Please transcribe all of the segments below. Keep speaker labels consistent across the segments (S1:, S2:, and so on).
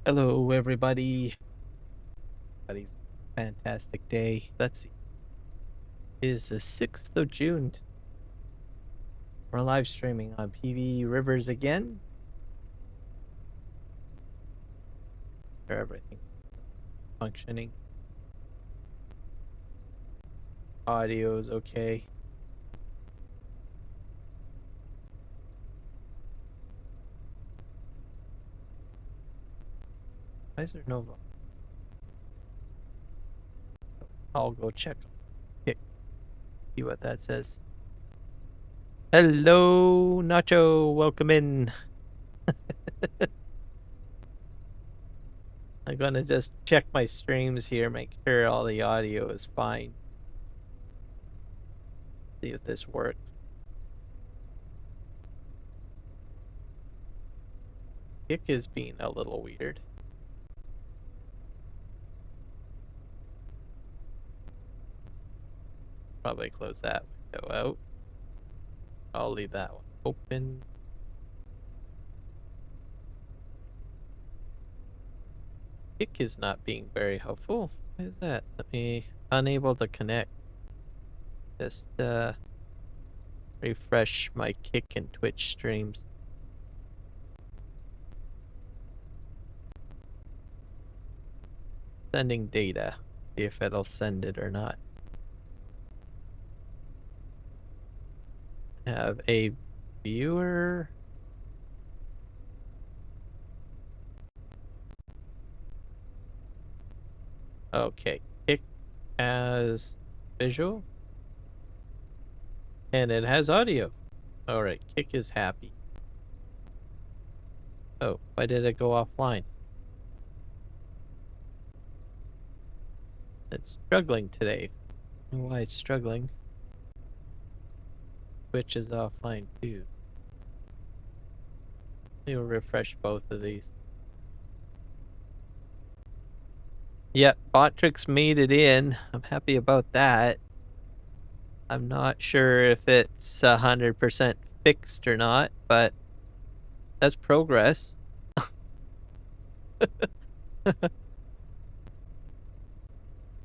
S1: Hello, everybody. Everybody's a fantastic day. Let's see. It is the 6th of June. We're live streaming on PVRivers again. For everything functioning. Audio is okay. Why is there no volume? I'll go check. See what that says. Hello, Nacho. Welcome in. I'm gonna just check my streams here, make sure all the audio is fine. See if this works. Kick is being a little weird. Probably close that window out. I'll leave that one open. Kick is not being very helpful. What is that? Let me unable to connect. Just refresh my Kick and Twitch streams. Sending data. See if it'll send it or not. Have a viewer. Okay, Kick has visual. And it has audio. Alright, Kick is happy. Oh, why did it go offline? It's struggling today. I don't know why it's struggling. Twitch is offline too. We'll refresh both of these. Yep, Botrix made it in. I'm happy about that. I'm not sure if it's 100% fixed or not, but that's progress.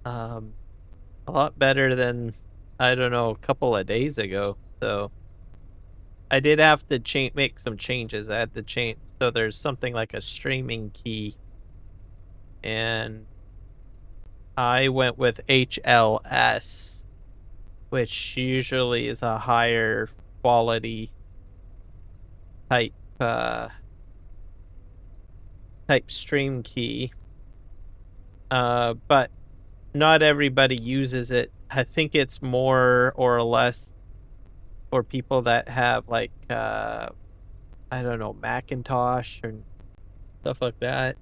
S1: A lot better than, I don't know, a couple of days ago. So I did have to make some changes. I had to change. So there's something like a streaming key, and I went with HLS, which usually is a higher quality type stream key. But not everybody uses it. I think it's more or less for people that have like I don't know, Macintosh or stuff like that.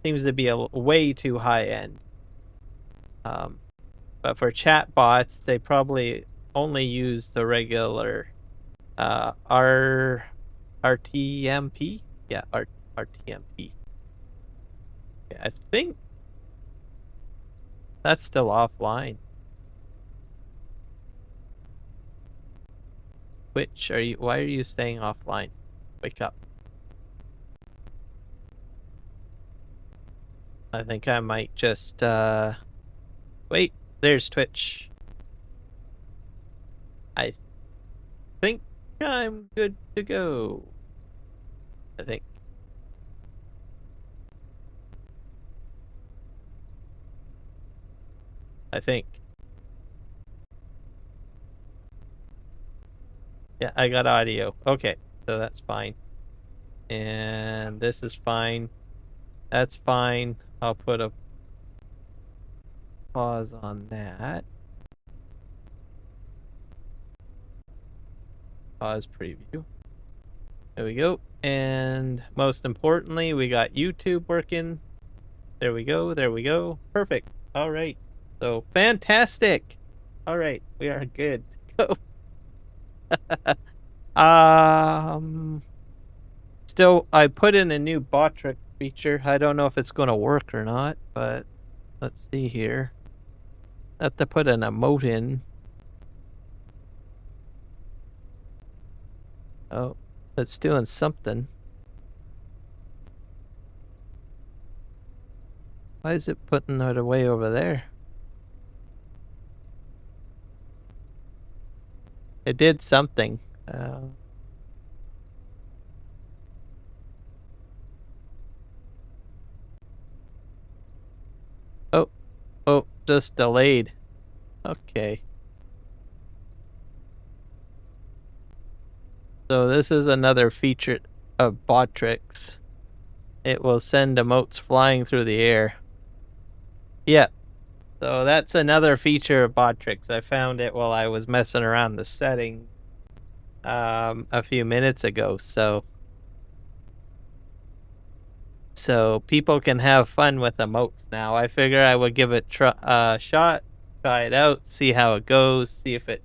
S1: Seems to be a way too high end. But for chat bots, they probably only use the regular RTMP. Yeah, RTMP. Yeah, I think that's still offline. Twitch, why are you staying offline? Wake up. I think I might just wait, there's Twitch. I think I'm good to go. I think. Yeah, I got audio. Okay, so that's fine. And this is fine. That's fine. I'll put a pause on that. Pause preview. There we go. And most importantly, we got YouTube working. There we go. There we go. Perfect. All right. So fantastic. All right. We are good to go. Still, I put in a new Botrix feature. I don't know if it's going to work or not, but let's see here. I have to put an emote in. Oh, it's doing something. Why is it putting it away over there? It did something. Oh, just delayed. Okay. So this is another feature of Botrix. It will send emotes flying through the air. Yeah. So that's another feature of Botrix. I found it while I was messing around the setting a few minutes ago. So people can have fun with emotes now. I figure I would give it a shot, try it out, see how it goes, see if it,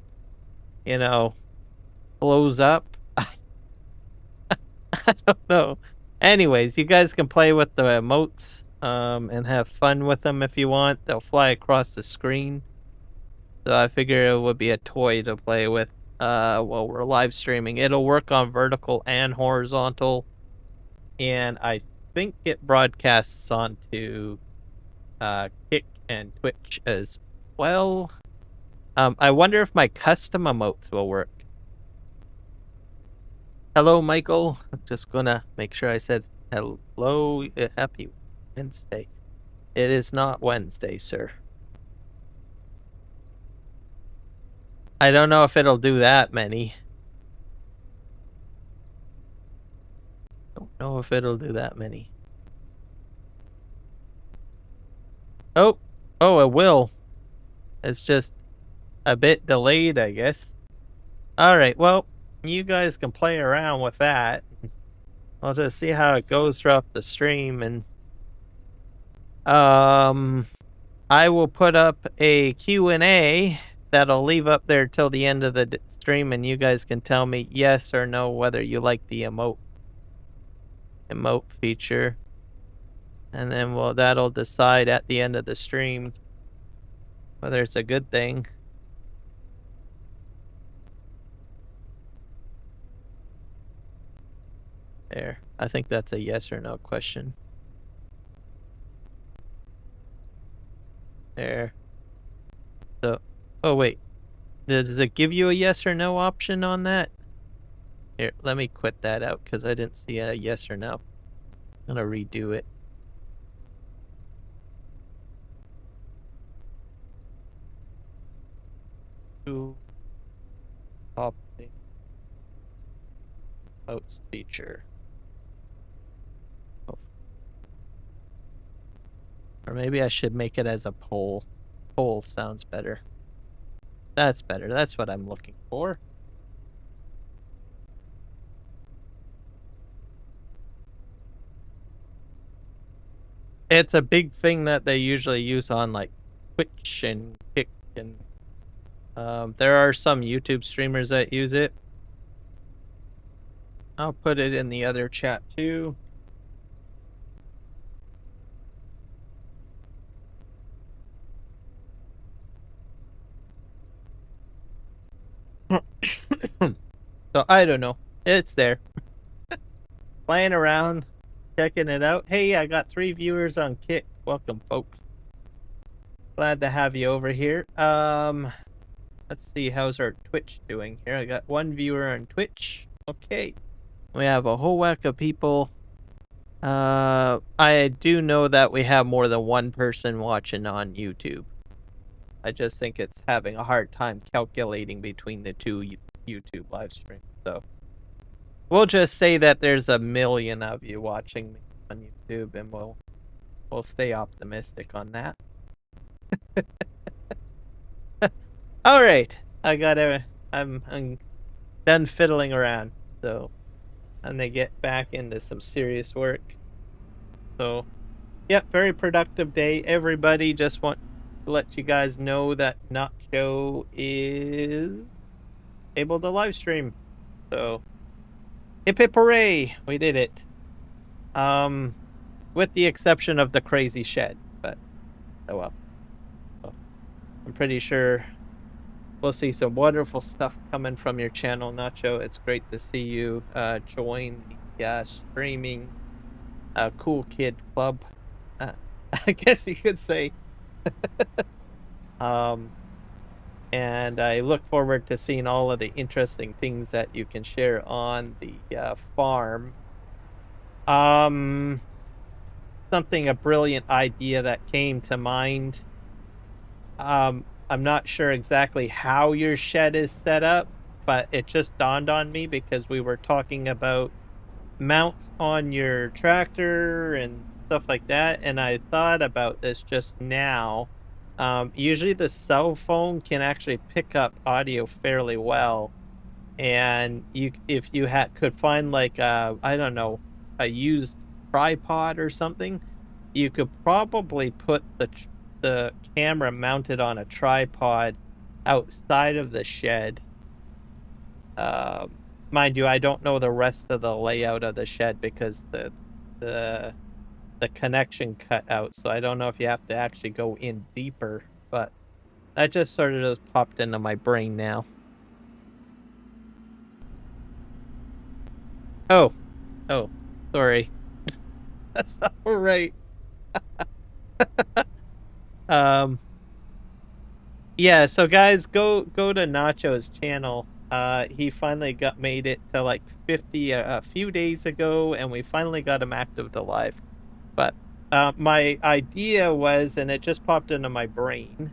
S1: blows up. I don't know. Anyways, you guys can play with the emotes and have fun with them if you want. They'll fly across the screen. So I figure it would be a toy to play with while we're live streaming. It'll work on vertical and horizontal. And I think it broadcasts onto Kick and Twitch as well. I wonder if my custom emotes will work. Hello, Michael. I'm just gonna make sure I said hello. Happy Wednesday. It is not Wednesday, sir. I don't know if it'll do that many. Don't know if it'll do that many. Oh, it will. It's just a bit delayed, I guess. All right, well, you guys can play around with that. I'll just see how it goes throughout the stream, and I will put up a Q&A that'll leave up there till the end of the stream, and you guys can tell me yes or no whether you like the emote feature. And then that'll decide at the end of the stream whether it's a good thing. There. I think that's a yes or no question. There. So, oh wait. Does it give you a yes or no option on that? Here, let me quit that out because I didn't see a yes or no. I'm gonna redo it. Topic emotes feature. Oh. Or maybe I should make it as a poll. Poll sounds better. That's better. That's what I'm looking for. It's a big thing that they usually use on like Twitch and Kick, and there are some YouTube streamers that use it. I'll put it in the other chat too. So I don't know. It's there. Playing around, checking it out. Hey, I got 3 viewers on Kick. Welcome, folks. Glad to have you over here. Let's see, how's our Twitch doing here? I got 1 viewer on Twitch. Okay. We have a whole whack of people. I do know that we have more than 1 person watching on YouTube. I just think it's having a hard time calculating between the 2 YouTube live streams. So we'll just say that there's 1 million of you watching me on YouTube, and we'll stay optimistic on that. All right, I'm done fiddling around, so I'm gonna get back into some serious work. So, yeah, very productive day, everybody. Just want to let you guys know that Nacho is able to live stream. So, hip hip hooray! We did it. With the exception of the crazy shed, but oh well. So, I'm pretty sure we'll see some wonderful stuff coming from your channel, Nacho. It's great to see you join the streaming cool kid club. I guess you could say. um, and I look forward to seeing all of the interesting things that you can share on the farm. Um, a brilliant idea that came to mind. I'm not sure exactly how your shed is set up, but it just dawned on me because we were talking about mounts on your tractor and stuff like that, and I thought about this just now. Usually the cell phone can actually pick up audio fairly well, and if you could find like I don't know, a used tripod or something, you could probably put the camera mounted on a tripod outside of the shed. Mind you, I don't know the rest of the layout of the shed because the the connection cut out, so I don't know if you have to actually go in deeper, but that just sort of just popped into my brain now. Oh, oh, sorry. That's all right. Um, yeah, so guys, go to Nacho's channel. He finally got made it to like 50 a few days ago, and we finally got him active to live. But my idea was, and it just popped into my brain.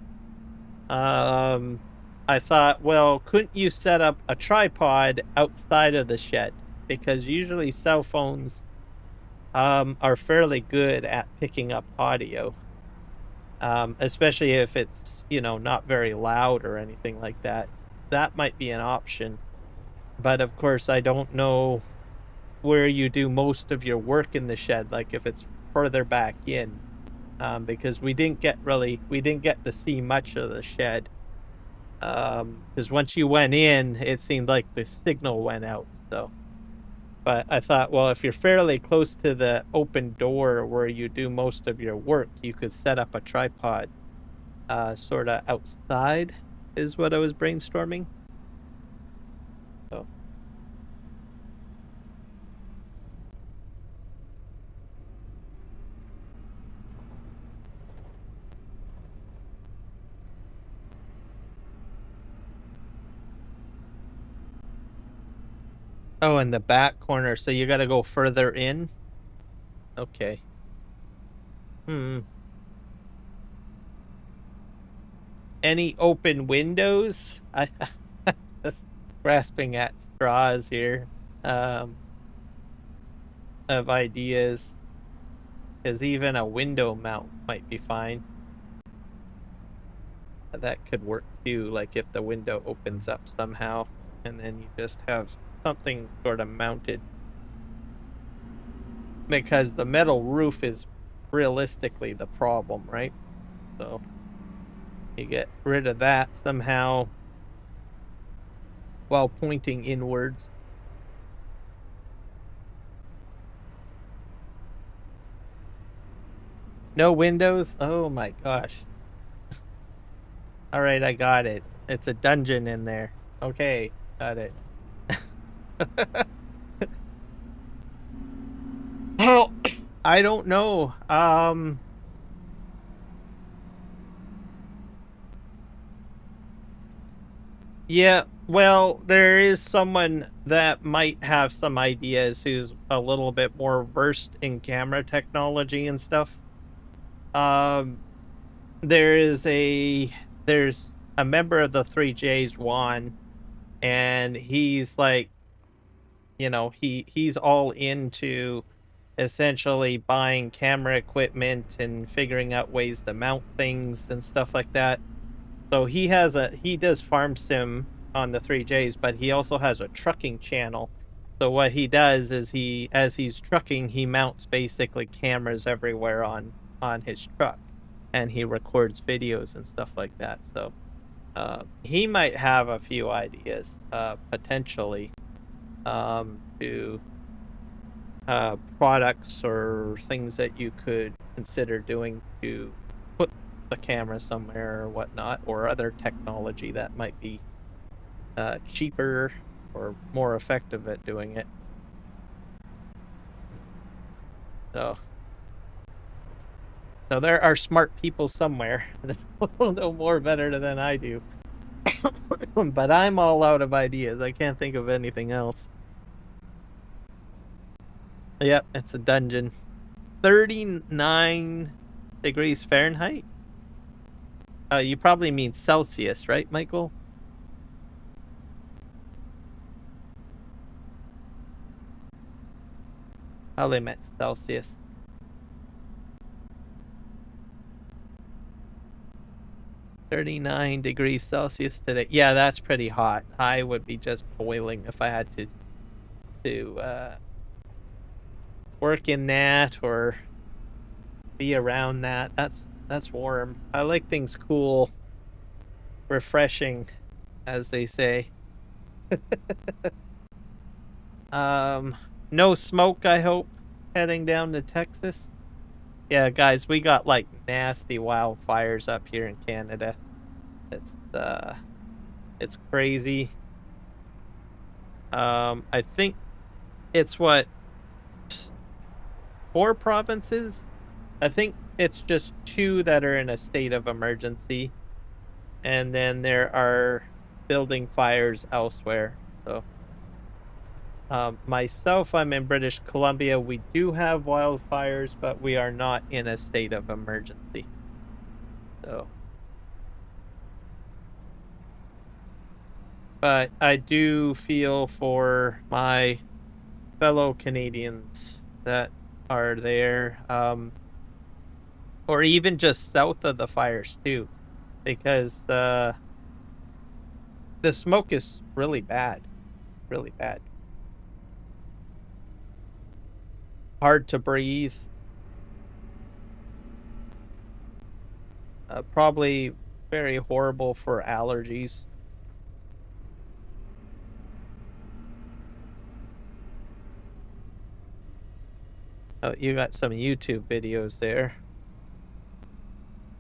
S1: I thought, well, couldn't you set up a tripod outside of the shed? Because usually cell phones are fairly good at picking up audio. Especially if it's, you know, not very loud or anything like that. That might be an option. But of course, I don't know where you do most of your work in the shed, like if it's further back in. Because we didn't get to see much of the shed. Because once you went in, it seemed like the signal went out. So, but I thought, well, if you're fairly close to the open door where you do most of your work, you could set up a tripod, sort of outside, is what I was brainstorming. So. Oh, in the back corner, so you got to go further in. Okay. Any open windows? I just grasping at straws here. Of ideas, because even a window mount might be fine. That could work too, like if the window opens up somehow, and then you just have something sort of mounted. Because the metal roof is realistically the problem, right? So you get rid of that somehow while pointing inwards. No windows? Oh my gosh. All right, I got it. It's a dungeon in there. Okay, got it. Well, I don't know. Yeah, well, there is someone that might have some ideas who's a little bit more versed in camera technology and stuff. Um, there's a member of the 3Js, Juan, and he's like, you know, he's all into essentially buying camera equipment and figuring out ways to mount things and stuff like that. So he does farm sim on the 3Js, but he also has a trucking channel. So what he does is as he's trucking, he mounts basically cameras everywhere on his truck, and he records videos and stuff like that. So he might have a few ideas potentially to products or things that you could consider doing to put the camera somewhere or whatnot, or other technology that might be cheaper or more effective at doing it. So So there are smart people somewhere that will know more better than I do. But I'm all out of ideas. I can't think of anything else. Yep, it's a dungeon. 39 degrees Fahrenheit? You probably mean Celsius, right, Michael? Probably meant Celsius. $39 degrees Celsius today. Yeah, that's pretty hot. I would be just boiling if I had to work in that or be around that. That's warm. I like things cool, refreshing, as they say. No smoke, I hope, heading down to Texas. Yeah, guys, we got like nasty wildfires up here in Canada. It's crazy. I think it's what, 4 provinces? I think it's just 2 that are in a state of emergency, and then there are building fires elsewhere. So myself, I'm in British Columbia. We do have wildfires, but we are not in a state of emergency. So, but I do feel for my fellow Canadians that are there, or even just south of the fires too, because the smoke is really bad, really bad. Hard to breathe. Probably very horrible for allergies. Oh, you got some YouTube videos there.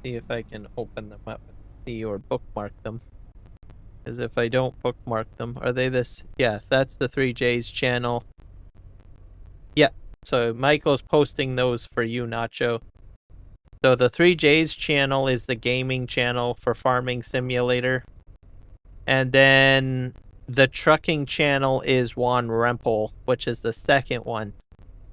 S1: See if I can open them up and see or bookmark them. Because if I don't bookmark them, are they this? Yeah, that's the 3J's channel. Yeah, so Michael's posting those for you, Nacho. So the 3J's channel is the gaming channel for Farming Simulator. And then the trucking channel is Juan Rempel, which is the second one.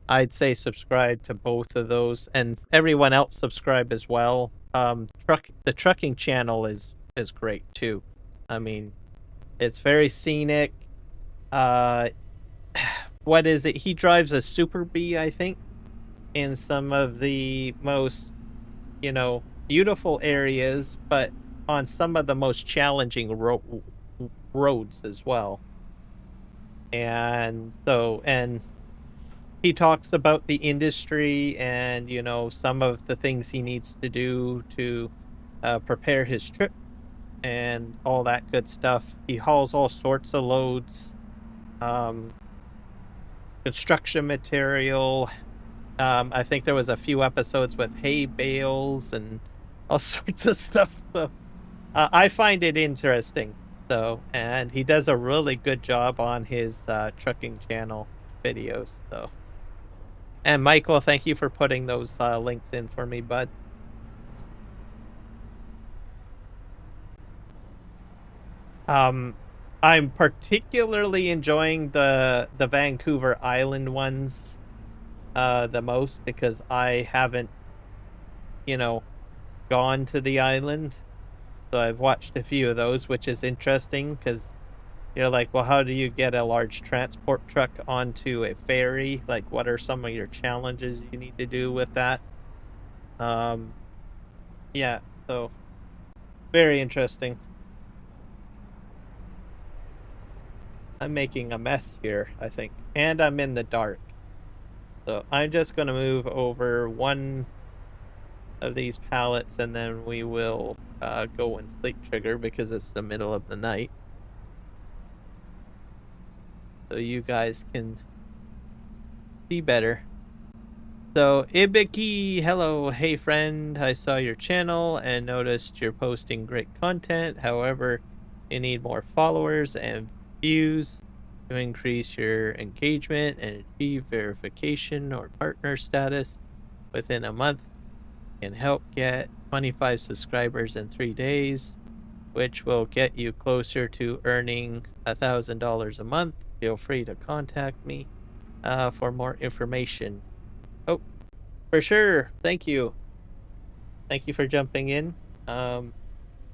S1: I'd say subscribe to both of those, and everyone else subscribe as well. The trucking channel is great too. I mean, it's very scenic. What is it? He drives a Super Bee, I think, in some of the most, beautiful areas, but on some of the most challenging roads as well. And so, and he talks about the industry and, some of the things he needs to do to prepare his trip and all that good stuff. He hauls all sorts of loads, construction material. I think there was a few episodes with hay bales and all sorts of stuff. So I find it interesting. So, and he does a really good job on his trucking channel videos. So, and Michael, thank you for putting those links in for me, bud. I'm particularly enjoying the Vancouver Island ones the most, because I haven't, gone to the island. So I've watched a few of those, which is interesting because you're like, well, how do you get a large transport truck onto a ferry? Like, what are some of your challenges you need to do with that? Yeah, so very interesting. I'm making a mess here, I think, and I'm in the dark. So I'm just going to move over one of these pallets, and then we will go and sleep trigger because it's the middle of the night. So you guys can see better. So Ibiki, hello, hey friend, I saw your channel and noticed you're posting great content. However, you need more followers and views to increase your engagement and achieve verification or partner status within a month. can help get 25 subscribers in 3 days, which will get you closer to earning $1,000 a month. Feel free to contact me for more information. Oh, for sure. Thank you. Thank you for jumping in.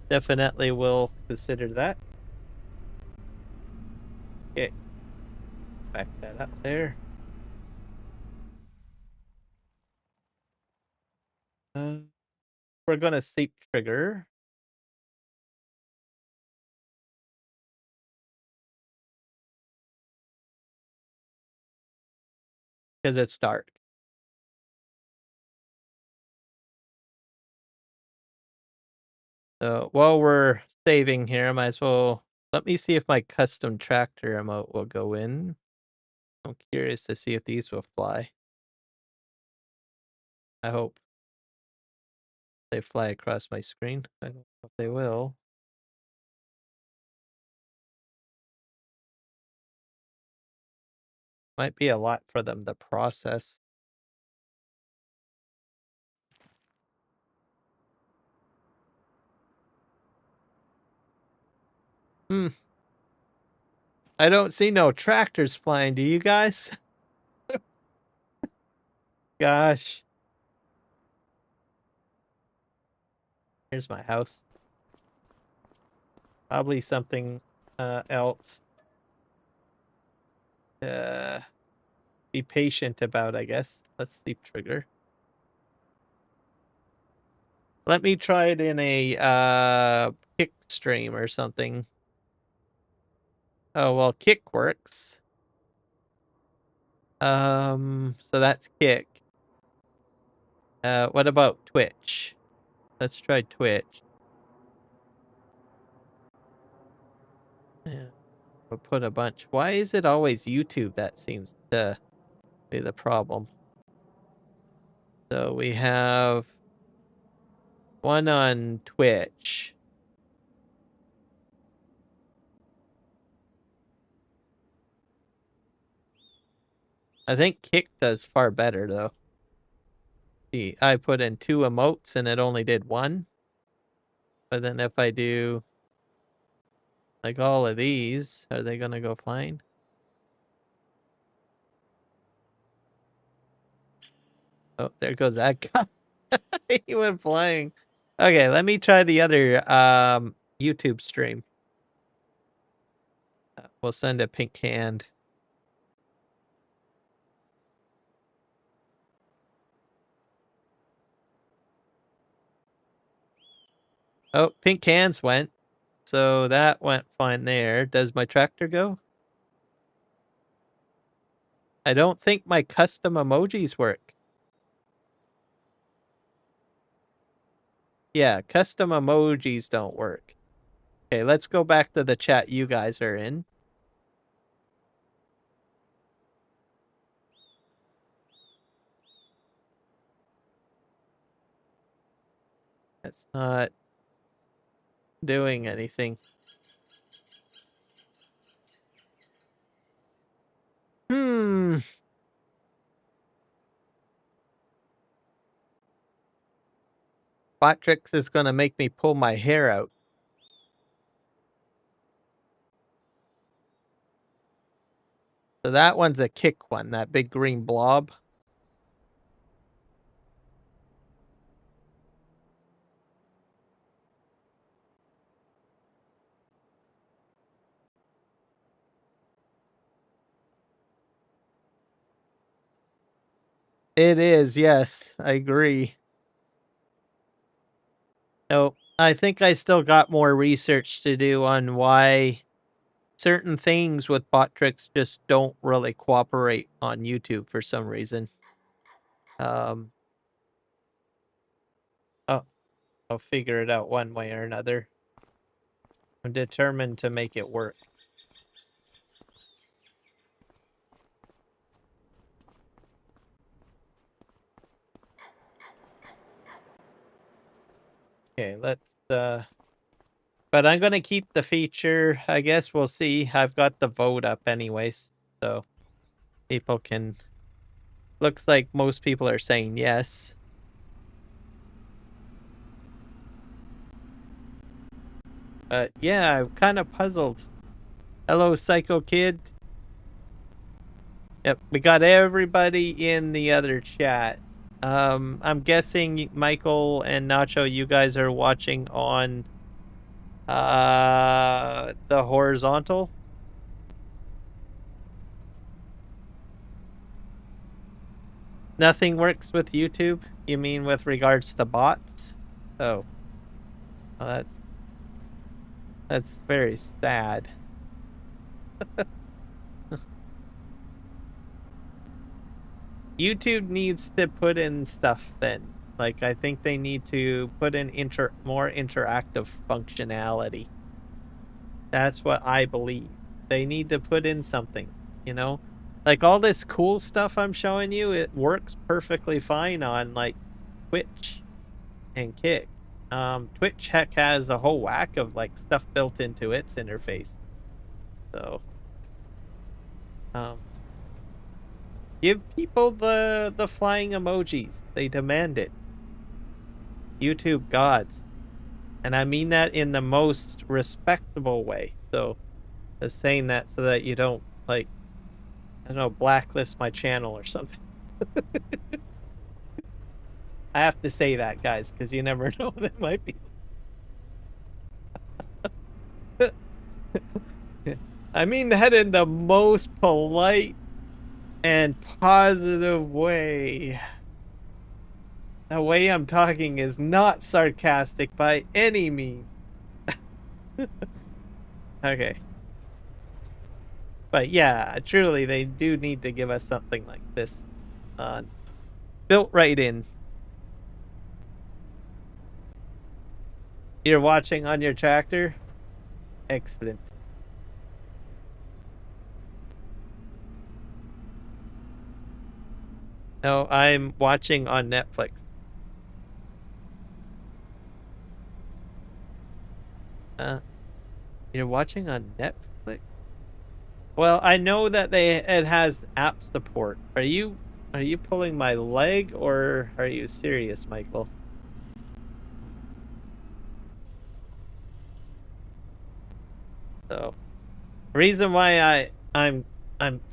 S1: Definitely will consider that. Okay, back that up there. We're gonna sleep trigger because it's dark. So while we're saving here, I might as well let me see if my custom tractor emote will go in. I'm curious to see if these will fly. I hope they fly across my screen. I don't know if they will. Might be a lot for them to process. Hmm. I don't see no tractors flying. Do you guys? Gosh. Here's my house. Probably something else. Be patient about, I guess. Let's sleep trigger. Let me try it in a kick stream or something. Oh well, kick works. So that's kick. What about Twitch? Let's try Twitch. Yeah, we'll put a bunch. Why is it always YouTube that seems to be the problem? So we have one on Twitch. I think Kick does far better though. See, I put in 2 emotes and it only did 1. But then if I do like all of these, are they gonna go flying? Oh, there goes that guy. He went flying. Okay, let me try the other YouTube stream. We'll send a pink hand. Oh, pink hands went. So that went fine there. Does my tractor go? I don't think my custom emojis work. Yeah, custom emojis don't work. Okay, let's go back to the chat you guys are in. It's not doing anything. Botrix is gonna make me pull my hair out. So that one's a kick one, that big green blob. It is, yes, I agree. No, I think I still got more research to do on why certain things with Botrix just don't really cooperate on YouTube for some reason. Oh, I'll figure it out one way or another. I'm determined to make it work. Okay, let's but I'm gonna keep the feature. I guess we'll see. I've got the vote up anyways, so people can. Looks like most people are saying yes. Yeah, I'm kind of puzzled. Hello, Psycho Kid. Yep, we got everybody in the other chat. I'm guessing Michael and Nacho, you guys are watching on the horizontal. Nothing works with YouTube? You mean with regards to bots? Oh. Well, that's very sad. YouTube needs to put in stuff then. Like, I think they need to put in more interactive functionality. That's what I believe. They need to put in something, you know? Like, all this cool stuff I'm showing you, it works perfectly fine on, like, Twitch and Kick. Twitch heck has a whole whack of, like, stuff built into its interface. So, give people the flying emojis. They demand it. YouTube gods. And I mean that in the most respectable way. So, just saying that so that you don't, like, I don't know, blacklist my channel or something. I have to say that, guys, because you never know. That might be. I mean that in the most polite and positive way. The way I'm talking is not sarcastic by any means. Okay. But yeah, truly, they do need to give us something like this. Built right in. You're watching on your tractor? Excellent. No, I'm watching on Netflix. You're watching on Netflix? Well, I know that it has app support. Are you pulling my leg, or are you serious, Michael? So, reason why I'm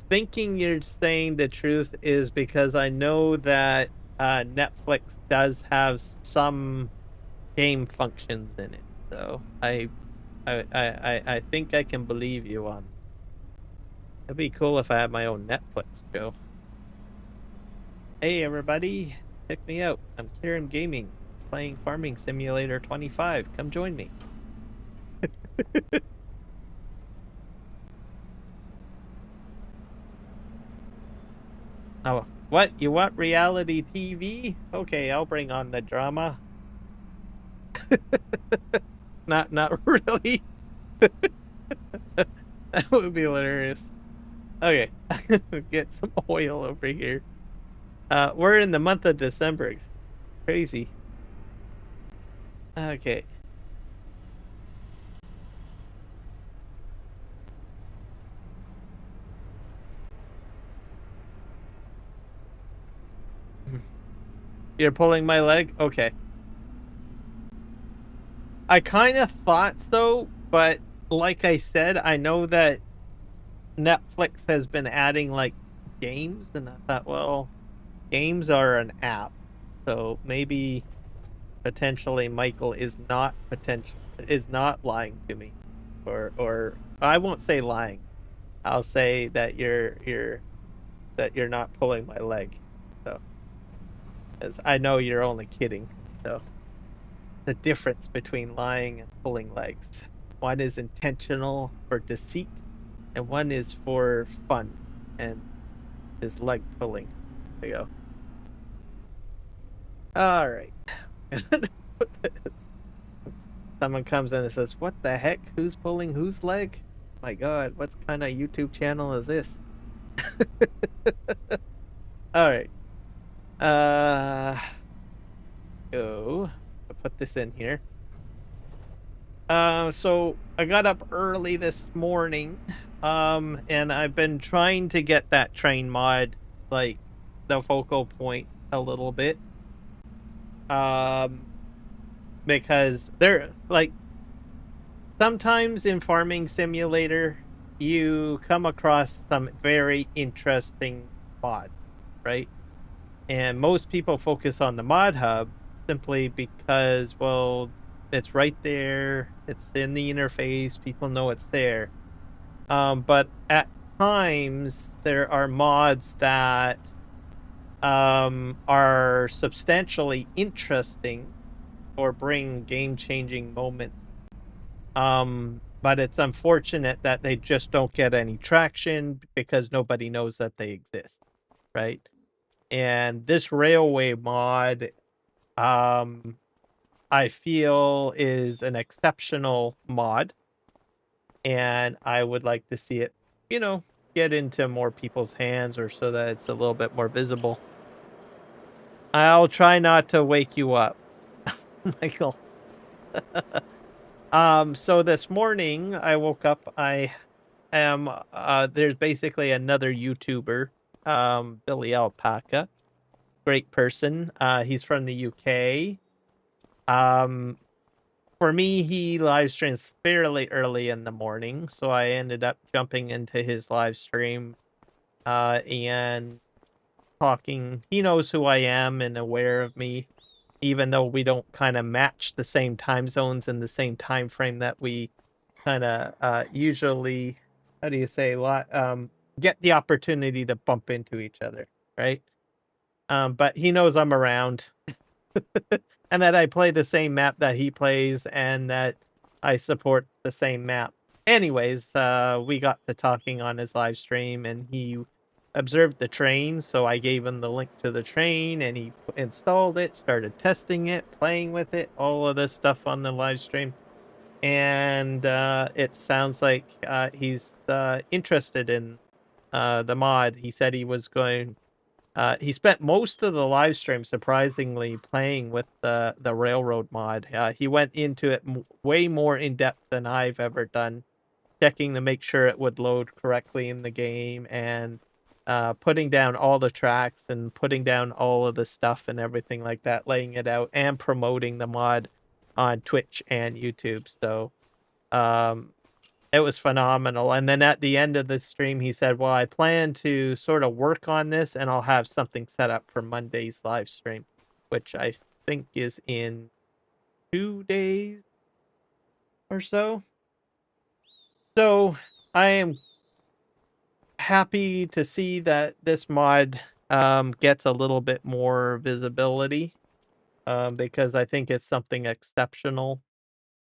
S1: thinking you're saying the truth is because I know that Netflix does have some game functions in it. So I think I can believe you on. It'd be cool if I had my own Netflix show. Hey everybody, check me out. I'm Kieran Gaming, playing Farming Simulator 25. Come join me. Oh, what? You want reality TV? Okay, I'll bring on the drama. Not really. That would be hilarious. Okay, get some oil over here. We're in the month of December. Crazy. Okay. You're pulling my leg? Okay. I kind of thought so, but like I said, I know that Netflix has been adding like games, and I thought, well, games are an app, so maybe potentially Michael is not lying to me, or I won't say lying. I'll say that you're not pulling my leg. So, as I know you're only kidding. So, the difference between lying and pulling legs. One is intentional for deceit, and one is for fun and is leg pulling. There you go. All right. Someone comes in and says, "What the heck? Who's pulling whose leg?" My God, what kind of YouTube channel is this? All right. Go. I'll put this in here. So I got up early this morning, and I've been trying to get that train mod, like, the focal point a little bit. Because they're, like, sometimes in Farming Simulator, you come across some very interesting mods, right? And most people focus on the mod hub simply because, well, it's right there, it's in the interface, people know it's there. But at times there are mods that are substantially interesting or bring game-changing moments. But it's unfortunate that they just don't get any traction because nobody knows that they exist, right? And this railway mod, um, I feel is an exceptional mod, and I would like to see it, you know, get into more people's hands or so that it's a little bit more visible. I'll try not to wake you up, Michael. So this morning I woke up, I am there's basically another YouTuber, Billy Alpaca, great person. He's from the UK. Um, for me, he live streams fairly early in the morning, so I ended up jumping into his live stream and talking. He knows who I am and aware of me, even though we don't kind of match the same time zones and the same time frame that we kind of usually, how do you say, get the opportunity to bump into each other, right? But he knows I'm around. And that I play the same map that he plays and that I support the same map. Anyways, we got to talking on his live stream and he observed the train, so I gave him the link to the train and he installed it, started testing it, playing with it, all of this stuff on the live stream. And it sounds like he's interested in the mod. He said he was going he spent most of the live stream surprisingly playing with the railroad mod. He went into it way more in depth than I've ever done, checking to make sure it would load correctly in the game and putting down all the tracks and putting down all of the stuff and everything like that, laying it out and promoting the mod on Twitch and YouTube. So um, it was phenomenal, and then at the end of the stream, he said, "Well, I plan to sort of work on this, and I'll have something set up for Monday's live stream," which I think is in 2 days or so. So, I am happy to see that this mod, gets a little bit more visibility, because I think it's something exceptional,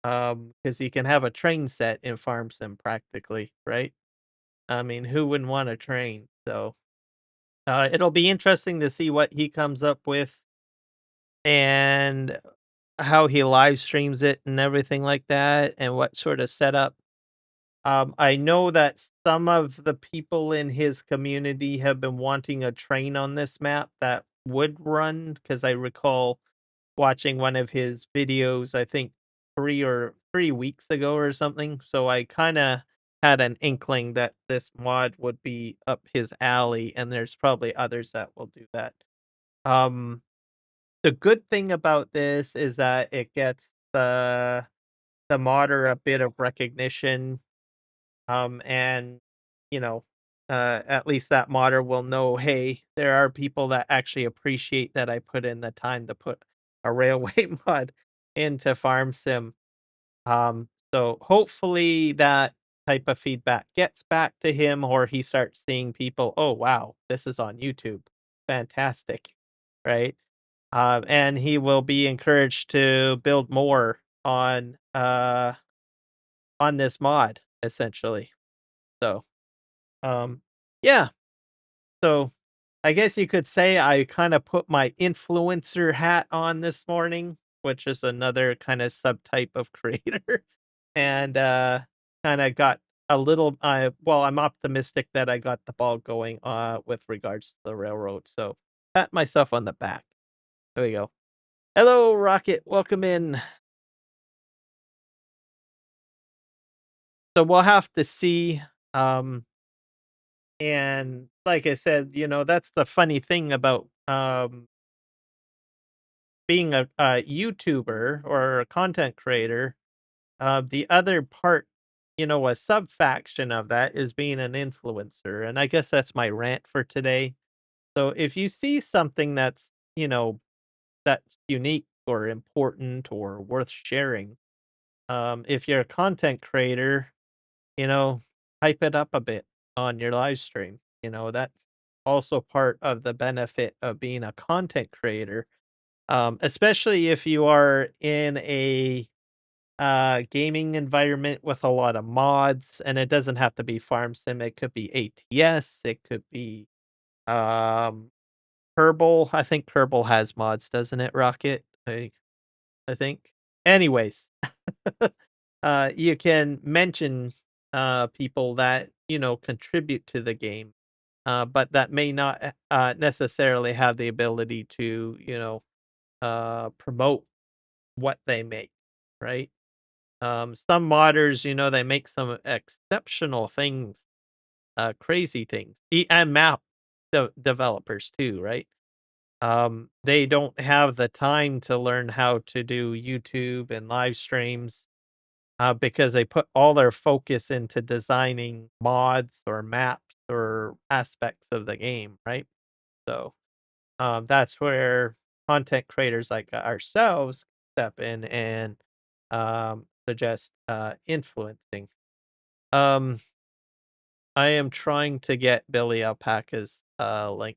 S1: because you can have a train set in Farm Sim practically, right? I mean, who wouldn't want a train? So it'll be interesting to see what he comes up with and how he live streams it and everything like that, and what sort of setup. I know that some of the people in his community have been wanting a train on this map that would run, because I recall watching one of his videos, I think 3 weeks ago or something. So I kind of had an inkling that this mod would be up his alley, and there's probably others that will do that. Um, the good thing about this is that it gets the modder a bit of recognition, and you know, at least that modder will know, hey, there are people that actually appreciate that I put in the time to put a railway mod into Farm Sim. So hopefully that type of feedback gets back to him, or he starts seeing people, oh wow, this is on YouTube. Fantastic. Right? And he will be encouraged to build more on this mod, essentially. So um yeah. So I guess you could say I kind of put my influencer hat on this morning, which is another kind of subtype of creator. And kind of got a little well, I'm optimistic that I got the ball going with regards to the railroad. So pat myself on the back. There we go. Hello, Rocket. Welcome in. So we'll have to see. Um and like I said, that's the funny thing about being a YouTuber or a content creator. The other part, a sub-faction of that is being an influencer, and I guess that's my rant for today. So if you see something that's unique or important or worth sharing, if you're a content creator, you know, hype it up a bit on your live stream. That's also part of the benefit of being a content creator, especially if you are in a gaming environment with a lot of mods, and it doesn't have to be farm sim. It could be ATS. It could be um, Kerbal. I think Kerbal has mods, doesn't it? Rocket. I think. Anyways, you can mention people that contribute to the game, but that may not necessarily have the ability to promote what they make, right? Some modders, they make some exceptional things, crazy things, and map developers too, right? They don't have the time to learn how to do YouTube and live streams because they put all their focus into designing mods or maps or aspects of the game, right? So that's where content creators like ourselves step in and suggest influencing. Um, I am trying to get Billy Alpaca's link,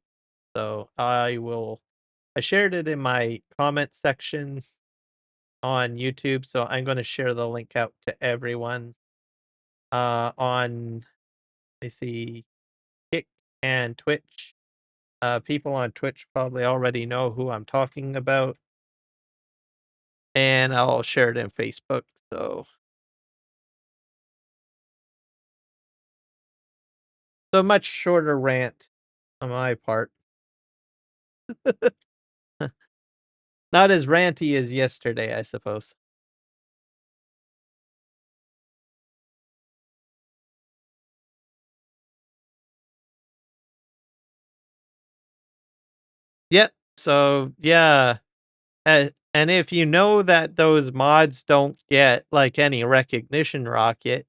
S1: so I shared it in my comment section on YouTube, so I'm going to share the link out to everyone on, let me see, Kick and Twitch. People on Twitch probably already know who I'm talking about, and I'll share it in Facebook. So much shorter rant on my part. Not as ranty as yesterday, I suppose. Yep. So yeah, and if you know that those mods don't get like any recognition, Rocket,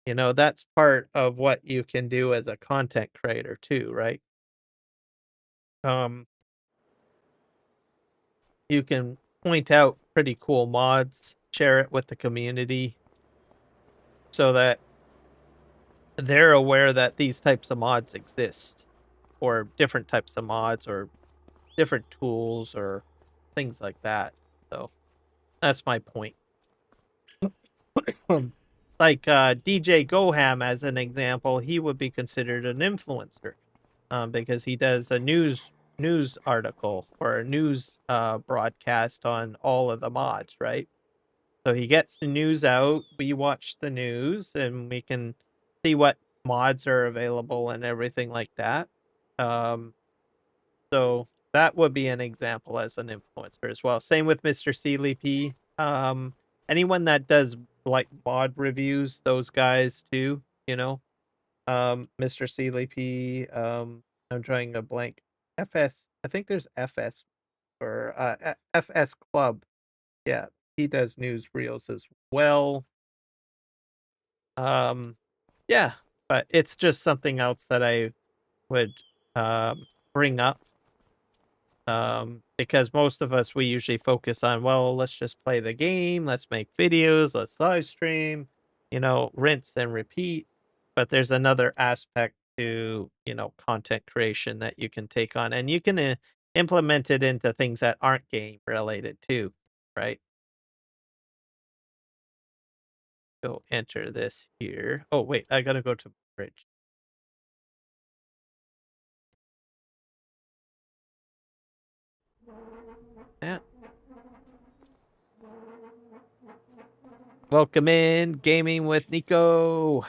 S1: that's part of what you can do as a content creator too, right? Um, you can point out pretty cool mods, share it with the community so that they're aware that these types of mods exist, or different types of mods, or different tools, or things like that. So that's my point. Like DJ Goham, as an example, he would be considered an influencer because he does a news article or a news broadcast on all of the mods, right? So he gets the news out, we watch the news, and we can see what mods are available and everything like that. Um, so that would be an example as an influencer as well. Same with Mr. Sealy P. Anyone that does like mod reviews, those guys too, Mr. Sealy P. I'm trying a blank. FS, I think there's FS or FS Club. Yeah, he does news reels as well. Um, yeah, but it's just something else that I would bring up because most of us, we usually focus on, well, let's just play the game, let's make videos, let's live stream, rinse and repeat. But there's another aspect to content creation that you can take on, and you can implement it into things that aren't game related too, right? Go enter this here. Oh wait, I gotta go to bridge. Yeah. Welcome in gaming with Nico.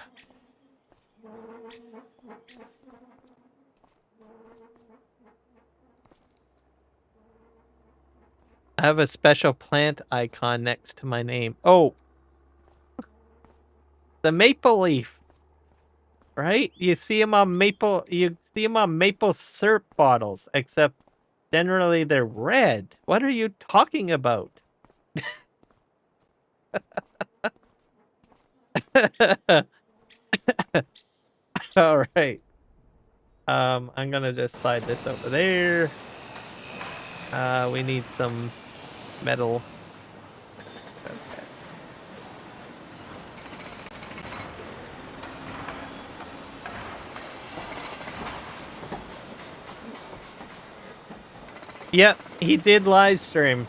S1: I have a special plant icon next to my name. Oh, the maple leaf, right? You see them on maple syrup bottles, except generally they're red. What are you talking about? All right. I'm gonna just slide this over there. We need some metal. Okay. Yep, he did live stream.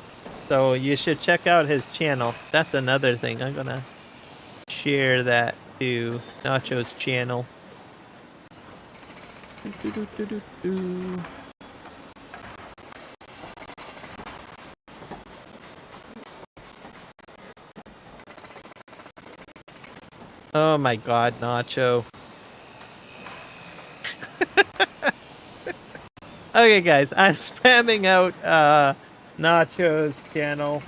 S1: So you should check out his channel. That's another thing. I'm gonna share that to Nacho's channel. Oh my god, Nacho. Okay, guys, I'm spamming out Nacho's channel.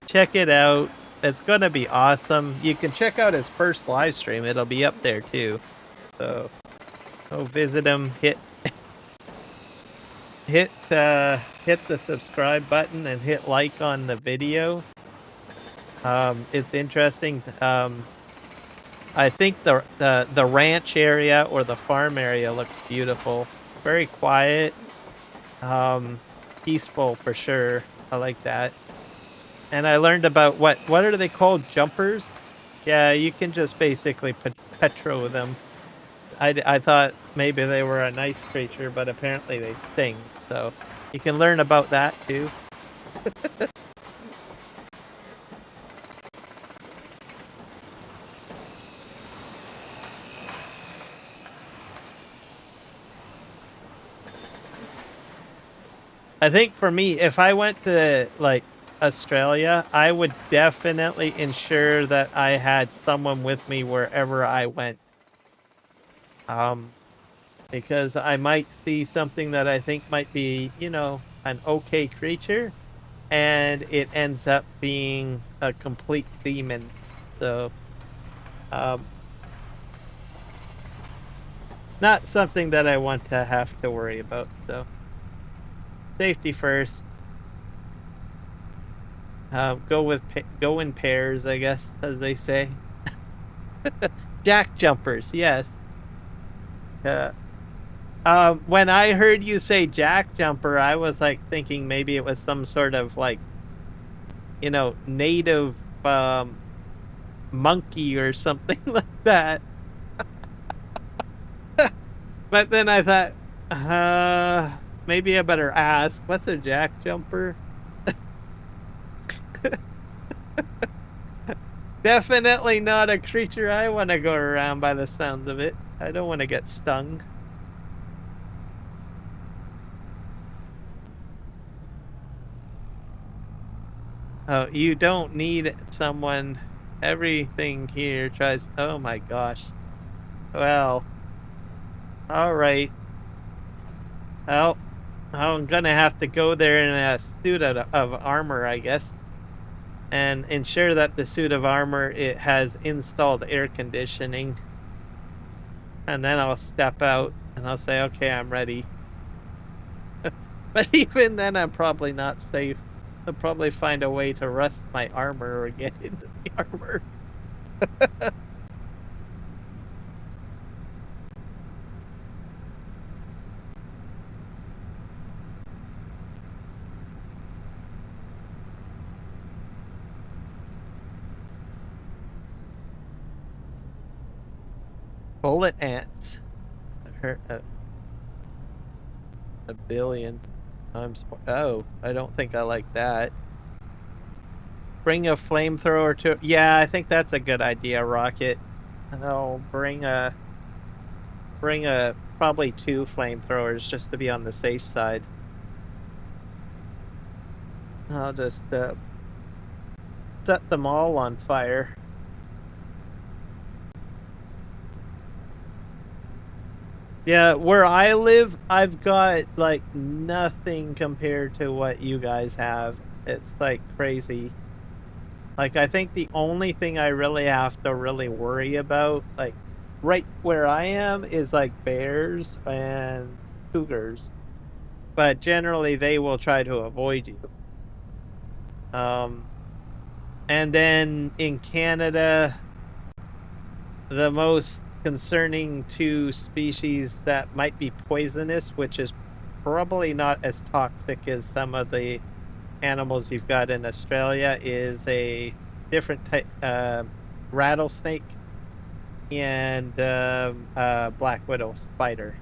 S1: Check it out. It's gonna be awesome. You can check out his first live stream. It'll be up there too. So go visit him. Hit the subscribe button and hit like on the video. It's interesting. I think the ranch area or the farm area looks beautiful. Very quiet. Peaceful for sure. I like that. And I learned about what are they called? Jumpers? Yeah, you can just basically petro them. I thought maybe they were a nice creature, but apparently they sting. So you can learn about that too. I think for me, if I went to like Australia, I would definitely ensure that I had someone with me wherever I went. Because I might see something that I think might be, you know, an okay creature, and it ends up being a complete demon. So, not something that I want to have to worry about. So, safety first. Go in pairs, I guess, as they say. Jack jumpers, yes. When I heard you say jack jumper, I was like thinking maybe it was some sort of like, you know, native monkey or something like that. But then I thought, maybe I better ask, what's a jack jumper? Definitely not a creature I want to go around by the sounds of it. I don't want to get stung. Oh, you don't need someone. Everything here tries. Oh my gosh. Well. Alright. Well, I'm gonna have to go there in a suit of armor, I guess. And ensure that the suit of armor, it has installed air conditioning. And then I'll step out and I'll say, okay, I'm ready. But even then, I'm probably not safe. I'll probably find a way to rust my armor or get into the armor. Bullet ants. A billion times more. Oh, I don't think I like that. Bring a flamethrower to... Yeah, I think that's a good idea, Rocket. I'll bring probably 2 flamethrowers just to be on the safe side. I'll just set them all on fire. Yeah, where I live, I've got like nothing compared to what you guys have. It's like crazy. Like, I think the only thing I really have to really worry about, like right where I am, is like bears and cougars. But generally they will try to avoid you. And then in Canada, the most concerning two species that might be poisonous, which is probably not as toxic as some of the animals you've got in Australia, is a different type rattlesnake and black widow spider,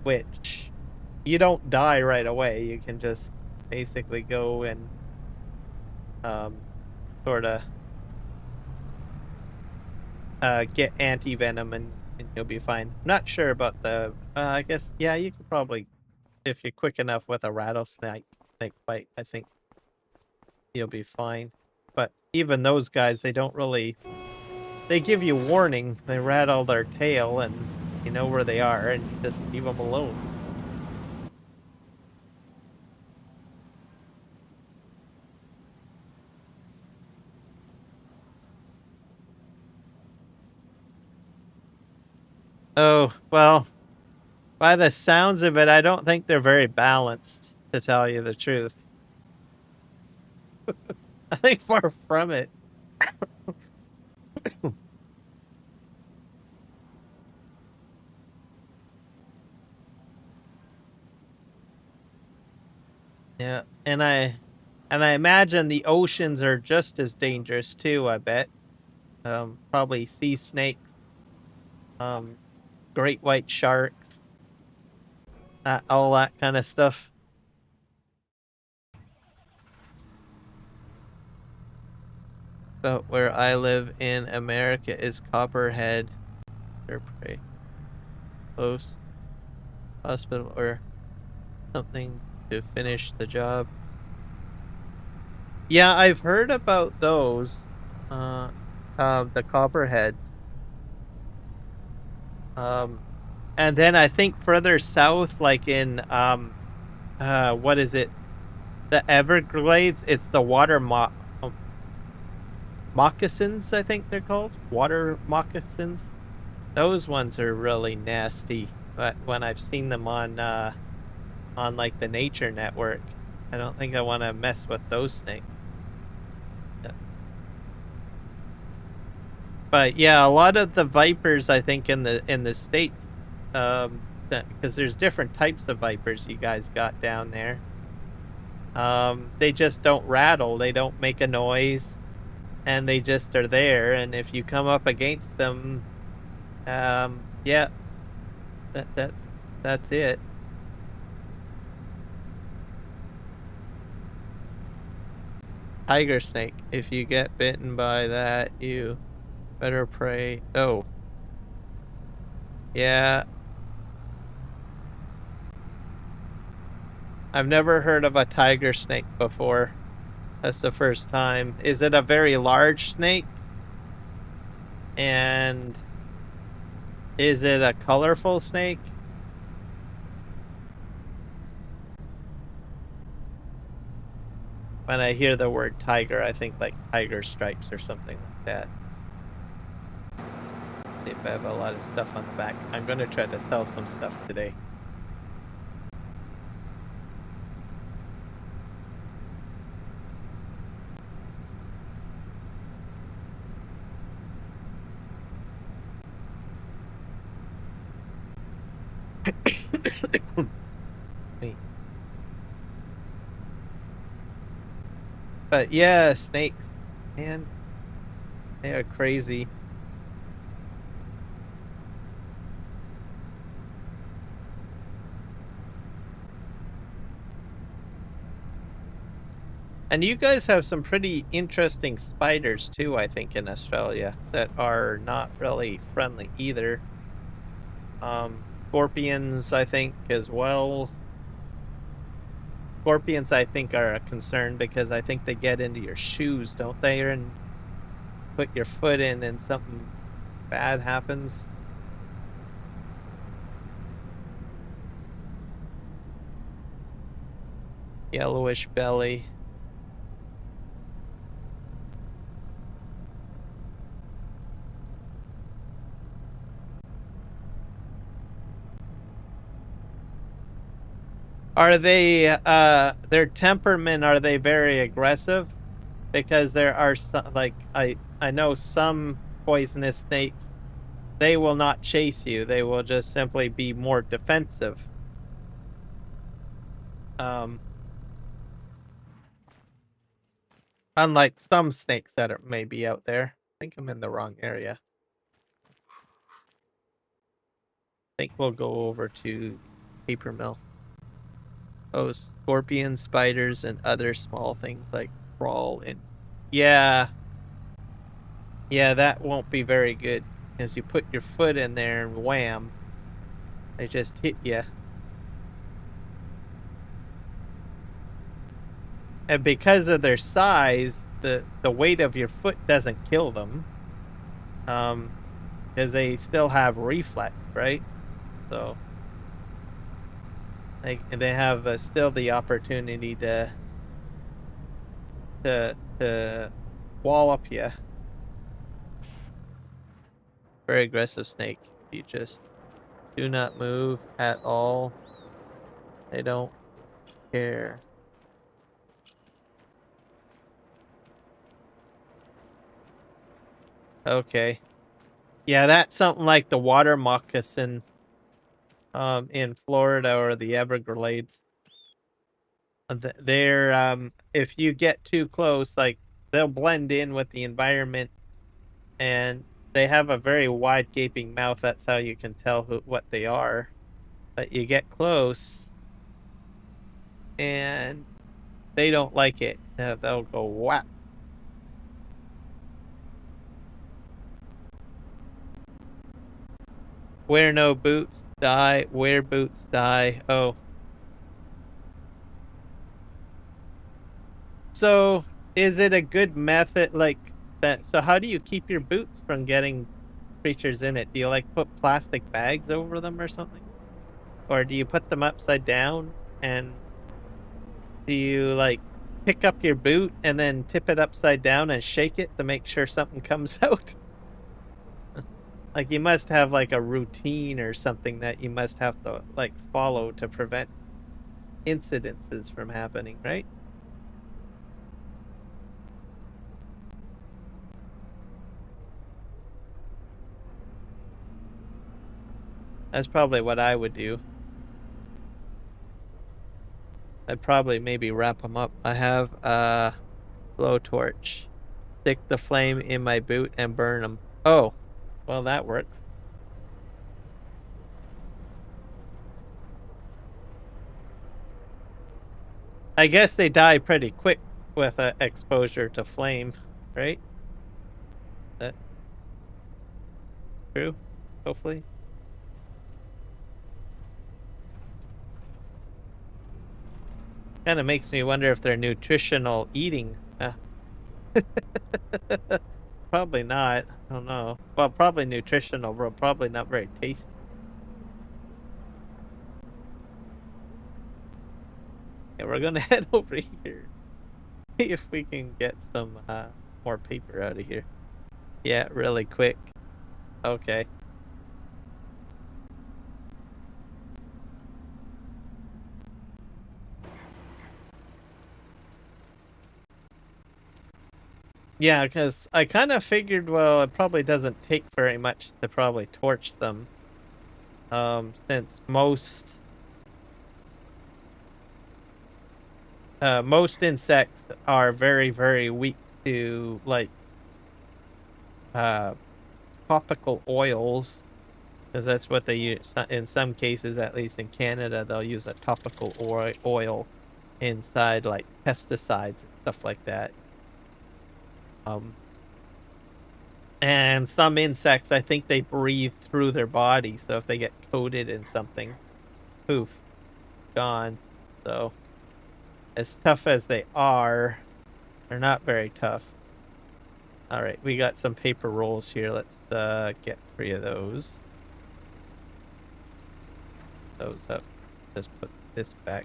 S1: which you don't die right away. You can just basically go and sort of get anti-venom and you'll be fine. I'm not sure about the I guess yeah, you could probably, if you're quick enough with a rattlesnake bite, I think you'll be fine. But even those guys, they don't really, they give you warning. They rattle their tail and you know where they are and you just leave them alone. Oh, well, by the sounds of it, I don't think they're very balanced, to tell you the truth. I think far from it. Yeah, and I imagine the oceans are just as dangerous too, I bet. Probably sea snakes, um, great white sharks, all that kind of stuff. But where I live in America is Copperhead. They're pretty close. Hospital or something to finish the job. Yeah, I've heard about those. The Copperheads. And then I think further south, like in what is it? The Everglades. It's the moccasins. I think they're called water moccasins. Those ones are really nasty. But when I've seen them on like the Nature Network, I don't think I want to mess with those snakes. But yeah, a lot of the vipers, I think in the States, because there's different types of vipers you guys got down there. They just don't rattle, they don't make a noise, and they just are there. And if you come up against them, yeah, that's it. Tiger snake. If you get bitten by that, you better pray. Oh. Yeah. I've never heard of a tiger snake before. That's the first time. Is it a very large snake? And is it a colorful snake? When I hear the word tiger, I think like tiger stripes or something like that. They have a lot of stuff on the back. I'm going to try to sell some stuff today. But yeah, snakes, man, they are crazy. And you guys have some pretty interesting spiders too, I think, in Australia that are not really friendly either. Scorpions, I think, as well. Scorpions, I think, are a concern because I think they get into your shoes, don't they? And put your foot in and something bad happens. Yellowish belly. Are they their temperament, are they very aggressive? Because there are some, like I know some poisonous snakes, they will not chase you. They will just simply be more defensive. Unlike some snakes that are maybe out there. I think I'm in the wrong area. I think we'll go over to paper mill. Oh, scorpions, spiders, and other small things like crawl in. Yeah. Yeah, that won't be very good. As you put your foot in there and wham, they just hit you. And because of their size, the weight of your foot doesn't kill them. Because they still have reflex, right? So they have still the opportunity to wallop you. Very aggressive snake. You just do not move at all. They don't care. Okay. Yeah, that's something like the water moccasin in Florida or the Everglades. They're if you get too close, like they'll blend in with the environment, and they have a very wide gaping mouth. That's how you can tell what they are. But you get close, and they don't like it. They'll go whap. Wear no boots, die. Wear boots, die. Oh. So, is it a good method like that? So, how do you keep your boots from getting creatures in it? Do you like put plastic bags over them or something? Or do you put them upside down, and do you like pick up your boot and then tip it upside down and shake it to make sure something comes out? Like you must have like a routine or something that you must have to like follow to prevent incidences from happening, right? That's probably what I would do. I'd probably maybe wrap them up. I have a blowtorch. Stick the flame in my boot and burn them. Oh, well that works. I guess they die pretty quick with exposure to flame, right? That true? Hopefully. Kind of makes me wonder if they're nutritional eating. Probably not. I don't know. Well, probably nutritional, but probably not very tasty. Yeah, we're gonna head over here. See if we can get some more paper out of here. Yeah, really quick. Okay. Yeah, because I kind of figured, well, it probably doesn't take very much to probably torch them. Since most insects are very, very weak to like topical oils, because that's what they use in some cases. At least in Canada, they'll use a topical oil inside like pesticides and stuff like that. And some insects, I think they breathe through their body, so if they get coated in something, poof, gone. So as tough as they are, they're not very tough. All right, we got some paper rolls here. Let's get 3 of those. Those up. Just put this back.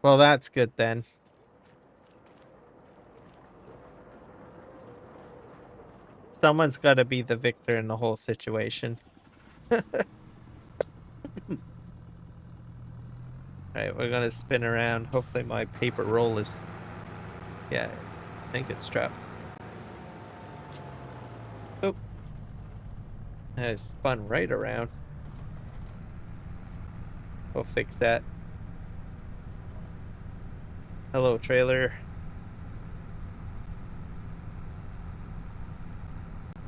S1: Well, that's good then. Someone's got to be the victor in the whole situation. Alright, we're gonna spin around. Hopefully my paper roll is... Yeah, I think it's trapped. Oh. I spun right around. We'll fix that. Hello, trailer.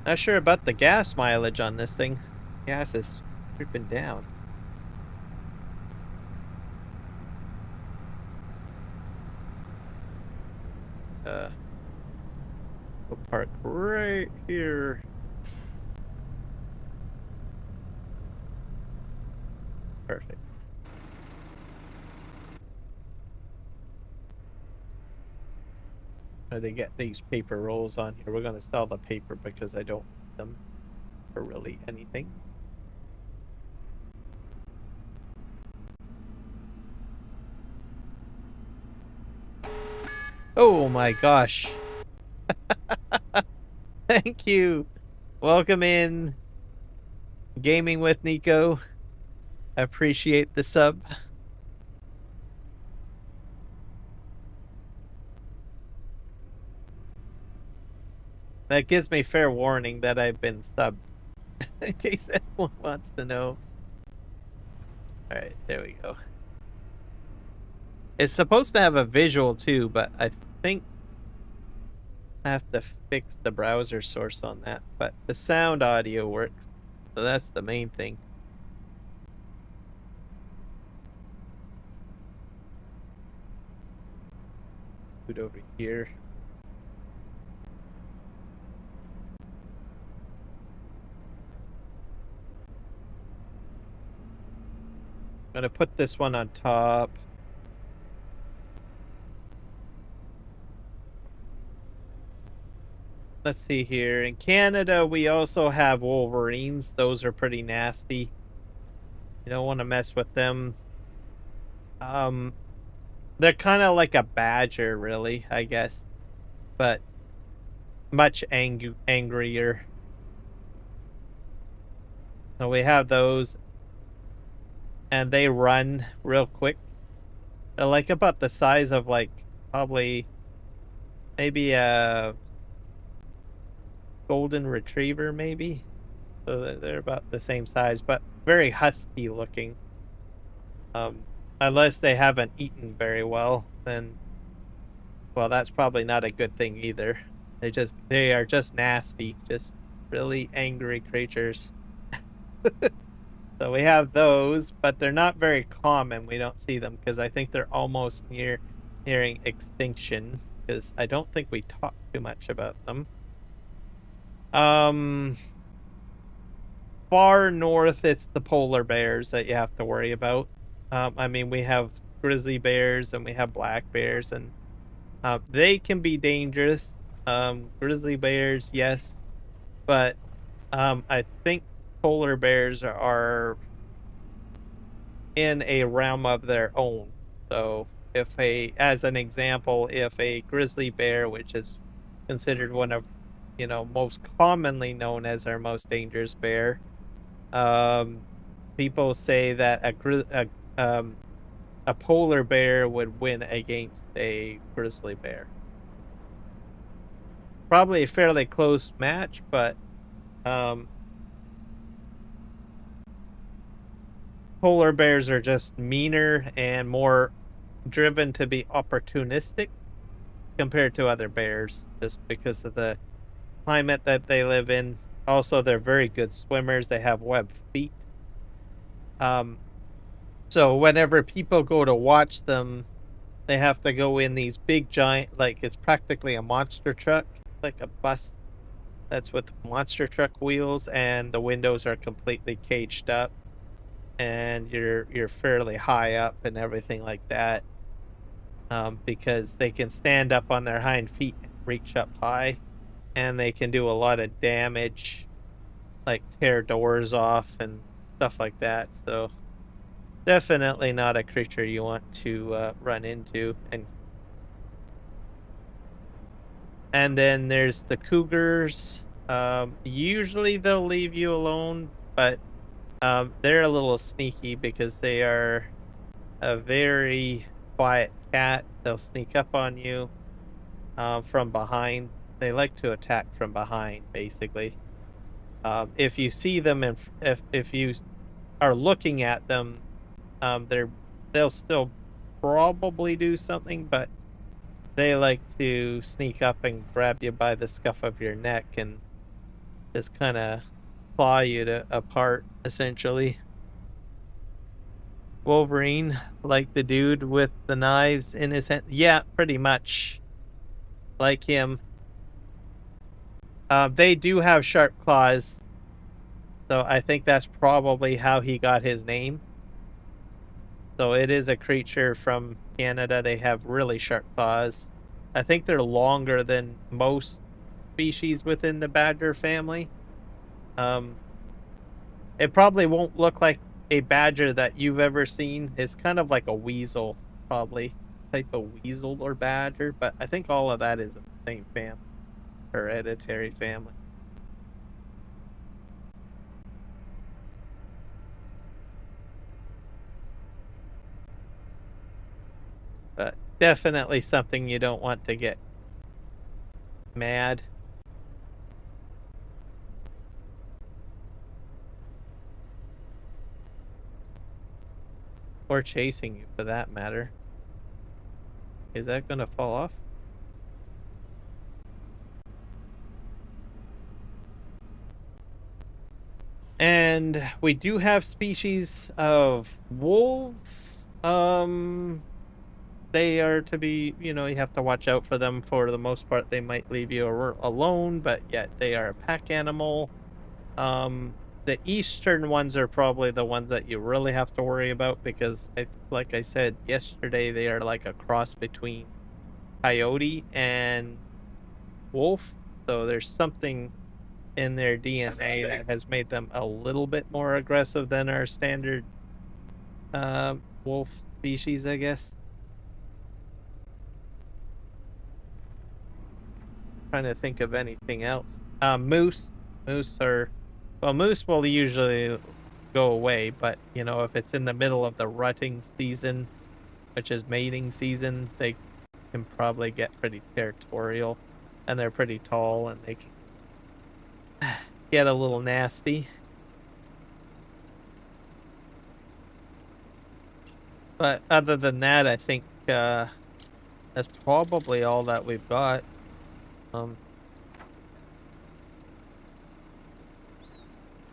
S1: Not sure about the gas mileage on this thing. Gas is creeping down. We'll park right here. Perfect. They get these paper rolls on here. We're gonna sell the paper because I don't need them for really anything. Oh my gosh. Thank you. Welcome in. Gaming with Nico. I appreciate the sub. That gives me fair warning that I've been subbed. In case anyone wants to know. Alright, there we go. It's supposed to have a visual too, but I think I have to fix the browser source on that. But the sound audio works, so that's the main thing. Put over here. I'm gonna put this one on top. Let's see here. In Canada, we also have wolverines. Those are pretty nasty. You don't want to mess with them. They're kind of like a badger, really, I guess. But much angrier. So we have those. And they run real quick. They're like about the size of like probably maybe a golden retriever, maybe. So they're about the same size, but very husky looking. Unless they haven't eaten very well, then well, that's probably not a good thing either. They are just nasty, just really angry creatures. So we have those, but they're not very common. We don't see them because I think they're almost nearing extinction, because I don't think we talk too much about them. Far north, it's the polar bears that you have to worry about. I mean, we have grizzly bears and we have black bears, and they can be dangerous. Grizzly bears, yes, but I think polar bears are in a realm of their own. So as an example, if a grizzly bear, which is considered one of, most commonly known as our most dangerous bear, people say that a polar bear would win against a grizzly bear. Probably a fairly close match, but polar bears are just meaner and more driven to be opportunistic compared to other bears, just because of the climate that they live in. Also, they're very good swimmers. They have webbed feet. So whenever people go to watch them, they have to go in these big giant, like it's practically a monster truck, like a bus that's with monster truck wheels, and the windows are completely caged up, and you're fairly high up and everything like that, because they can stand up on their hind feet and reach up high, and they can do a lot of damage, like tear doors off and stuff like that. So definitely not a creature you want to run into. And then there's the cougars. Usually they'll leave you alone, but they're a little sneaky because they are a very quiet cat. They'll sneak up on you from behind. They like to attack from behind, basically. If you see them and if you are looking at them, they'll still probably do something, but they like to sneak up and grab you by the scuff of your neck and just kind of claw you apart, essentially. Wolverine, like the dude with the knives in his hand. Yeah, pretty much like him. They do have sharp claws, so I think that's probably how he got his name. So it is a creature from Canada. They have really sharp claws. I think they're longer than most species within the badger family. It probably won't look like a badger that you've ever seen. It's kind of like a weasel, probably type of weasel or badger, but I think all of that is in the same family, hereditary family. But definitely something you don't want to get mad. Or chasing you, for that matter. Is that gonna fall off? And we do have species of wolves. They are to be, you have to watch out for them. For the most part, they might leave you alone, but yet they are a pack animal. The eastern ones are probably the ones that you really have to worry about because, like I said yesterday, they are like a cross between coyote and wolf. So there's something in their DNA that has made them a little bit more aggressive than our standard wolf species, I guess. Trying to think of anything else. Moose. Moose will usually go away, but if it's in the middle of the rutting season, which is mating season, they can probably get pretty territorial, and they're pretty tall, and they can get a little nasty. But other than that, I think that's probably all that we've got.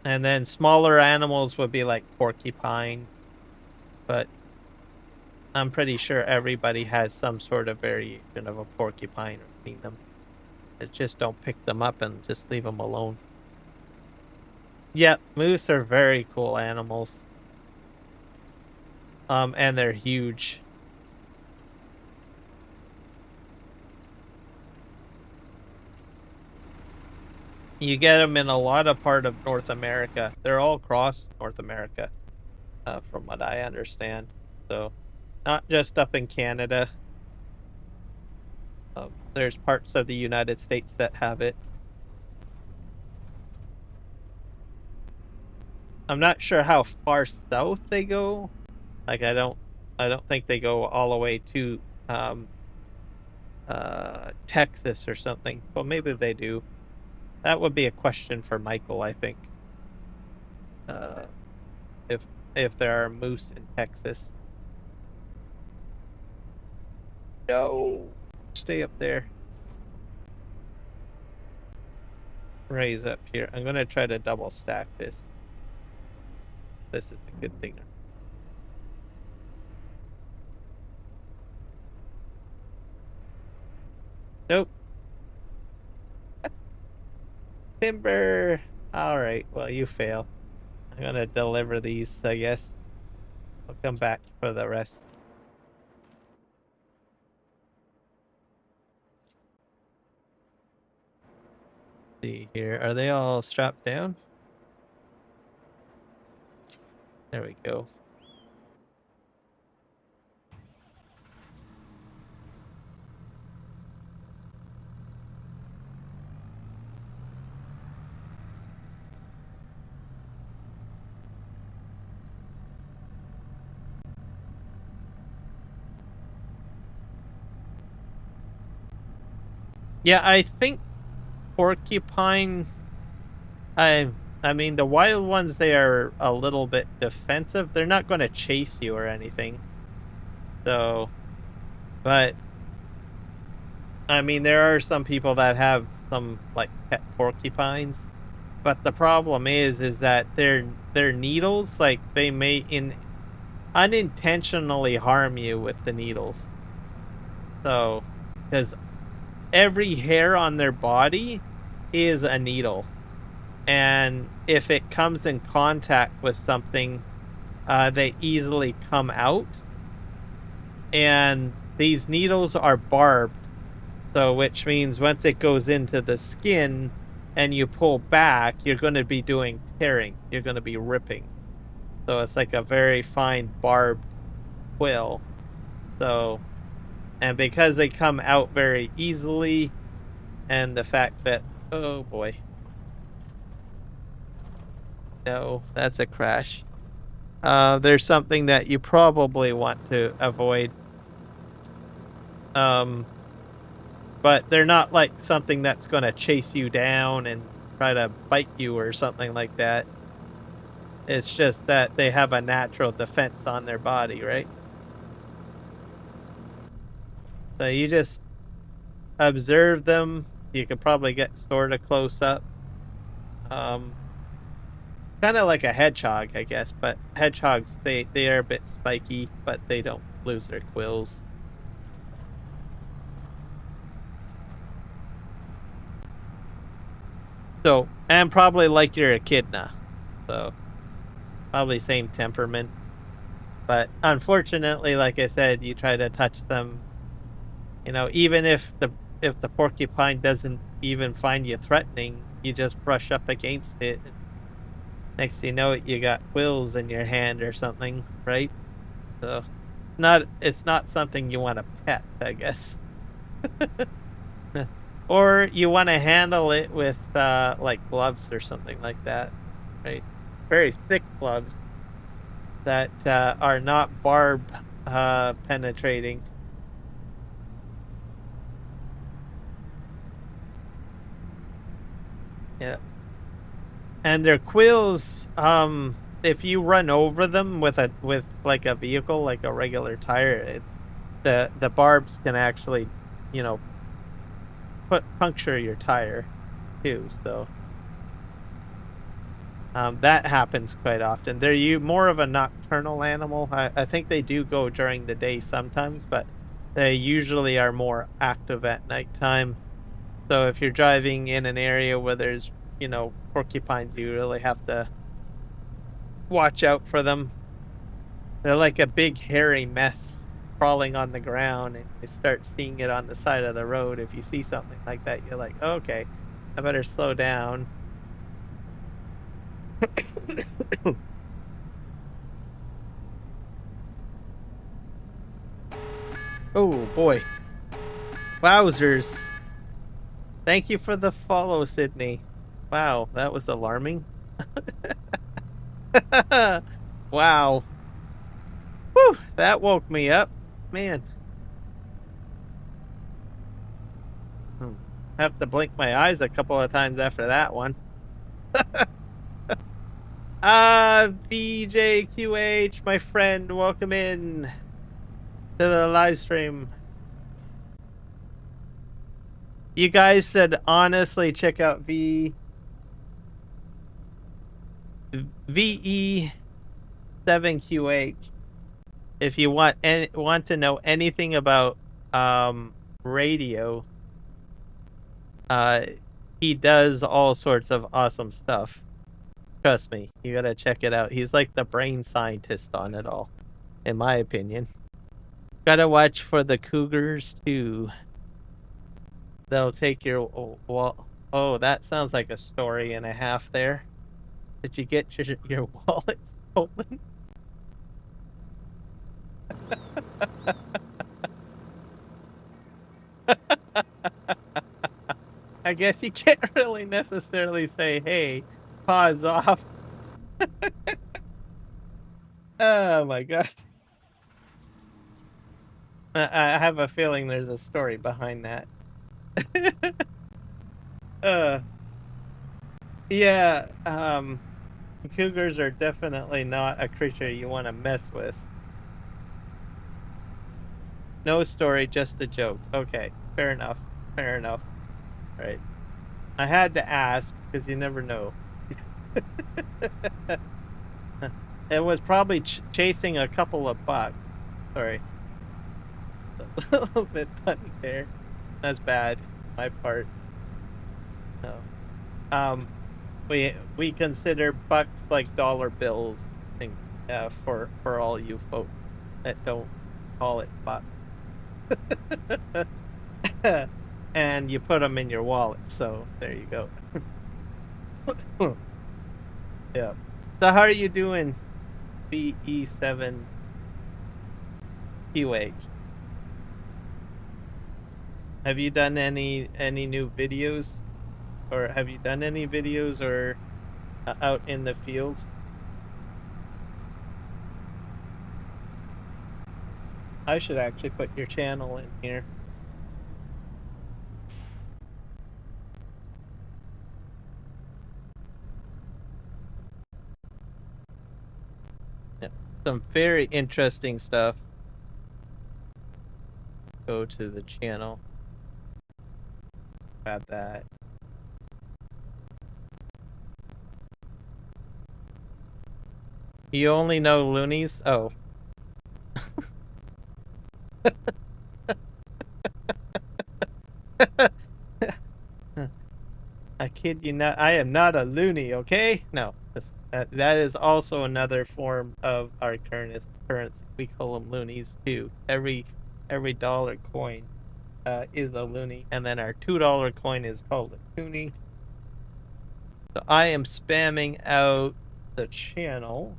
S1: And then smaller animals would be like porcupine, but I'm pretty sure everybody has some sort of variation of a porcupine or seen them. It's just don't pick them up and just leave them alone. Yeah, moose are very cool animals. And they're huge. You get them in a lot of part of North America. They're all across North America, from what I understand. So, not just up in Canada. There's parts of the United States that have it. I'm not sure how far south they go. Like I don't think they go all the way to Texas or something. Well, maybe they do. That would be a question for Michael, I think. Uh, if there are moose in Texas. No. Stay up there. Raise up here. I'm gonna try to double stack this. This is a good thing. Nope. Timber. All right. Well, you fail. I'm gonna deliver these, I guess. I'll come back for the rest. See here. Are they all strapped down? There we go. Yeah, I think porcupine. I mean, the wild ones, they are a little bit defensive. They're not going to chase you or anything. So, but I mean, there are some people that have some like pet porcupines, but the problem is that their needles, like they may unintentionally harm you with the needles. So, because every hair on their body is a needle, and if it comes in contact with something, they easily come out. And these needles are barbed, so which means once it goes into the skin and you pull back, you're going to be doing tearing. You're going to be ripping. So it's like a very fine barbed quill. So, and because they come out very easily, and the fact that, oh boy, no, that's a crash. There's something that you probably want to avoid. But they're not like something that's going to chase you down and try to bite you or something like that. It's just that they have a natural defense on their body, right? So you just observe them. You could probably get sort of close up. Kind of like a hedgehog, I guess, but hedgehogs, they are a bit spiky, but they don't lose their quills. So, and probably like your echidna. So, probably same temperament. But unfortunately, like I said, you try to touch them, you know, even if the porcupine doesn't even find you threatening, you just brush up against it. Next thing you know it, you got quills in your hand or something, right? So it's not something you want to pet, I guess. Or you want to handle it with like gloves or something like that, right? Very thick gloves that are not barb penetrating. Yeah. And their quills, if you run over them with like a vehicle, like a regular tire, the barbs can actually, you know, puncture your tire too. So that happens quite often. They're more of a nocturnal animal. I think they do go during the day sometimes, but they usually are more active at nighttime. So if you're driving in an area where there's, you know, porcupines, you really have to watch out for them. They're like a big hairy mess crawling on the ground, and you start seeing it on the side of the road. If you see something like that, you're like, okay, I better slow down. Oh boy. Wowzers. Thank you for the follow, Sydney. Wow, that was alarming. Wow. Whew, that woke me up. Man. Have to blink my eyes a couple of times after that one. VJQH, my friend, welcome in to the live stream. You guys should honestly check out VE7QH if you want to know anything about radio. He does all sorts of awesome stuff. Trust me, you gotta check it out. He's like the brain scientist on it all, in my opinion. Gotta watch for the cougars too. They'll take your oh, that sounds like a story and a half there. Did you get your wallet stolen? I guess you can't really necessarily say, hey, pause off. Oh my gosh. I have a feeling there's a story behind that. uh, yeah, cougars are definitely not a creature you want to mess with. No story, just a joke. Okay, fair enough. Fair enough. Right. I had to ask because you never know. It was probably chasing a couple of bucks. Sorry. A little bit funny there. That's bad. My part. No. We consider bucks like dollar bills. I think, for all you folk that don't call it bucks. And you put them in your wallet. So there you go. Yeah. So how are you doing, BE7 QH? Have you done any new videos, or have you done any videos or out in the field? I should actually put your channel in here. Yeah. Some very interesting stuff. Go to the channel. Grab that. You only know loonies? Oh. I kid you not. I am not a loony, okay? No. That is also another form of our currency. We call them loonies too. Every dollar coin is a loony, and then our $2 coin is called a toonie. So I am spamming out the channel.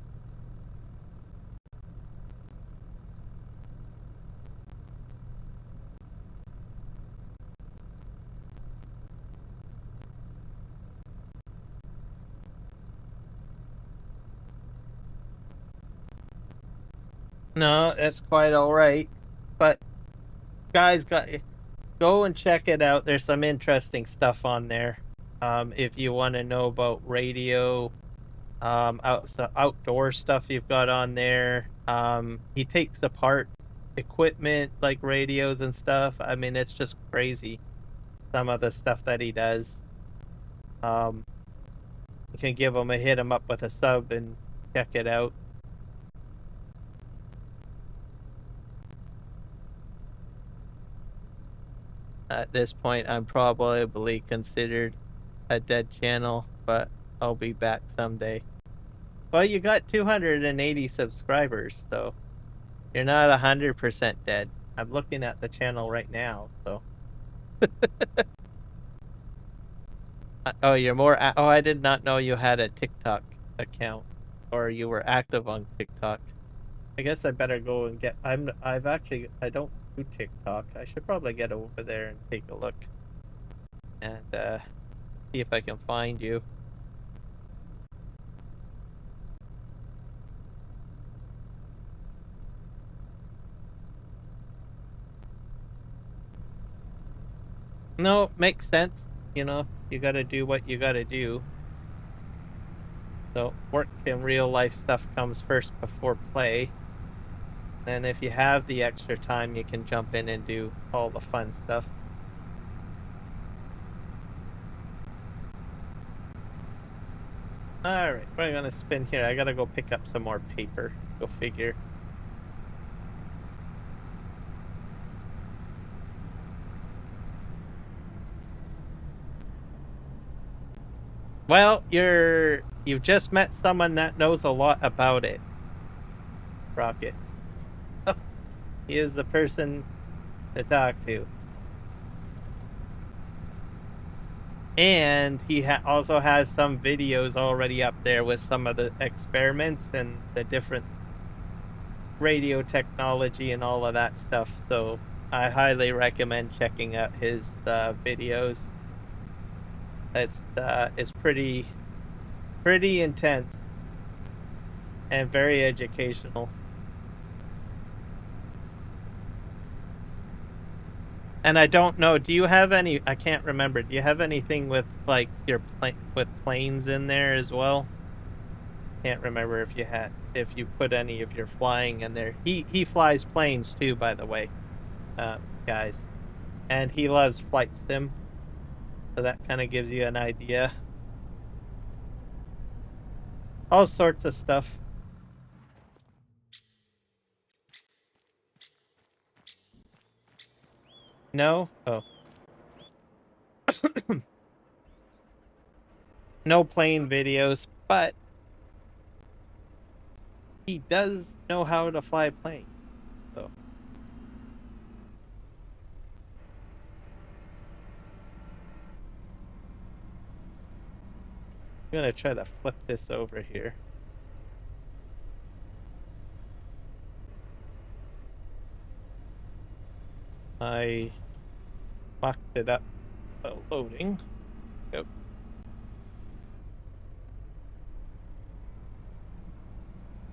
S1: No, that's quite all right. But guys, go and check it out. There's some interesting stuff on there. If you want to know about radio, outdoor stuff you've got on there. He takes apart equipment like radios and stuff. I mean, it's just crazy. Some of the stuff that he does. You can give hit him up with a sub and check it out. At this point, I'm probably considered a dead channel, but I'll be back someday. Well, you got 280 subscribers, so you're not 100% dead. I'm looking at the channel right now, so. Oh, you're more. Oh, I did not know you had a TikTok account, or you were active on TikTok. I guess I better go and get. I don't do TikTok. I should probably get over there and take a look, and see if I can find you. No, makes sense. You know, you gotta do what you gotta do. So work and real life stuff comes first before play. And if you have the extra time, you can jump in and do all the fun stuff. Alright, we're gonna spin here. I gotta go pick up some more paper. Go figure. Well, you've just met someone that knows a lot about it, Rocket. He is the person to talk to. And he also has some videos already up there with some of the experiments and the different radio technology and all of that stuff. So I highly recommend checking out his videos. It's pretty intense and very educational. And I don't know, do you have any, I can't remember, do you have anything with like your with planes in there as well? Can't remember if you had, if you put any of your flying in there. He flies planes too, by the way, guys. And he loves flight sim. So that kind of gives you an idea. All sorts of stuff. No? Oh. No plane videos, but he does know how to fly a plane. So I'm gonna try to flip this over here. I fucked it up loading. Go.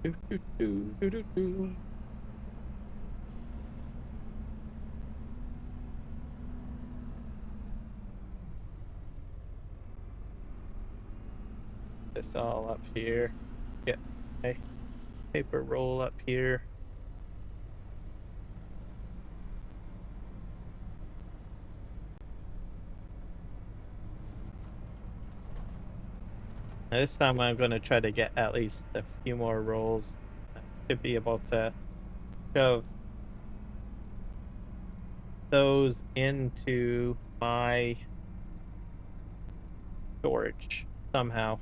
S1: Do, do, do, do, do, do. This all up here. Get my paper roll up here. Now this time I'm going to try to get at least a few more rolls to be able to shove those into my storage somehow.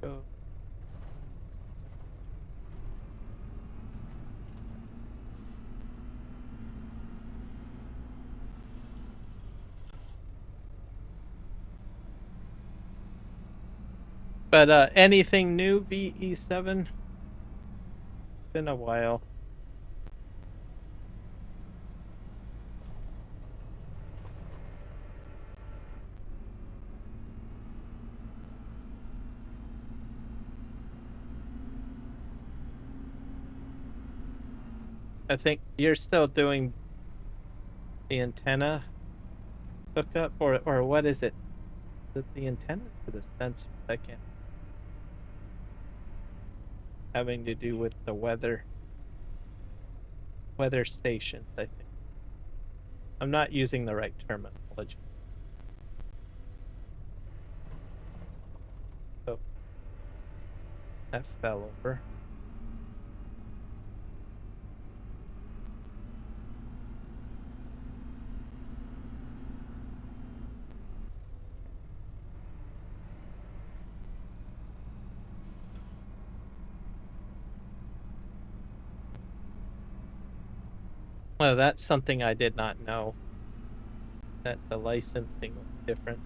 S1: Go. But anything new, VE7? Been a while. I think you're still doing the antenna hookup, or what is it? Is it the antenna for the sensor? I can't. Having to do with the weather stations, I think. I'm not using the right terminology. Oh, that fell over. Well, that's something I did not know, that the licensing was different.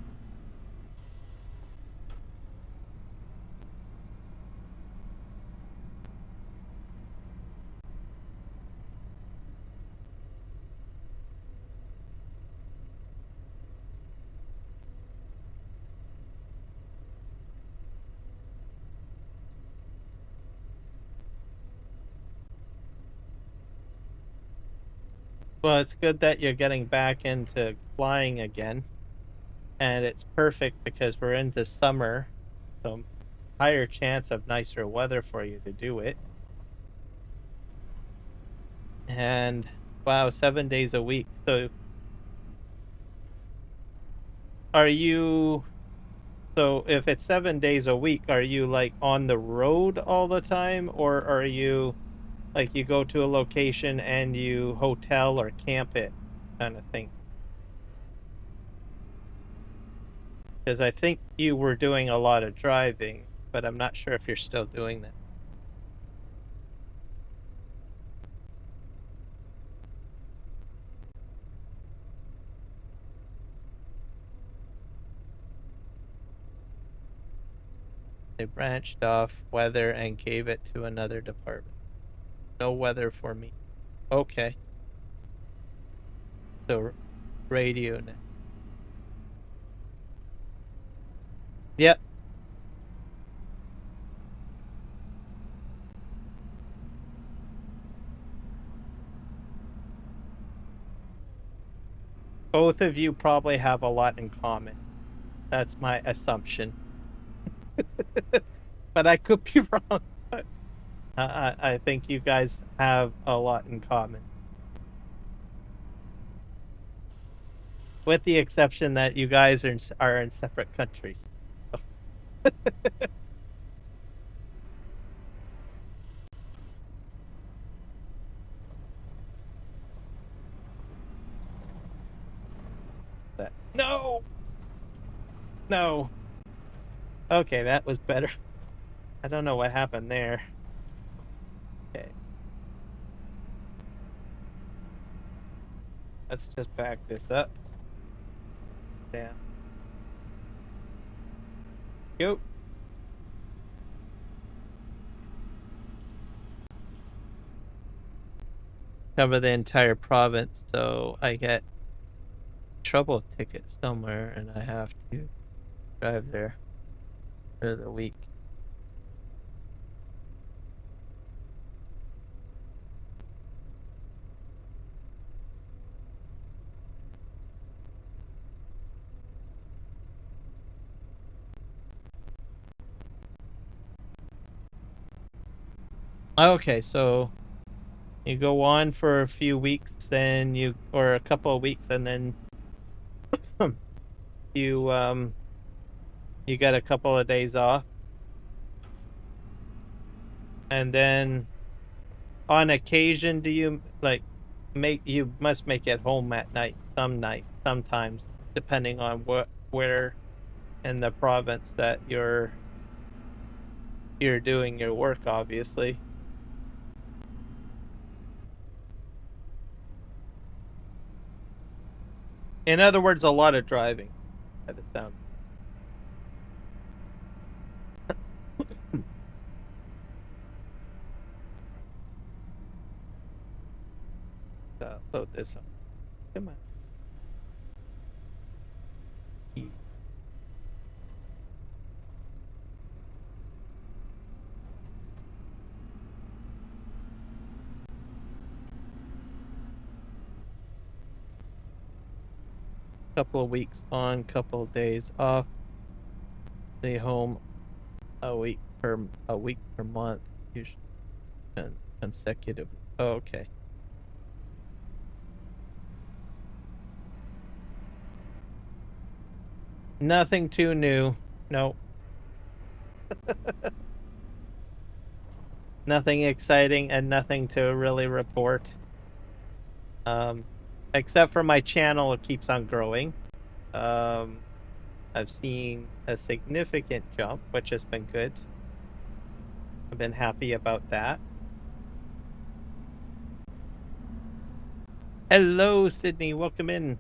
S1: Well, it's good that you're getting back into flying again. And it's perfect because we're into summer, so higher chance of nicer weather for you to do it. And wow, 7 days a week. So are you, so if it's 7 days a week, are you like on the road all the time, or are you like you go to a location and you hotel or camp it kind of thing? Because I think you were doing a lot of driving, but I'm not sure if you're still doing that. They branched off weather and gave it to another department. No weather for me. Okay. So radio net. Yep. Both of you probably have a lot in common. That's my assumption. But I could be wrong. But I think you guys have a lot in common. With the exception that you guys are in separate countries. No! No. Okay, that was better. I don't know what happened there. Okay. Let's just back this up. Down. Go. Cover the entire province, so I get trouble ticket somewhere and I have to drive there for the week. Okay, so you go on for a few weeks, then or a couple of weeks, and then you you get a couple of days off, and then on occasion, do you you must make it home at night, sometimes, depending on where in the province that you're doing your work, obviously. In other words, a lot of driving, by the sounds. Load this up. Come on. Couple of weeks on, couple of days off. Stay home a week per month, usually consecutive. Oh, okay. Nothing too new. No. Nothing exciting and nothing to really report. Except for my channel, it keeps on growing. I've seen a significant jump, which has been good. I've been happy about that. Hello, Sydney. Welcome in.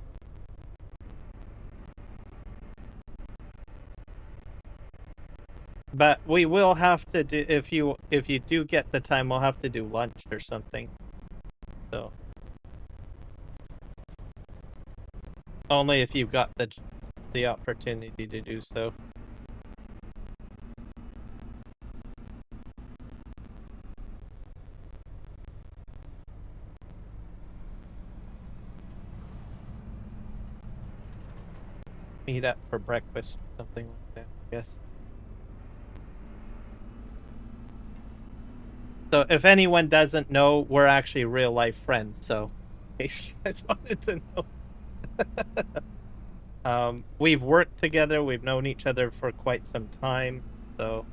S1: But we will have to do, if you do get the time, we'll have to do lunch or something. So only if you've got the opportunity to do so. Meet up for breakfast, something like that, I guess. So if anyone doesn't know, we're actually real life friends, so in case you guys wanted to know. We've worked together, we've known each other for quite some time, so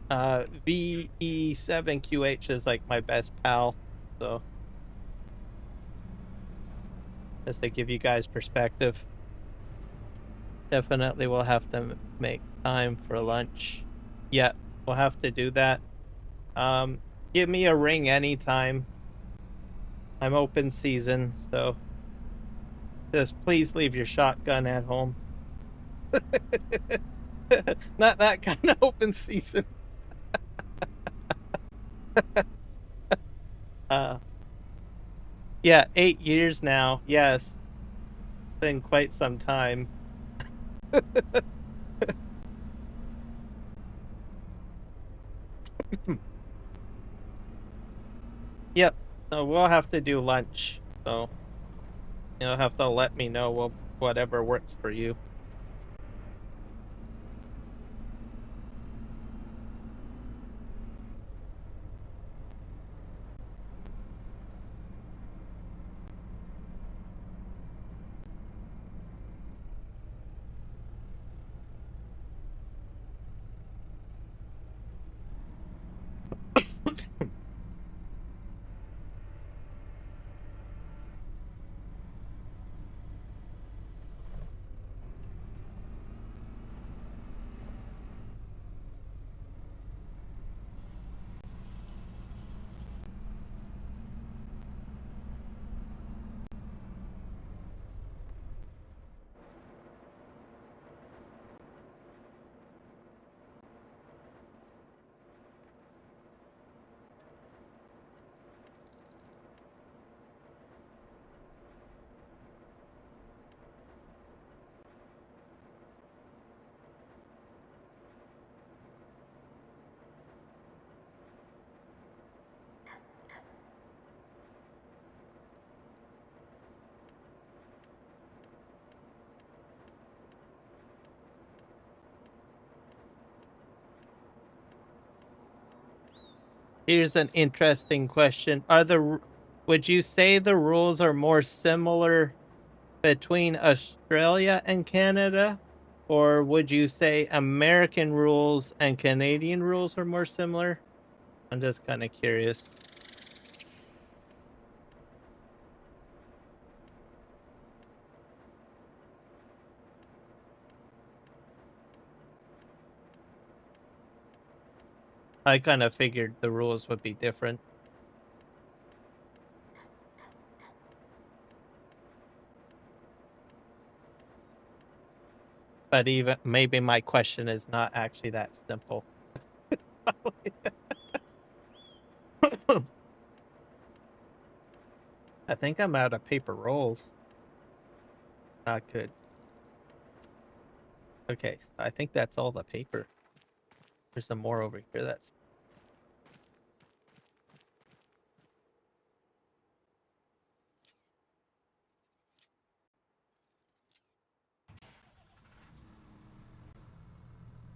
S1: VE7QH is like my best pal, so just to give you guys perspective. Definitely we'll have to make time for lunch. Yeah, we'll have to do that. Give me a ring anytime. I'm open season, so just please leave your shotgun at home. Not that kind of open season. Yeah, 8 years now. Yes. Been quite some time. Yep. So we'll have to do lunch. So you'll have to let me know whatever works for you. Here's an interesting question. Would you say the rules are more similar between Australia and Canada? Or would you say American rules and Canadian rules are more similar? I'm just kind of curious. I kind of figured the rules would be different. But even maybe my question is not actually that simple. I think I'm out of paper rolls. Not good. Okay, so I think that's all the paper. There's some more over here. That's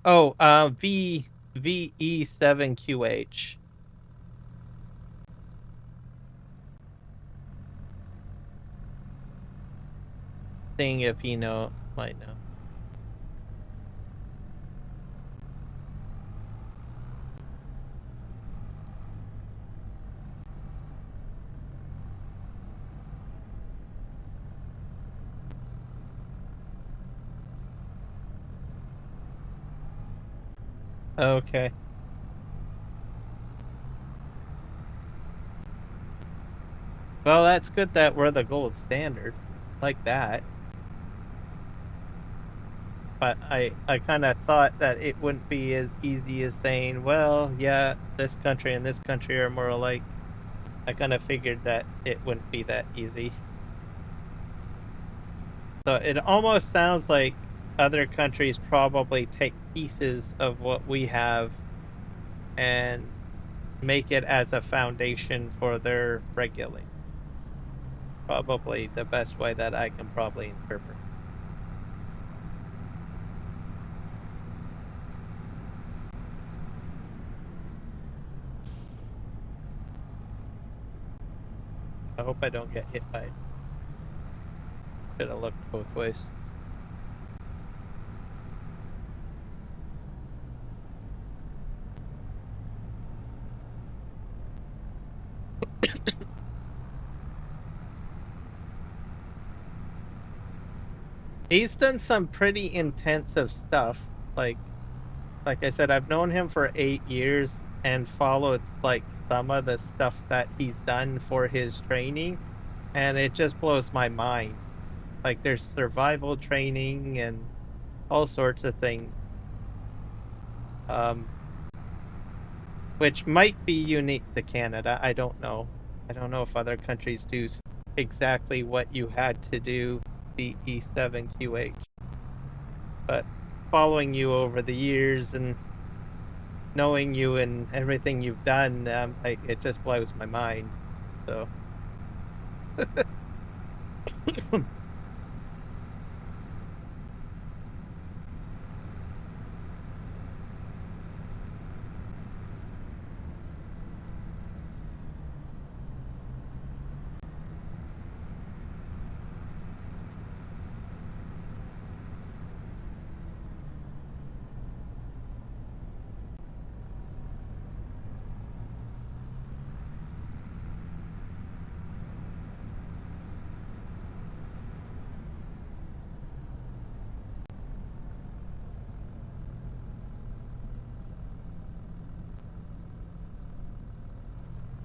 S1: VE7QH. Seeing if you might know. Okay. Well, that's good that we're the gold standard. Like that. But I kind of thought that it wouldn't be as easy as saying, well, yeah, this country and this country are more alike. I kind of figured that it wouldn't be that easy. So it almost sounds like other countries probably take pieces of what we have and make it as a foundation for their regulating. Probably the best way that I can probably interpret. I hope I don't get hit by it. Should have looked both ways. He's done some pretty intensive stuff. Like I said, I've known him for 8 years and followed like some of the stuff that he's done for his training, and it just blows my mind. Like there's survival training and all sorts of things. Which might be unique to Canada. I don't know. I don't know if other countries do exactly what you had to do the E7QH. But following you over the years and knowing you and everything you've done, it just blows my mind. So.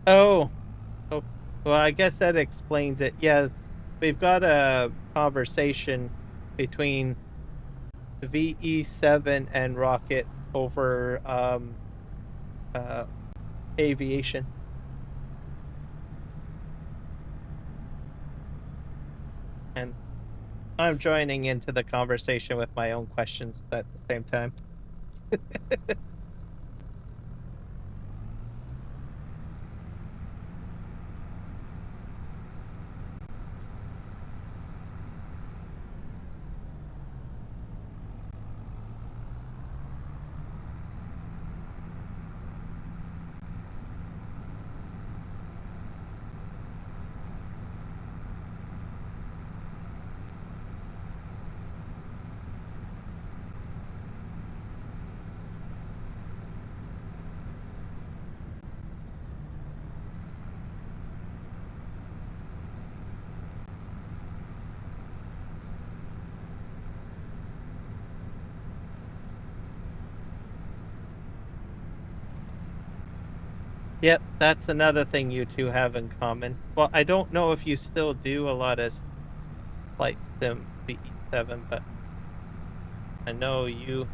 S1: Oh, oh, well, I guess that explains it. Yeah, we've got a conversation between VE7 and Rocket over uh aviation. And I'm joining into the conversation with my own questions at the same time. Yep, that's another thing you two have in common. Well, I don't know if you still do a lot of flight sim VE7, but I know you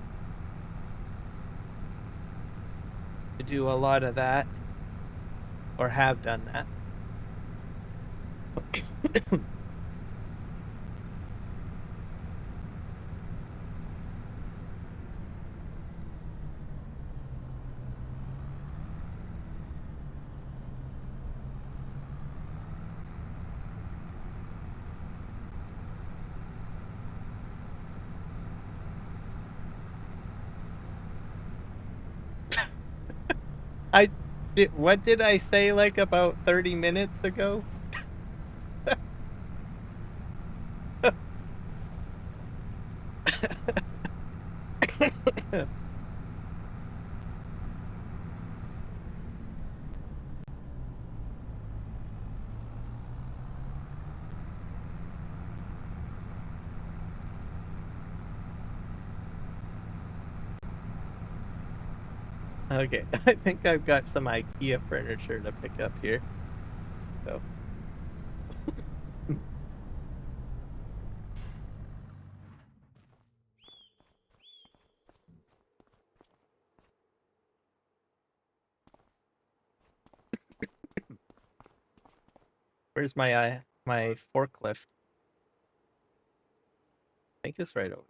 S1: do a lot of that or have done that. I did, what did I say like about 30 minutes ago? Okay, I think I've got some IKEA furniture to pick up here. So, where's my forklift? I think it's right over.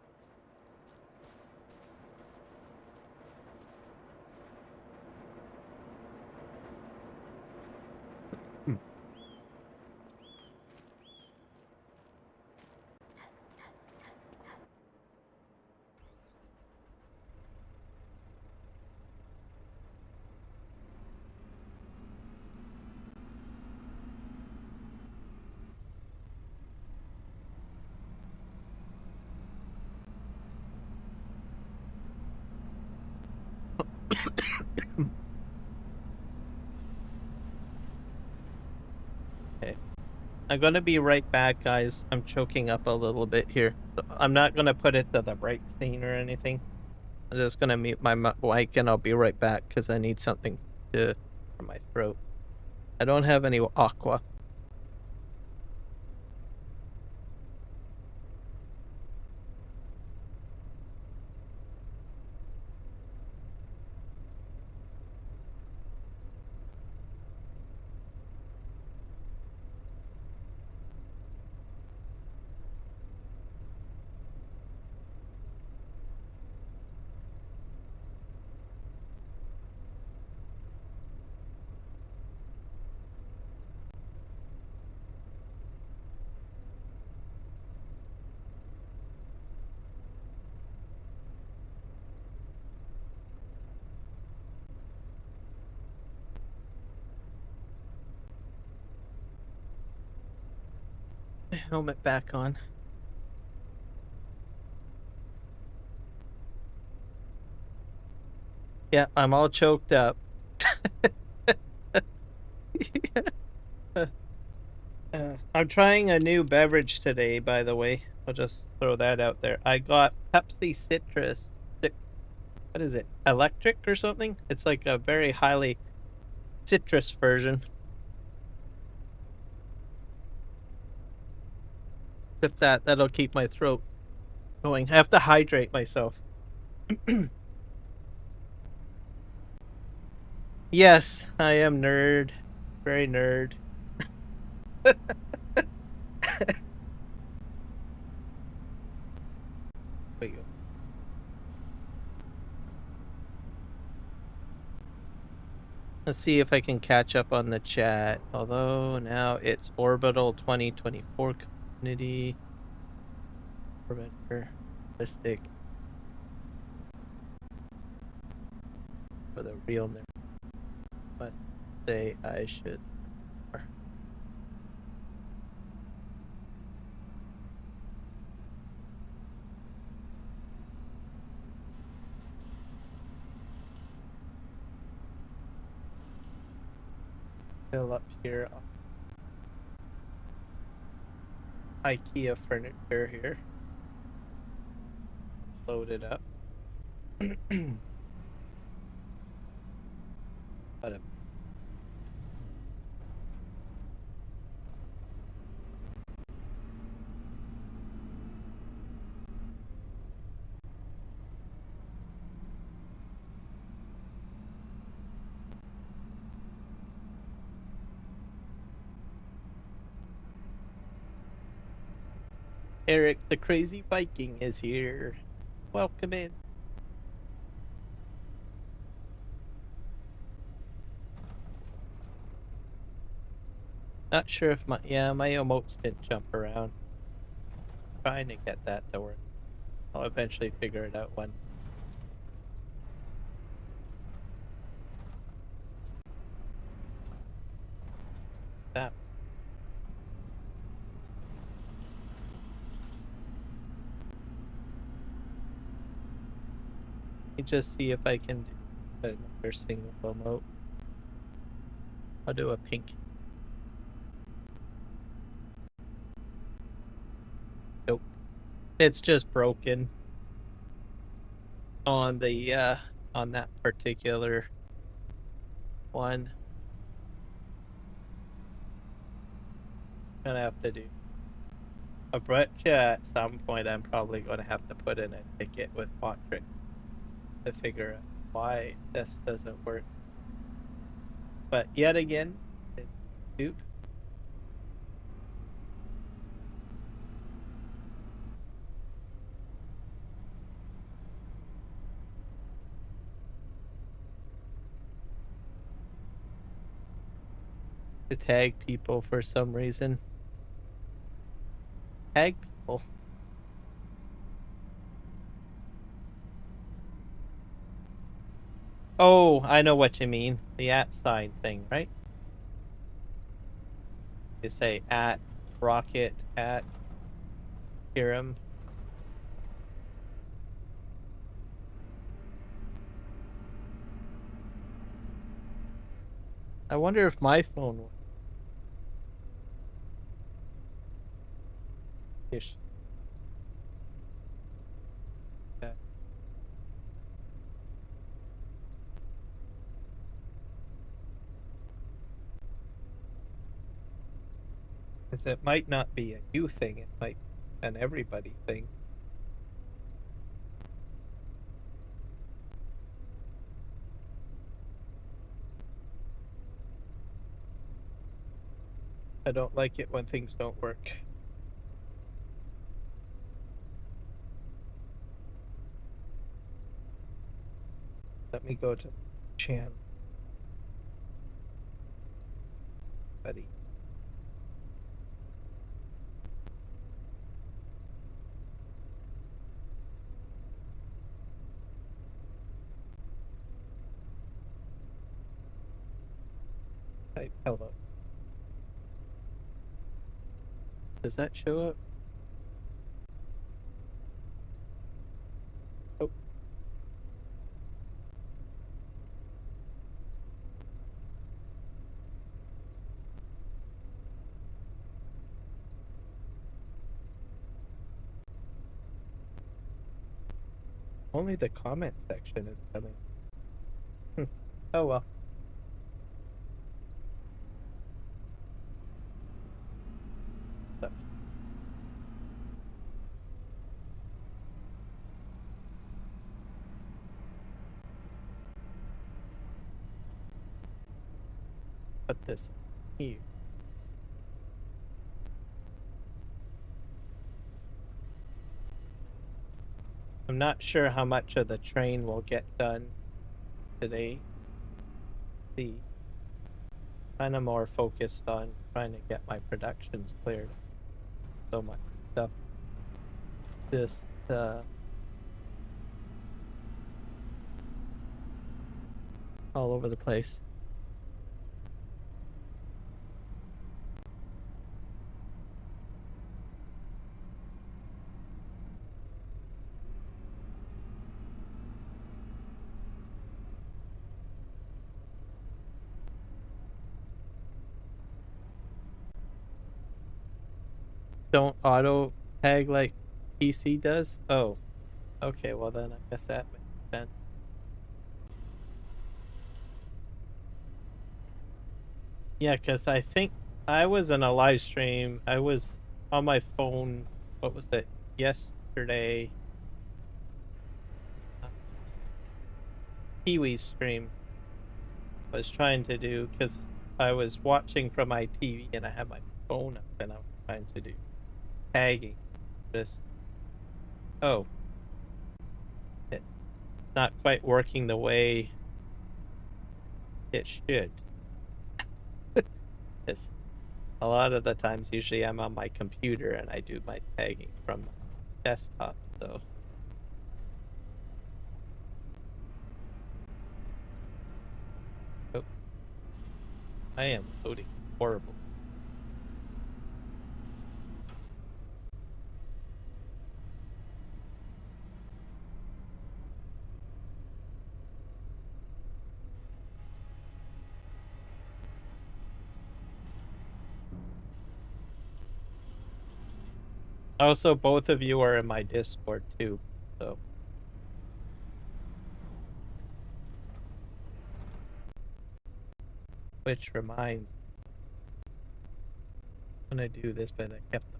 S1: Hmm. Okay. I'm gonna be right back, guys. I'm choking up a little bit here. So I'm not gonna put it to the break scene or anything. I'm just gonna mute my mic and I'll be right back because I need something to for my throat. I don't have any aqua. Helmet back on. Yeah, I'm all choked up. I'm trying a new beverage today, by the way. I'll just throw that out there. I got Pepsi Citrus. What is it? Electric or something? It's like a very highly citrus version. Sip that. That'll keep my throat going. I have to hydrate myself. Yes, I am nerd. Very nerd. There you go. Let's see if I can catch up on the chat. Although now it's Orbital 2024 community. Orbiter. Realistic. For the real nerd. But say I should. Fill up here. IKEA furniture here. Load it up. But Eric the Crazy Viking is here. Welcome in. Not sure if my emotes didn't jump around. Trying to get that to work. I'll eventually figure it out when. That. Let me just see if I can do another single emote. I'll do a pink. Nope. It's just broken on the on that particular one. Gonna have to do a Brett at some point. I'm probably gonna have to put in a ticket with Patrick to figure out why this doesn't work. But yet again, dude. To tag people for some reason. Tag people. Oh, I know what you mean. The @ thing, right? You say @rocket @Hiram. I wonder if my phone will. Ish. Yeah. Because it might not be a you thing, it might be an everybody thing. I don't like it when things don't work. Let me go to channel. Buddy. Type hello. Does that show up? Oh. Only the comment section is coming. Oh well. So. Put this here. I'm not sure how much of the train will get done today. See, kind of more focused on trying to get my productions cleared. So much stuff just all over the place. Don't auto tag like PC does? Oh, okay. Well, then I guess that makes sense. Yeah, because I think I was in a live stream. I was on my phone. What was it? Yesterday. Kiwi stream. I was trying to do because I was watching from my TV and I had my phone up and I was trying to do tagging. Just it's not quite working the way it should. It's a lot of the times usually I'm on my computer and I do my tagging from my desktop, so oh, I am loading horrible. Also, both of you are in my Discord too, so. Which reminds me, I'm gonna do this, but I kept them.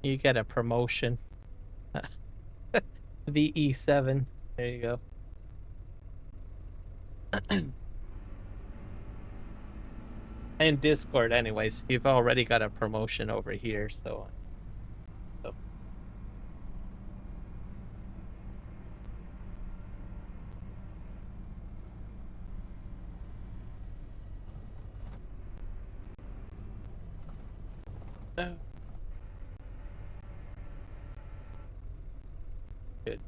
S1: You get a promotion. VE7. There you go. And Discord, anyways. You've already got a promotion over here, so. Oh. Good.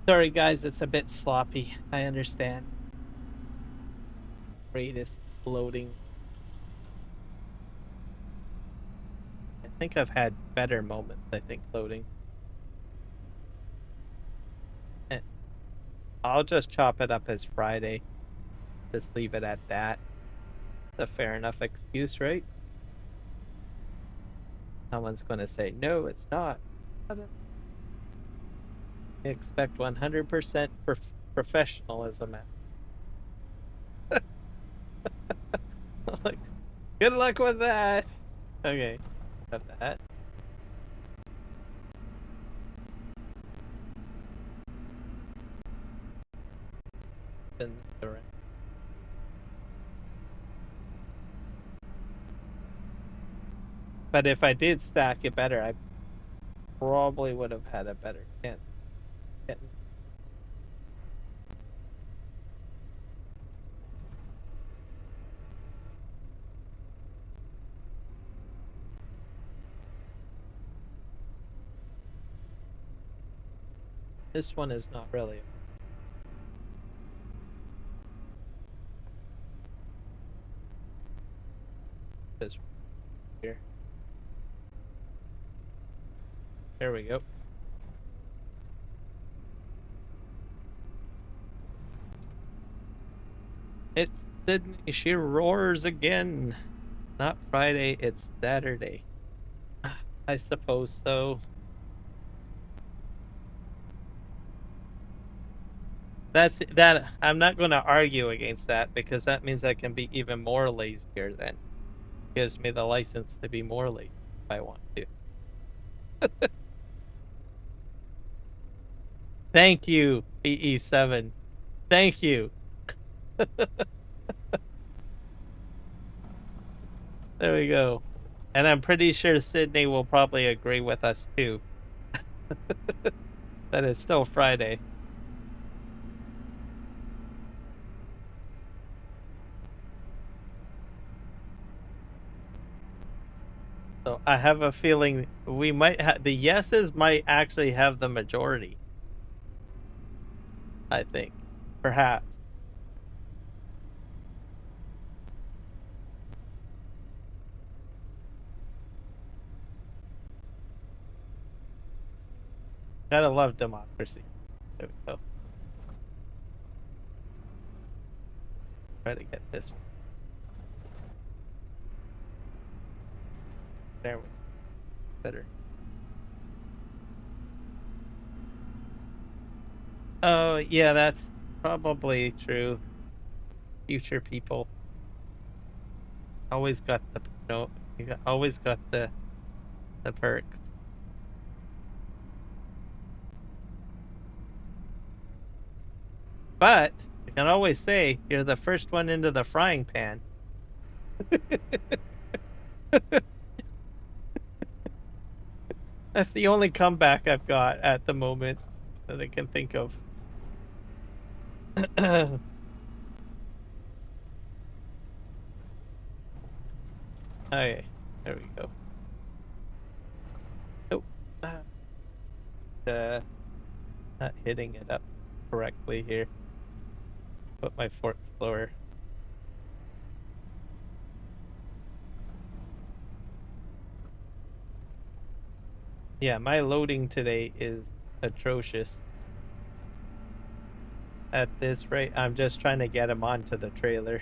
S1: Sorry, guys, it's a bit sloppy. I understand. Rate is loading. I think I've had better moments, I think, loading. I'll just chop it up as Friday. Just leave it at that. It's a fair enough excuse, right? Someone's going to say, no, it's not. I expect 100% professionalism. Like, good luck with that. Okay. of that. Then the rest. But if I did stack it better, I probably would have had a better chance. This one is not really. This here. There we go. It's Sydney. She roars again. Not Friday, it's Saturday. I suppose so. That's that. I'm not going to argue against that because that means I can be even more lazier then. Gives me the license to be more lazy if I want to. Thank you, PE7. Thank you. There we go. And I'm pretty sure Sydney will probably agree with us too. That it's still Friday. So I have a feeling we might have the yeses might actually have the majority. I think. Perhaps. Gotta love democracy. There we go. Try to get this one. There we go. Better. Oh, yeah, that's probably true. Future people. Always got the always got the perks. But you can always say you're the first one into the frying pan. That's the only comeback I've got at the moment that I can think of. Okay, there we go. Nope. Not hitting it up correctly here. Put my fork slower. Yeah, my loading today is atrocious. At this rate, I'm just trying to get him onto the trailer.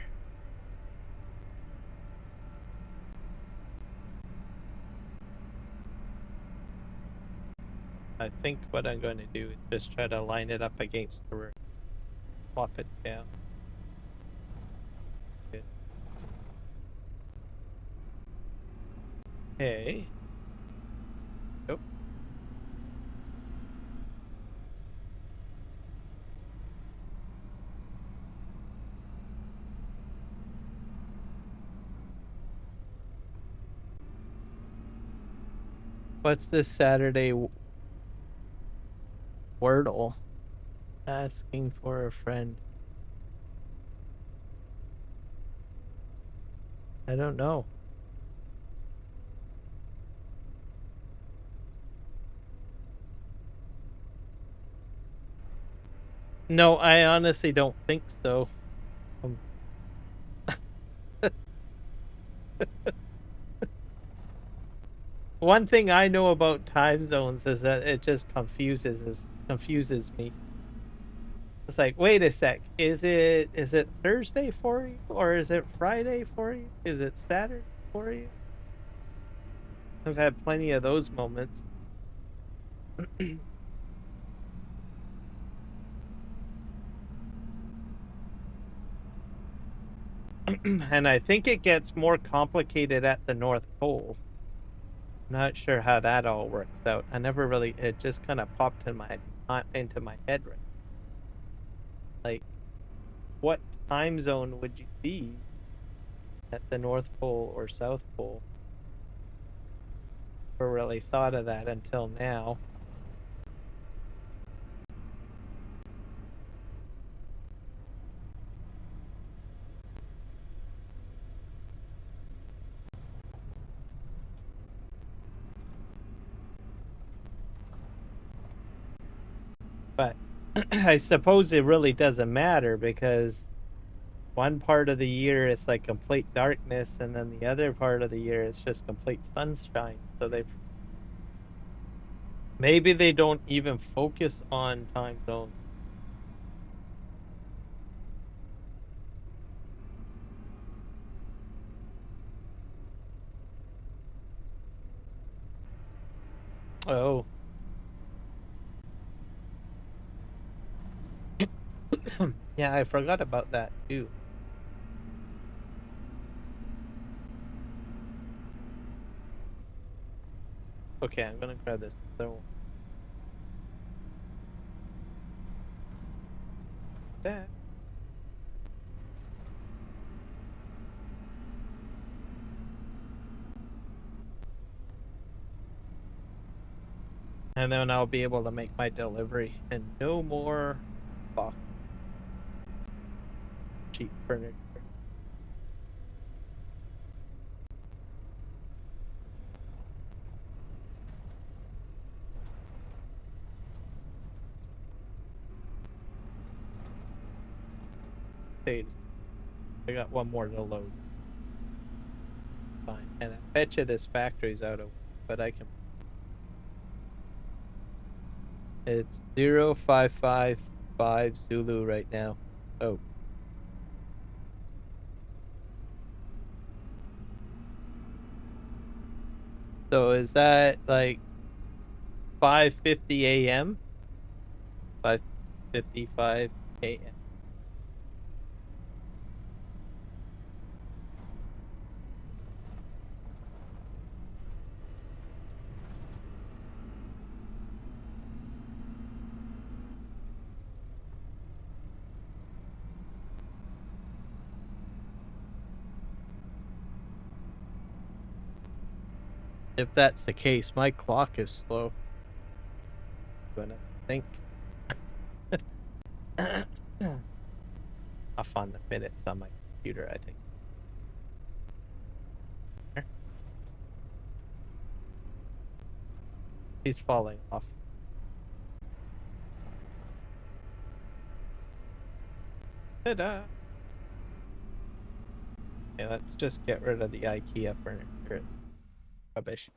S1: I think what I'm going to do is just try to line it up against the room. Plop it down. Good. Okay. Nope. What's this Saturday Wordle? Asking for a friend. I don't know. No, I honestly don't think so. One thing I know about time zones is that it just confuses me. It's like, wait a sec, is it Thursday for you, or is it Friday for you? Is it Saturday for you? I've had plenty of those moments. And I think it gets more complicated at the North Pole. Not sure how that all works out. I never really. It just kind of popped in into my head, right? Like, what time zone would you be at the North Pole or South Pole? Never really thought of that until now. But I suppose it really doesn't matter because one part of the year is like complete darkness, and then the other part of the year is just complete sunshine. So maybe they don't even focus on time zones. Oh. Yeah, I forgot about that too. Okay, I'm gonna grab this other one. That. And then I'll be able to make my delivery and no more box cheap furniture. I got one more to load. Fine. And I bet you this factory's out of work, but I can. It's 0555 Zulu right now. Oh. So is that like 5:50 a.m.? 5:55 a.m. If that's the case, my clock is slow. I'm gonna think. Off on the minutes on my computer, I think. He's falling off. Ta-da! Okay, let's just get rid of the IKEA furniture. It's rubbish.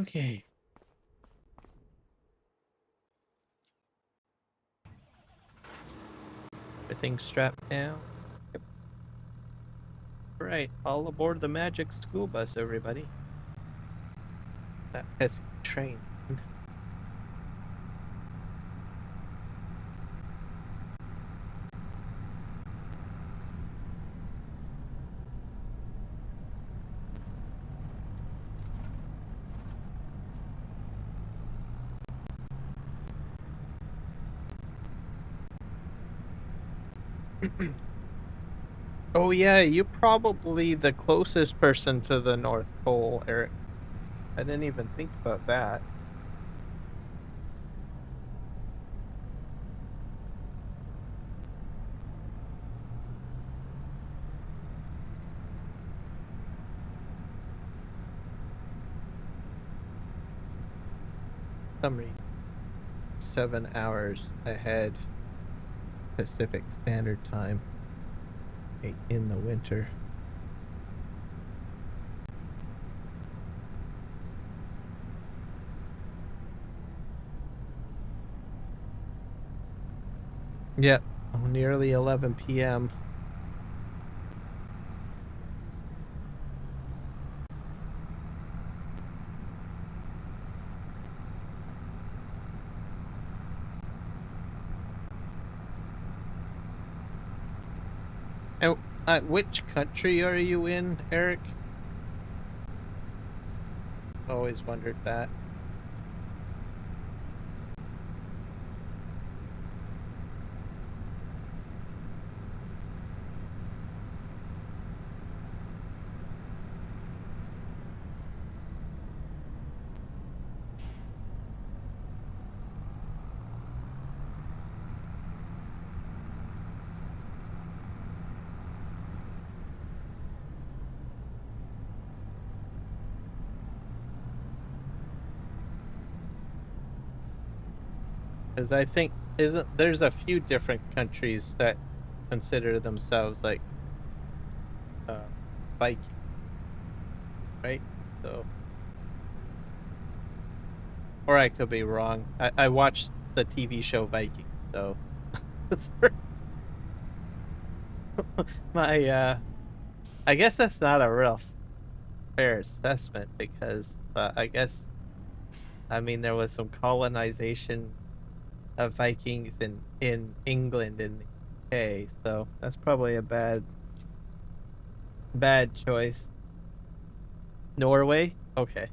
S1: Okay. Everything's strapped down. Yep. Right, all aboard the magic school bus, everybody. That pesky train. Oh yeah, you're probably the closest person to the North Pole, Eric. I didn't even think about that. Some reason 7 hours ahead Pacific Standard Time in the winter. Yep, nearly 11 p.m. And which country are you in, Eric? always wondered that. Because I think there's a few different countries that consider themselves like Viking, right? So, or I could be wrong. I watched the TV show Viking, so my I guess that's not a real fair assessment because I mean there was some colonization of Vikings in England and the UK, so that's probably a bad choice. Norway? Okay.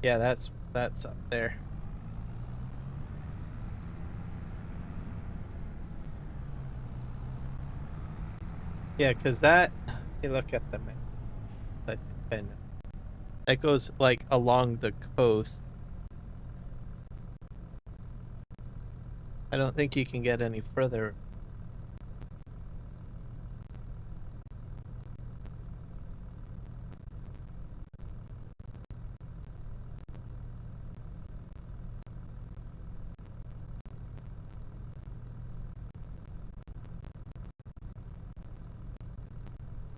S1: Yeah, that's up there. Yeah, because you look at the map, but and that goes like along the coast. I don't think you can get any further.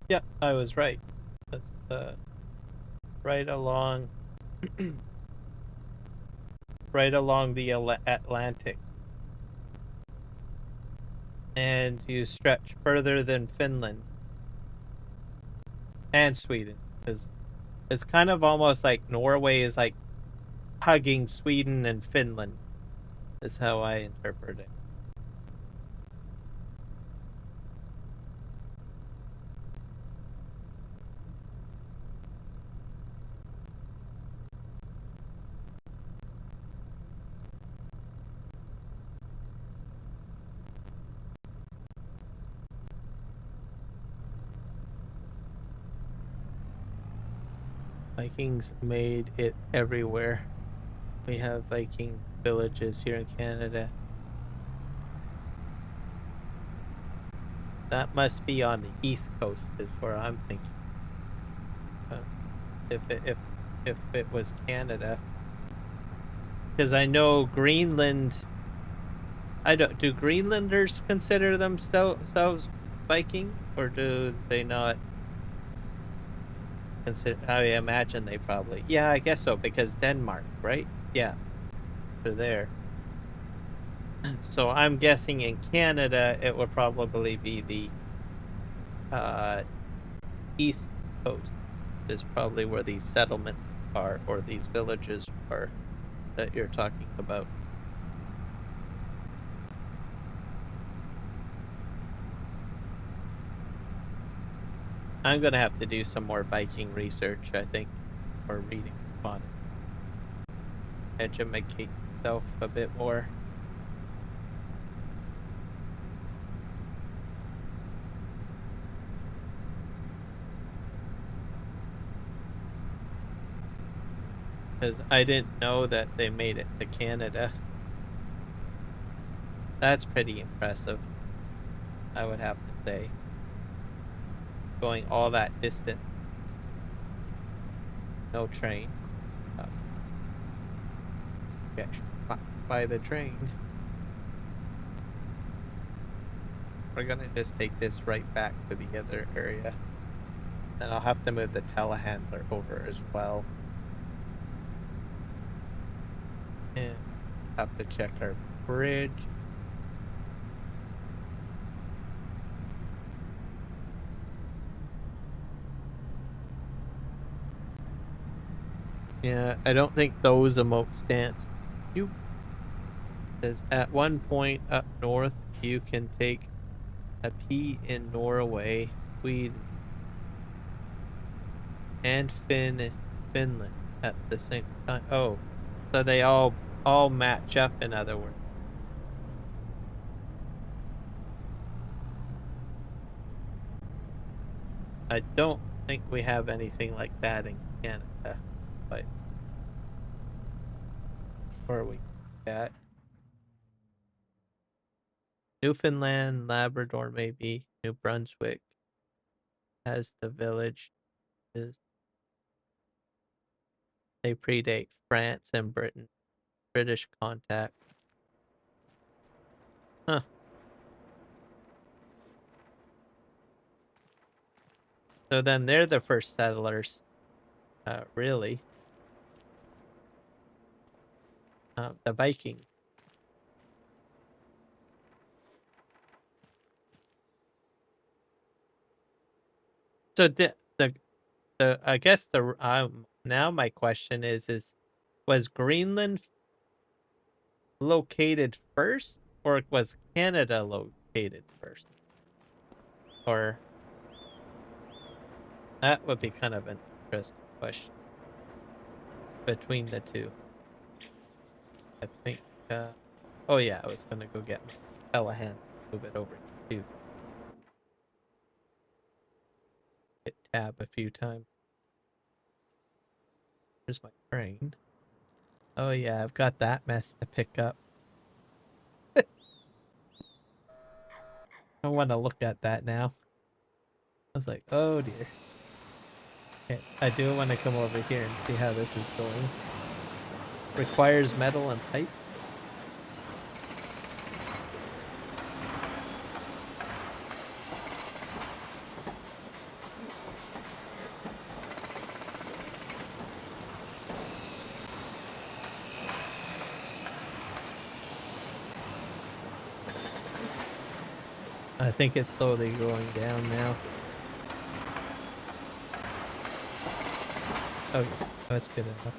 S1: Yeah, I was right. That's right along right along the Atlantic. And you stretch further than Finland and Sweden because it's kind of almost like Norway is like hugging Sweden and Finland is how I interpret it. Vikings made it everywhere. We have Viking villages here in Canada. That must be on the east coast is where I'm thinking. If it was Canada, because I know Greenland. I don't. Do Greenlanders consider themselves Viking, or do they not? Consider? I imagine they probably. Yeah, I guess so because Denmark, right? Yeah, they're there. So I'm guessing in Canada it would probably be the east coast is probably where these settlements are or these villages are that you're talking about. I'm gonna have to do some more Viking research, I think, or reading on it. Educate myself a bit more. Because I didn't know that they made it to Canada. That's pretty impressive, I would have to say. Going all that distance. No train. Get shot by the train. We're gonna just take this right back to the other area. And I'll have to move the telehandler over as well. And have to check our bridge. Yeah, I don't think those emotes dance. You says at one point up north you can take a P in Norway, Sweden, and Finland. at the same time. Oh, so they all match up, in other words. I don't think we have anything like that in Canada, but or we got Newfoundland, Labrador, maybe New Brunswick has the village. Is they predate France and Britain. British contact. Huh. So then they're the first settlers. Really. The Vikings. So the I guess the now my question is was Greenland located first, or was Canada located first? Or that would be kind of an interesting question between the two. I think. Oh yeah, I was gonna go get my Callahan. Move it over too. Hit tab a few times. Here's my train. Oh yeah, I've got that mess to pick up. I want to look at that now. I was like, oh dear. Okay, I do want to come over here and see how this is going. Requires metal and pipe. I think it's slowly going down now. Oh, that's good enough.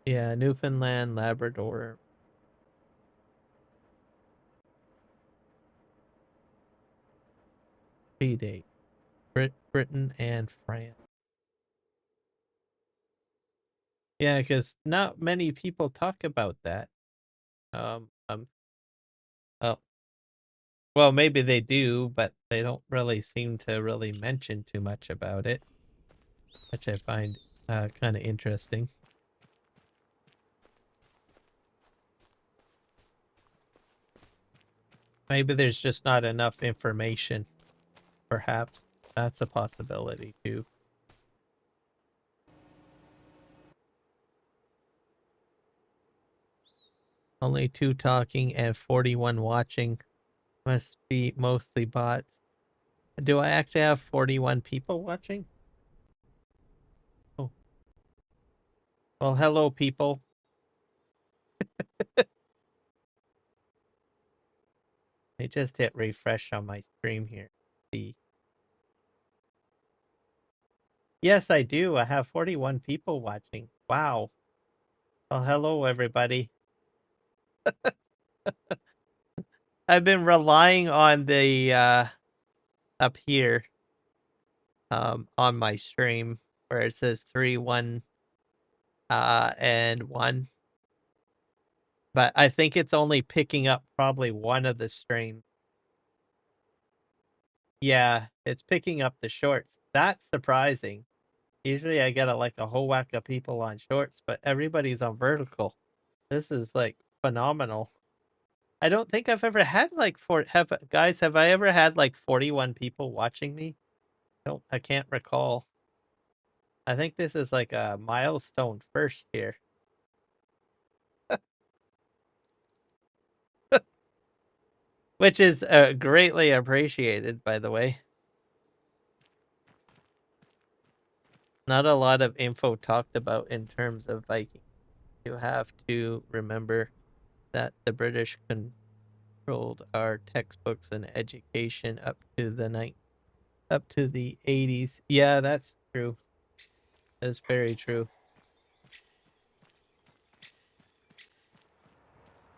S1: Yeah, Newfoundland, Labrador. Predate. Britain and France. Yeah, because not many people talk about that. Um, um, oh, well, maybe they do, but they don't really seem to really mention too much about it, which I find kind of interesting. Maybe there's just not enough information. Perhaps that's a possibility too. Only 2 talking and 41 watching. Must be mostly bots. Do I actually have 41 people watching? Oh. Well, hello, people. I just hit refresh on my stream here. See. Yes, I do. I have 41 people watching. Wow. Well, hello, everybody. I've been relying on the up here on my stream where it says 3, 1 and 1. But I think it's only picking up probably one of the streams. Yeah, it's picking up the shorts. That's surprising. Usually I get like a whole whack of people on shorts, but everybody's on vertical. This is like phenomenal. I don't think I've ever had like have I ever had like 41 people watching me? I can't recall. I think this is like a milestone first here. Which is greatly appreciated, by the way. Not a lot of info talked about in terms of Vikings. You have to remember that the British controlled our textbooks and education up to the 80s. Yeah, that's true. That's very true.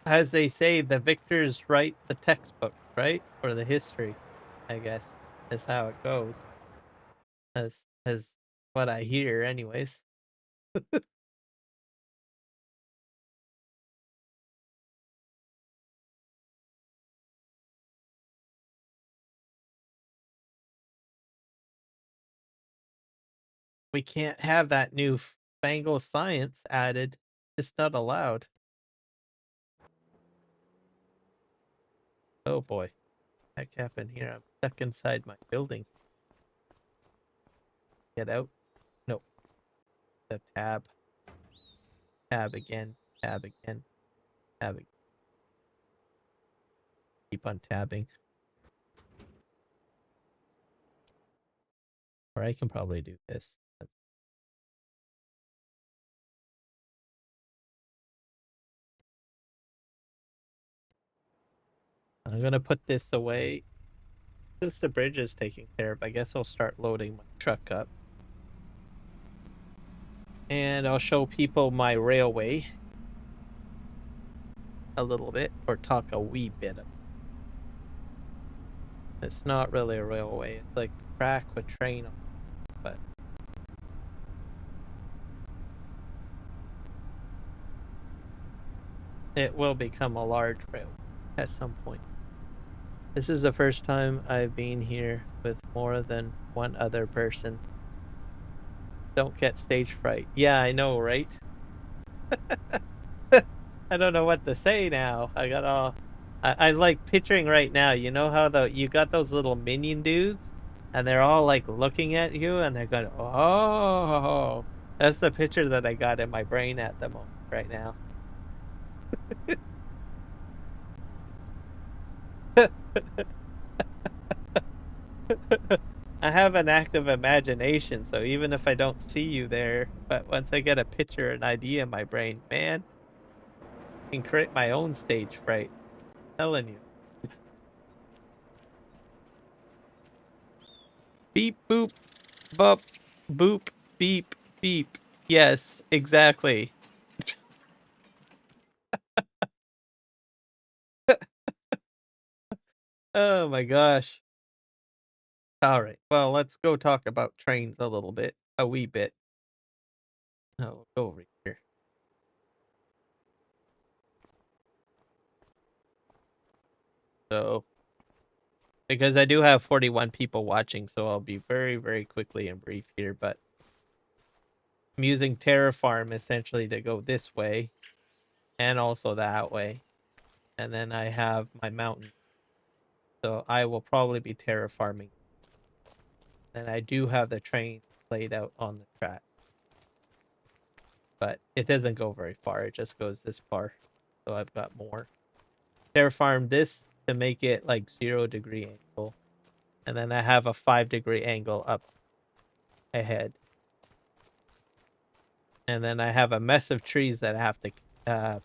S1: As they say, the victors write the textbooks, right? Or the history, I guess, is how it goes. as what I hear anyways. We can't have that new fangled science added. It's not allowed. Oh boy. Heck happened here? I'm stuck inside my building. Get out. Nope. The tab. Tab again. Tab again. Tab again. Keep on tabbing. Or I can probably do this. I'm gonna put this away. Since the bridge is taken care of, I guess I'll start loading my truck up. And I'll show people my railway a little bit, or talk a wee bit of it. It's not really a railway, it's like track with train on it, but it will become a large railway at some point. This is the first time I've been here with more than one other person. Don't get stage fright. Yeah, I know, right? I don't know what to say now. I like picturing right now, you know how you got those little minion dudes and they're all like looking at you and they're going, oh, that's the picture that I got in my brain at the moment right now. I have an active imagination, so even if I don't see you there, but once I get a picture, an idea in my brain, man, I can create my own stage fright. I'm telling you. Beep, boop, bop, boop, beep, beep. Yes, exactly. Oh my gosh. All right. Well, let's go talk about trains a little bit, a wee bit. Oh, we'll go over here. So, because I do have 41 people watching, so I'll be very, very quickly and brief here, but I'm using Terraform essentially to go this way and also that way. And then I have my mountain. So I will probably be terraforming. And I do have the train laid out on the track. But it doesn't go very far. It just goes this far. So I've got more. Terraform this to make it like 0-degree angle. And then I have a 5-degree angle up ahead. And then I have a mess of trees that I have to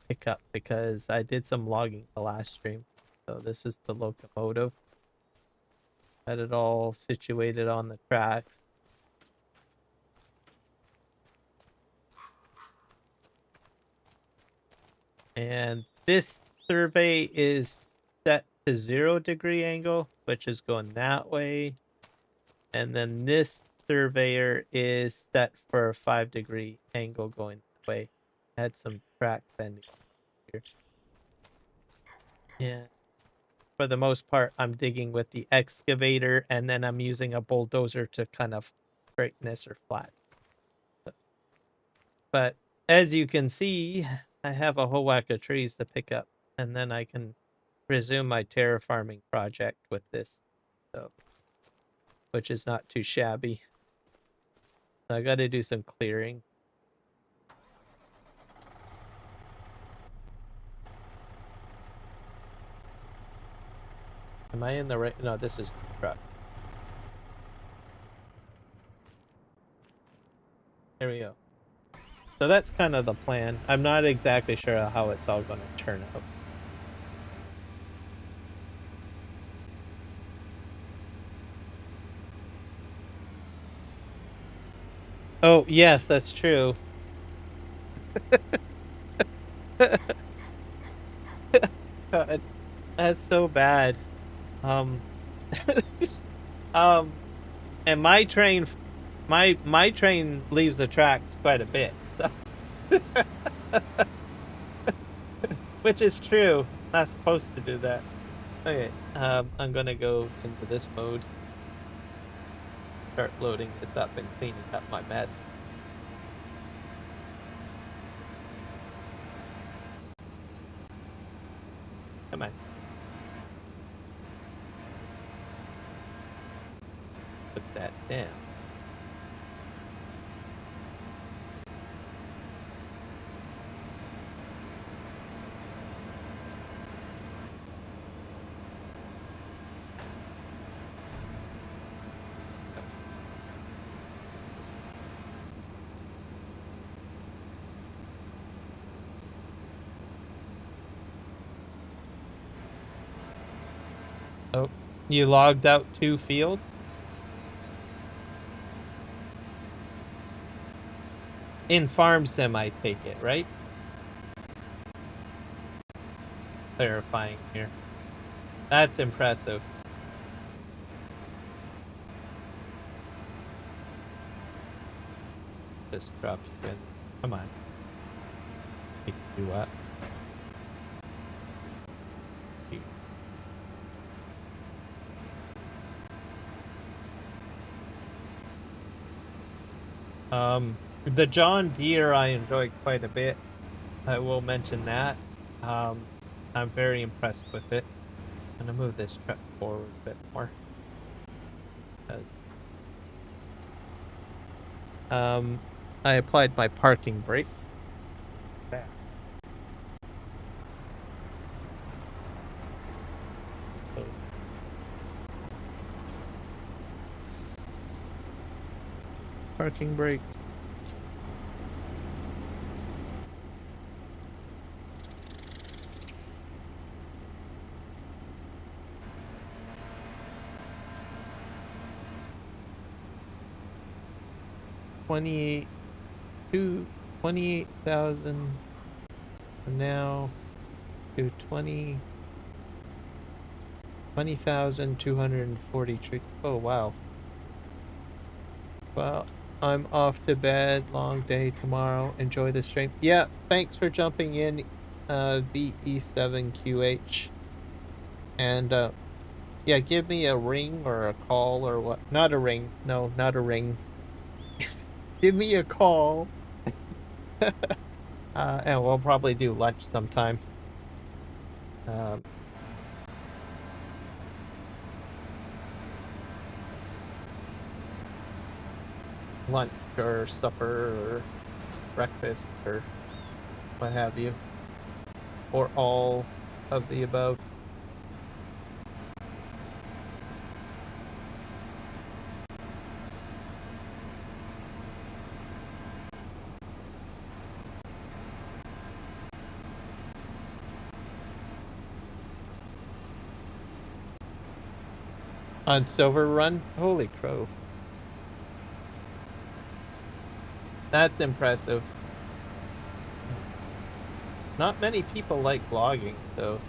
S1: pick up because I did some logging the last stream. So this is the locomotive. Had it all situated on the tracks. And this survey is set to 0-degree angle, which is going that way. And then this surveyor is set for a 5-degree angle going that way. Had some track bending here. Yeah. For the most part, I'm digging with the excavator, and then I'm using a bulldozer to kind of straighten this or flat. But as you can see, I have a whole whack of trees to pick up, and then I can resume my terraforming project with this, so which is not too shabby. So I got to do some clearing. Am I in the right? No, this is the truck. There we go. So that's kind of the plan. I'm not exactly sure how it's all going to turn out. Oh, yes, that's true. God, that's so bad. Um, and my train My train leaves the tracks quite a bit, so. Which is true. Not supposed to do that. Okay, I'm gonna go into this mode. Start loading this up and cleaning up my mess. Come on. Put that down. Oh, you logged out 2 fields? In Farm Sim, I take it, right? Clarifying here. That's impressive. Just drop you in. Come on. Pick you up. The John Deere I enjoy quite a bit. I will mention that. I'm very impressed with it. I'm gonna move this truck forward a bit more. I applied my parking brake. Back. Parking brake. $28,000 now to 20,240. Oh wow. Well, I'm off to bed. Long day tomorrow. Enjoy the stream. Yeah, thanks for jumping in, VE7QH. And yeah, give me a ring or a call or what? Not a ring. No, not a ring. Give me a call. And we'll probably do lunch sometime. Lunch or supper or breakfast or what have you. Or all of the above. On Silver Run? Holy crow. That's impressive. Not many people like vlogging, though.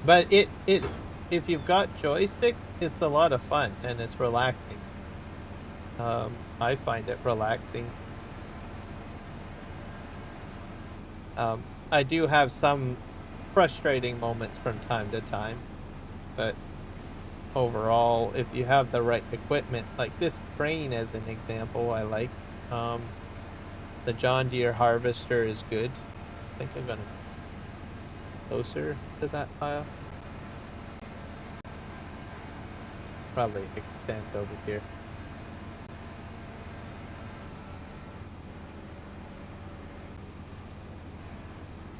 S1: But if you've got joysticks, it's a lot of fun and it's relaxing. I find it relaxing. I do have some frustrating moments from time to time, but overall, if you have the right equipment, like this crane as an example, I like. The John Deere harvester is good. I think I'm gonna closer to that pile. Probably extend over here.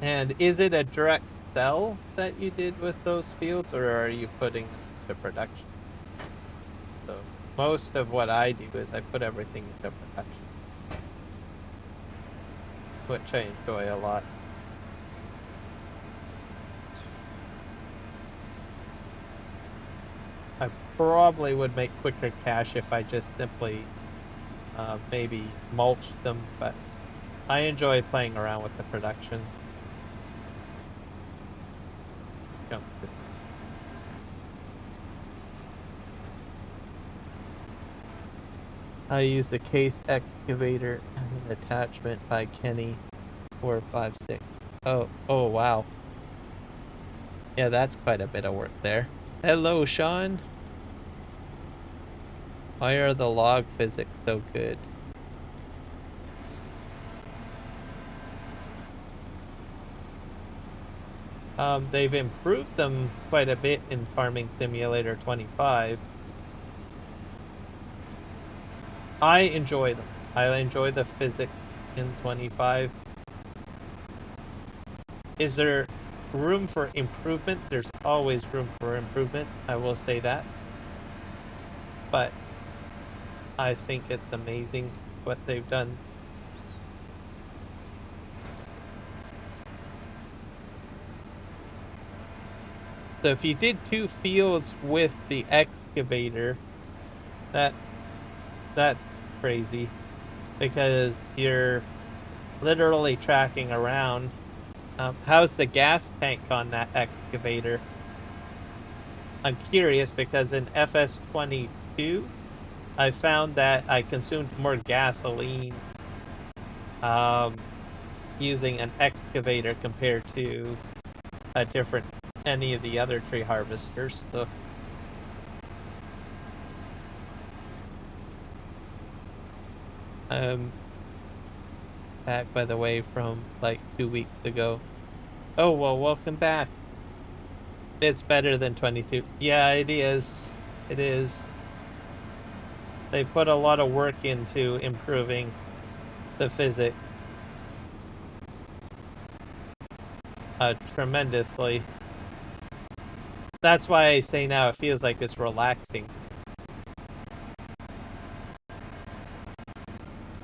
S1: And is it a direct sell that you did with those fields, or are you putting them into production? So most of what I do is I put everything into production, which I enjoy a lot. I probably would make quicker cash if I just simply maybe mulched them, but I enjoy playing around with the production. Jump this. I use a case excavator and an attachment by Kenny 456. Oh wow. Yeah, that's quite a bit of work there. Hello, Sean. Why are the log physics so good? They've improved them quite a bit in Farming Simulator 25. I enjoy them. I enjoy the physics in 25. Is there room for improvement? There's always room for improvement, I will say that. But I think it's amazing what they've done. So if you did 2 fields with the excavator, that's crazy, because you're literally tracking around. How's the gas tank on that excavator? I'm curious because in FS22, I found that I consumed more gasoline using an excavator compared to any of the other tree harvesters. So back, by the way, from like 2 weeks ago. Oh, well, welcome back. It's better than 22. Yeah, it is. It is. They put a lot of work into improving the physics. Tremendously. That's why I say now it feels like it's relaxing.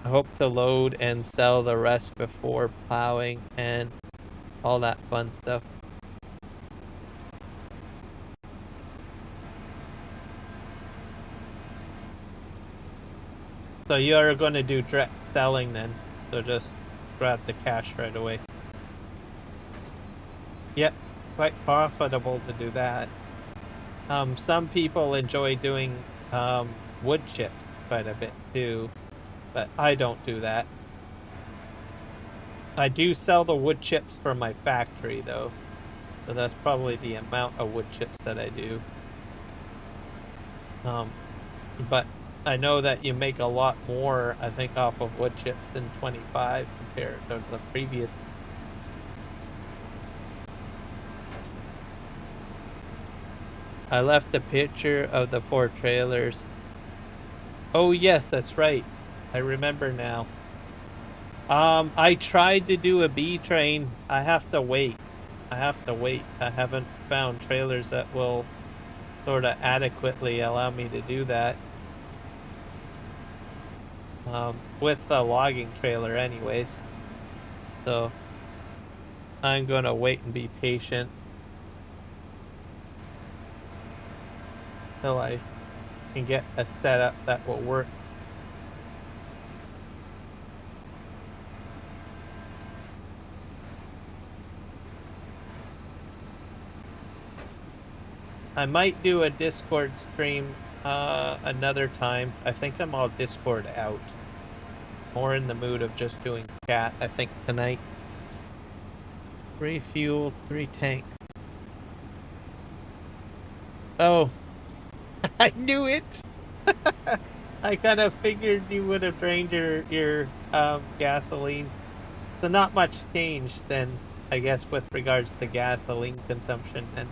S1: I hope to load and sell the rest before plowing and all that fun stuff. So you are going to do direct selling then, so just grab the cash right away. Yep, quite profitable to do that. Some people enjoy doing wood chips quite a bit too, but I don't do that. I do sell the wood chips from my factory though, so that's probably the amount of wood chips that I do. But I know that you make a lot more, I think, off of wood chips in 25 compared to the previous. I left a picture of the 4 trailers. Oh yes, that's right. I remember now. I tried to do a B train. I have to wait. I haven't found trailers that will sort of adequately allow me to do that. With the logging trailer anyways. So I'm gonna wait and be patient till I can get a setup that will work. I might do a Discord stream another time. I think I'm all Discord out. More in the mood of just doing chat, I think, tonight. 3 fuel, 3 tanks. Oh, I knew it! I kind of figured you would have drained your gasoline. So not much changed then, I guess, with regards to gasoline consumption and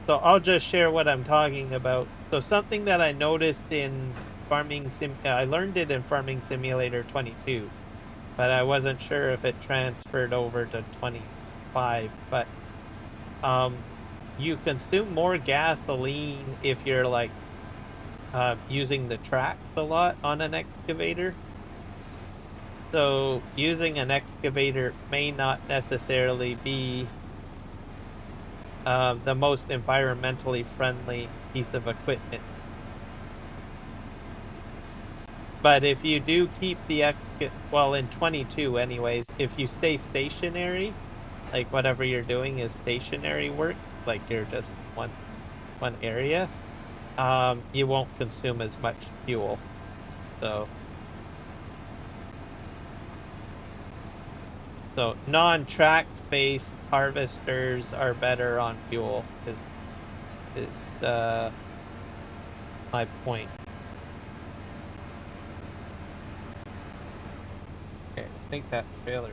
S1: so I'll just share what I'm talking about. So something that I noticed in I learned it in Farming Simulator 22, but I wasn't sure if it transferred over to 25. But you consume more gasoline if you're like using the tracks a lot on an excavator. So using an excavator may not necessarily be the most environmentally friendly piece of equipment. But if you do keep the well, in 22 anyways, if you stay stationary, like whatever you're doing is stationary work, like you're just one area, you won't consume as much fuel. So non-tract based harvesters are better on fuel is my point. Okay, I think that trailer.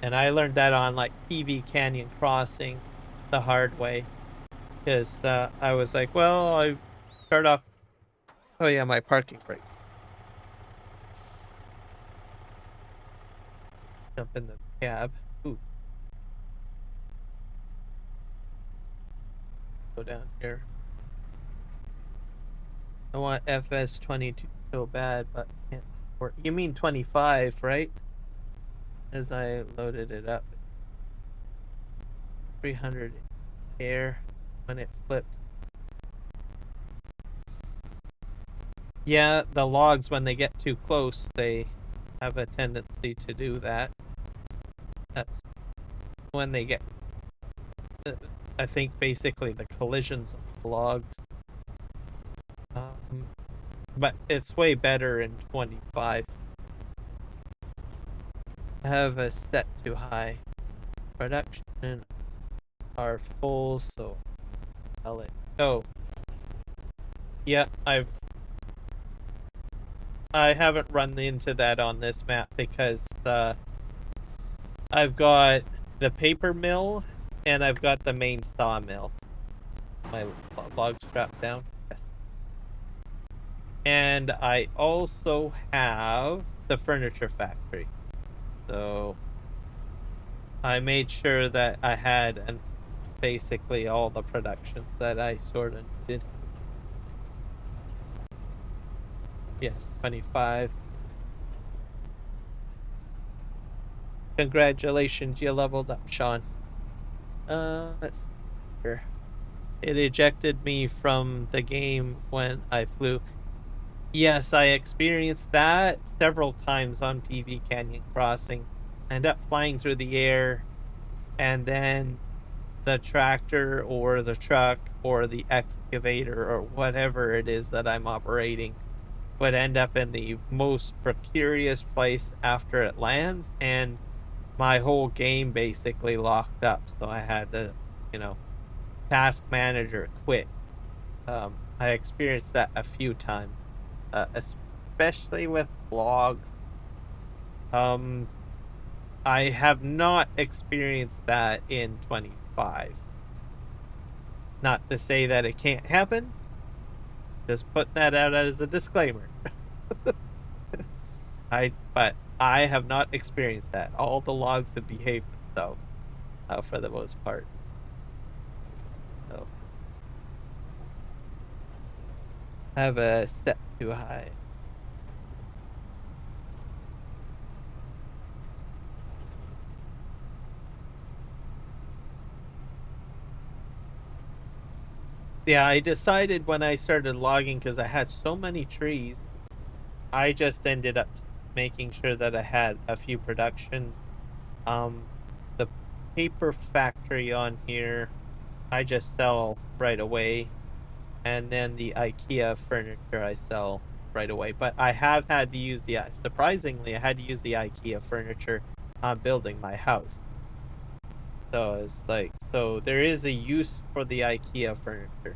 S1: And I learned that on like PV Canyon Crossing the hard way, because I was like, well, I start off. Oh yeah, my parking brake. Jump in the cab. Ooh. Go down here. I want FS22 so bad, but can't work. You mean 25, right? As I loaded it up. 300 air when it flipped. Yeah, the logs, when they get too close, they have a tendency to do that. That's when they get, I think, basically the collisions of the logs. But it's way better in 25. I have a set too high. Production are full, so I'll let go. Yeah, I haven't run into that on this map because I've got the paper mill and I've got the main sawmill. My log strapped down. Yes. And I also have the furniture factory. So I made sure that I had basically all the production that I sort of did. Yes, 25. Congratulations, you leveled up, Sean. Let's see here. It ejected me from the game when I flew. Yes, I experienced that several times on PV Canyon Crossing. I end up flying through the air, and then the tractor or the truck or the excavator or whatever it is that I'm operating would end up in the most precarious place after it lands, and my whole game basically locked up. So I had to, task manager quit. I experienced that a few times, especially with logs. I have not experienced that in 25. Not to say that it can't happen. Just putting that out as a disclaimer. But I have not experienced that. All the logs have behaved themselves, for the most part. So I have a set too high. Yeah, I decided when I started logging, because I had so many trees, I just ended up making sure that I had a few productions. The paper factory on here, I just sell right away. And then the IKEA furniture I sell right away. But I have had to use surprisingly, I had to use the IKEA furniture on building my house. So it's like, so there is a use for the IKEA furniture.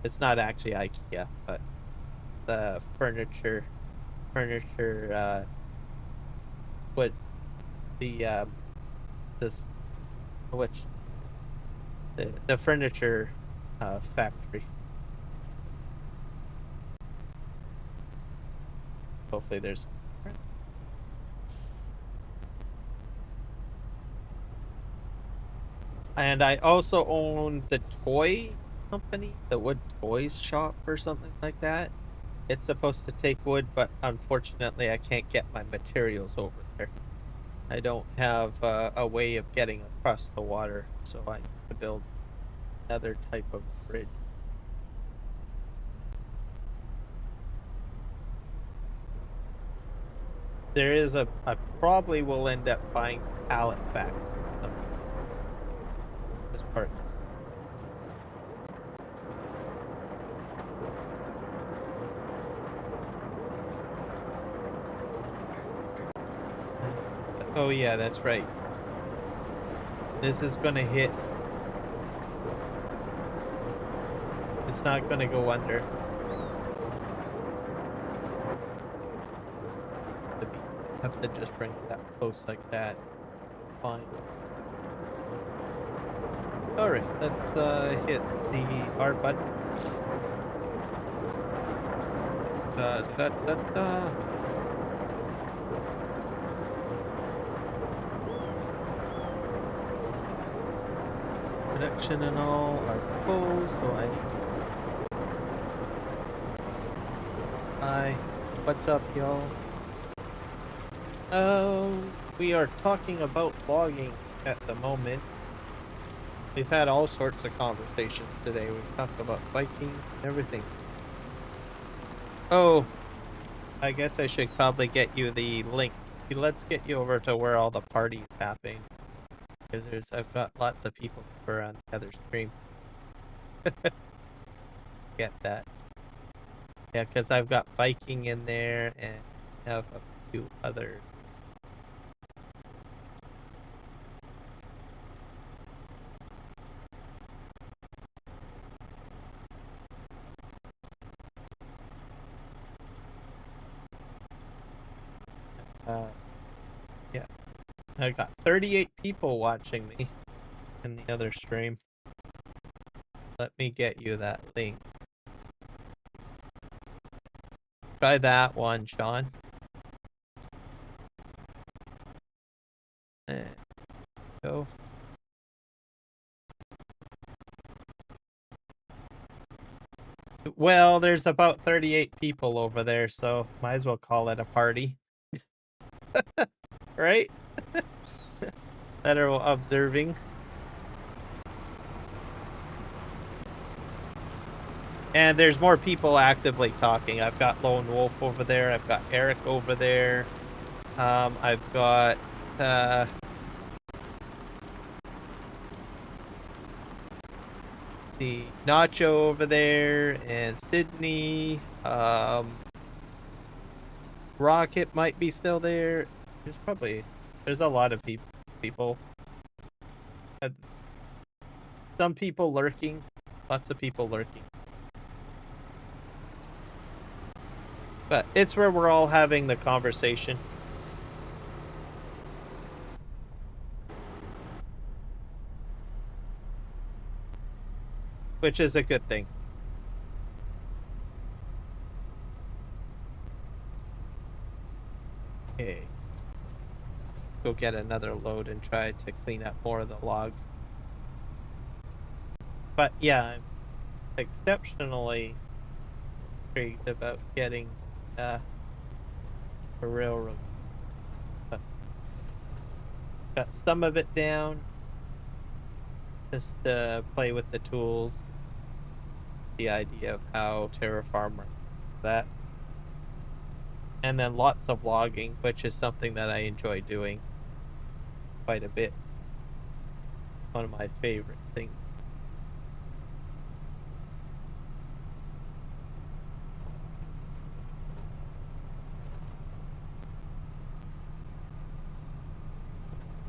S1: It's not actually IKEA, but the furniture, what this, which, the furniture, factory. Hopefully there's. And I also own the toy company, the wood toys shop or something like that. It's supposed to take wood, but unfortunately I can't get my materials over there. I don't have a way of getting across the water, so I need to build another type of bridge. there is I probably will end up buying pallet back. This part. Oh yeah, that's right. This is gonna hit. It's not gonna go under. Have to just bring it that close like that. Fine. Alright, let's hit the R button. Da, da, da, da. Production and all are full, so I need. Hi, what's up, y'all? We are talking about logging at the moment. We've had all sorts of conversations today. We've talked about biking, everything. Oh, I guess I should probably get you the link. Let's get you over to where all the parties happen. Because I've got lots of people over on the other stream. Get that. Yeah, because I've got biking in there and I have a few other. Yeah. I got 38 people watching me in the other stream. Let me get you that link. Try that one, Sean. And go. Well, there's about 38 people over there, so might as well call it a party. Right? That are observing. And there's more people actively talking. I've got Lone Wolf over there. I've got Eric over there. I've got the Nacho over there and Sydney. Rocket might be still there. There's a lot of people. Some people lurking. Lots of people lurking. But it's where we're all having the conversation. Which is a good thing. Okay. Go get another load and try to clean up more of the logs. But yeah, I'm exceptionally intrigued about getting a railroad. But got some of it down. Just to play with the tools. The idea of how Terraform works. That. And then lots of logging, which is something that I enjoy doing quite a bit. One of my favorite things.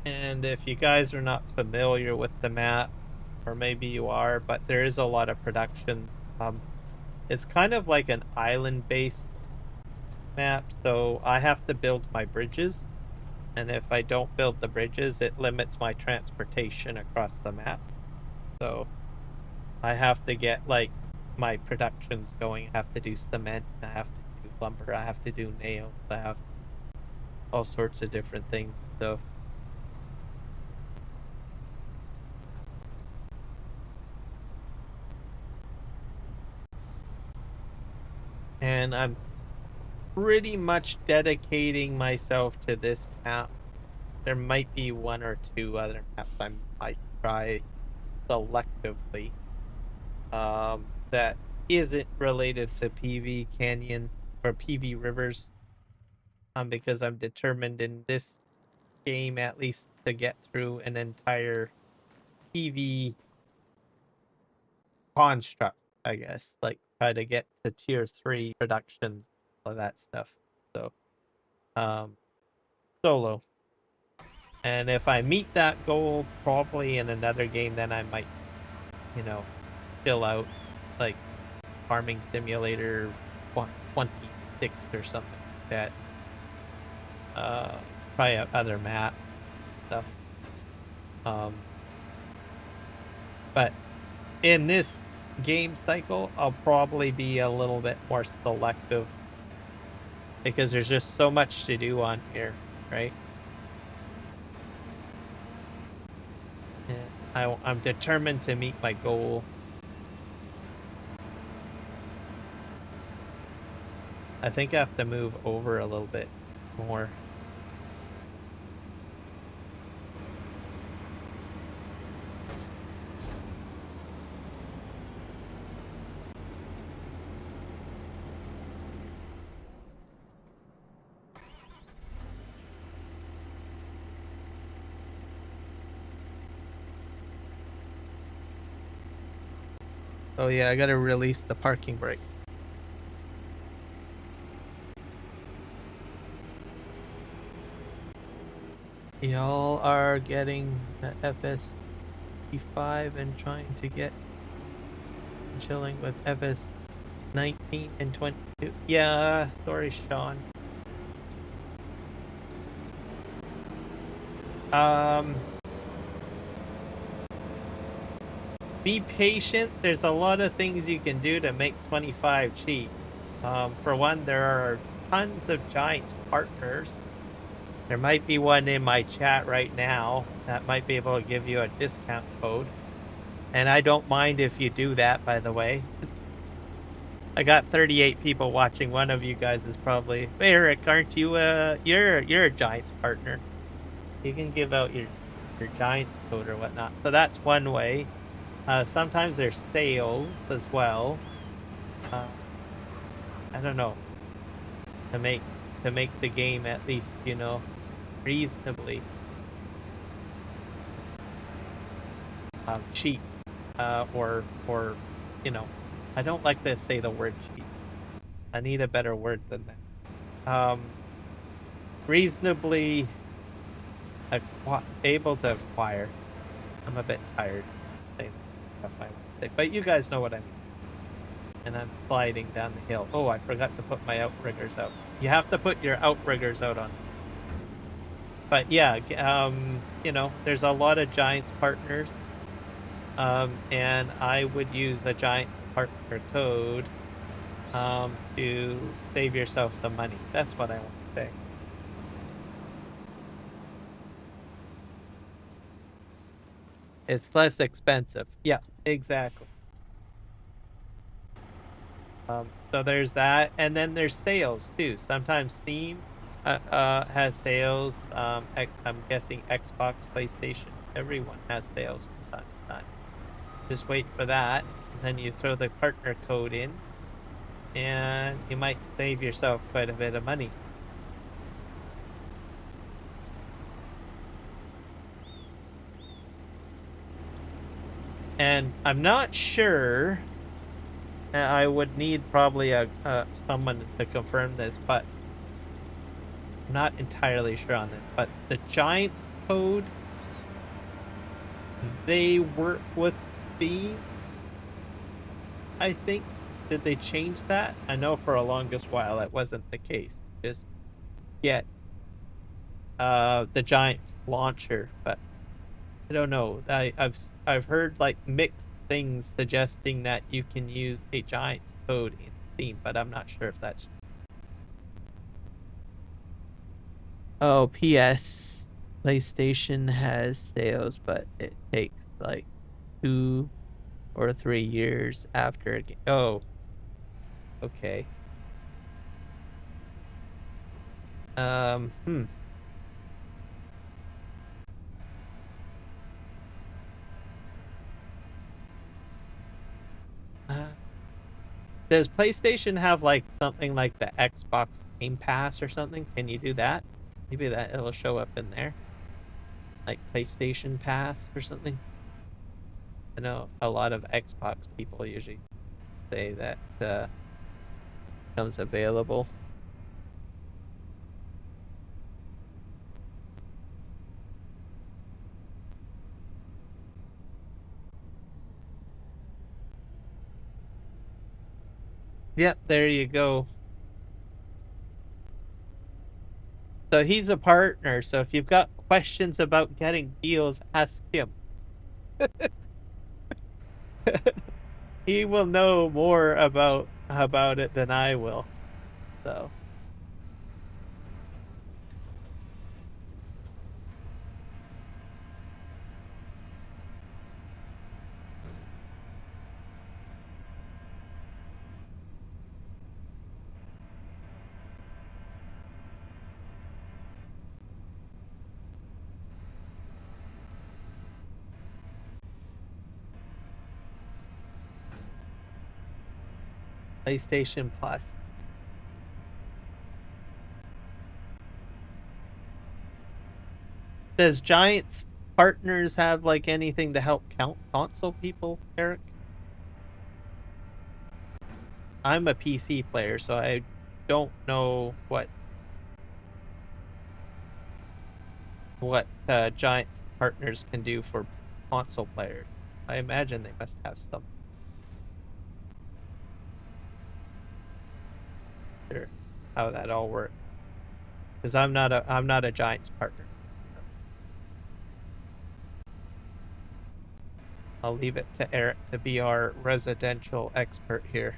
S1: And if you guys are not familiar with the map, or maybe you are, but there is a lot of productions. It's kind of like an island-based map, so I have to build my bridges. And if I don't build the bridges, it limits my transportation across the map. So I have to get like my productions going. I have to do cement, I have to do lumber, I have to do nails, I have all sorts of different things. So and I'm pretty much dedicating myself to this map. There might be one or two other maps I might try selectively that isn't related to PV Canyon or PV Rivers. because I'm determined in this game at least to get through an entire PV construct, I guess. Like try to get to tier 3 productions, all that stuff. So solo. And if I meet that goal probably in another game, then I might, fill out like Farming Simulator 26 or something like that. Try out other maps stuff. But in this game cycle, I'll probably be a little bit more selective because there's just so much to do on here, right? And I'm determined to meet my goal. I think I have to move over a little bit more. Oh yeah, I gotta release the parking brake. Y'all are getting the FS25 and trying to get chilling with FS19 and 22. Yeah, sorry, Sean. Be patient. There's a lot of things you can do to make 25 cheap. For one, there are tons of Giants partners. There might be one in my chat right now that might be able to give you a discount code. And I don't mind if you do that, by the way. I got 38 people watching. One of you guys is probably, hey, Eric, aren't you you're a Giants partner. You can give out your Giants code or whatnot. So that's one way. Sometimes there's sales as well. I don't know. To make the game at least, reasonably cheap. Or I don't like to say the word cheap. I need a better word than that. Reasonably able to acquire. I'm a bit tired saying stuff I want to say, but you guys know what I mean. And I'm sliding down the hill. Oh, I forgot to put my outriggers out. You have to put your outriggers out on. But yeah, there's a lot of Giants partners. And I would use a Giants partner code to save yourself some money. That's what I want to say. It's less expensive. Yeah, exactly. So there's that, and then there's sales too. Sometimes Steam has sales. I'm guessing Xbox, PlayStation, everyone has sales from time to time. Just wait for that, and then you throw the partner code in, and you might save yourself quite a bit of money. And I'm not sure. I would need probably someone to confirm this, but I'm not entirely sure on this. But the Giants code, they work with Steam, I think. Did they change that? I know for a longest while that wasn't the case. Just get the Giants launcher, but I don't know. I've heard like mixed things suggesting that you can use a Giants code in Steam, but I'm not sure if that's true. Oh, PS. PlayStation has sales, but it takes like 2 or 3 years after a game. Oh, okay. Hmm. Does PlayStation have like something like the Xbox Game Pass or something? Can you do that? Maybe that it'll show up in there, like PlayStation Pass or something. I know a lot of Xbox people usually say that comes available. Yep, there you go. So he's a partner. So if you've got questions about getting deals, ask him. He will know more about it than I will. So PlayStation Plus. Does Giants Partners have like anything to help count console people, Eric? I'm a PC player, so I don't know what Giants Partners can do for console players. I imagine they must have something. Sure, how that all works. Because I'm not a Giants partner. I'll leave it to Eric to be our residential expert here.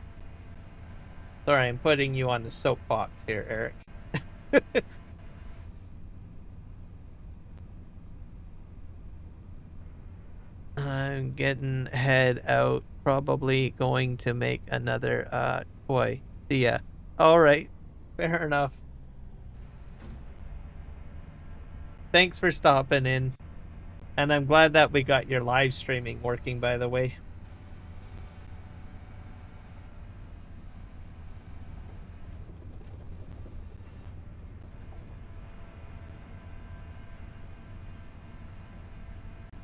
S1: Sorry, I'm putting you on the soapbox here, Eric. I'm getting head out. Probably going to make another toy. See ya. All right. Fair enough. Thanks for stopping in. And I'm glad that we got your live streaming working, by the way.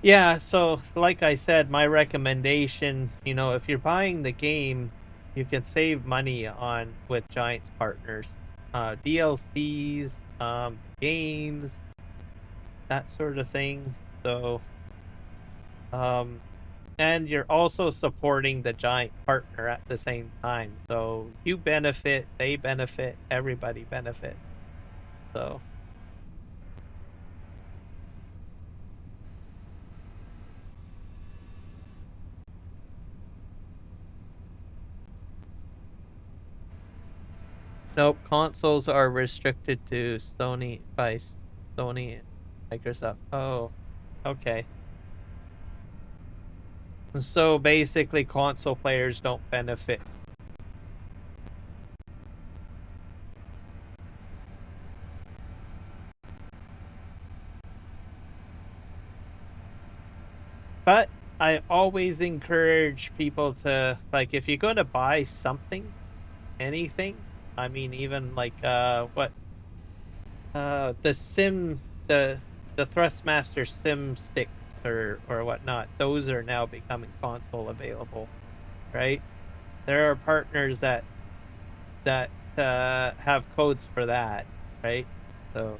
S1: Yeah, so like I said, my recommendation, if you're buying the game, you can save money on with Giants Partners. DLCs, games, that sort of thing. So um and you're also supporting the Giant partner at the same time. So you benefit, they benefit, everybody benefit. So nope, consoles are restricted to Sony by Sony and Microsoft. Oh, okay. So basically console players don't benefit. But I always encourage people to, like, if you're going to buy something, anything, I mean even like the sim the Thrustmaster sim sticks or whatnot, those are now becoming console available, right? There are partners that have codes for that, right? So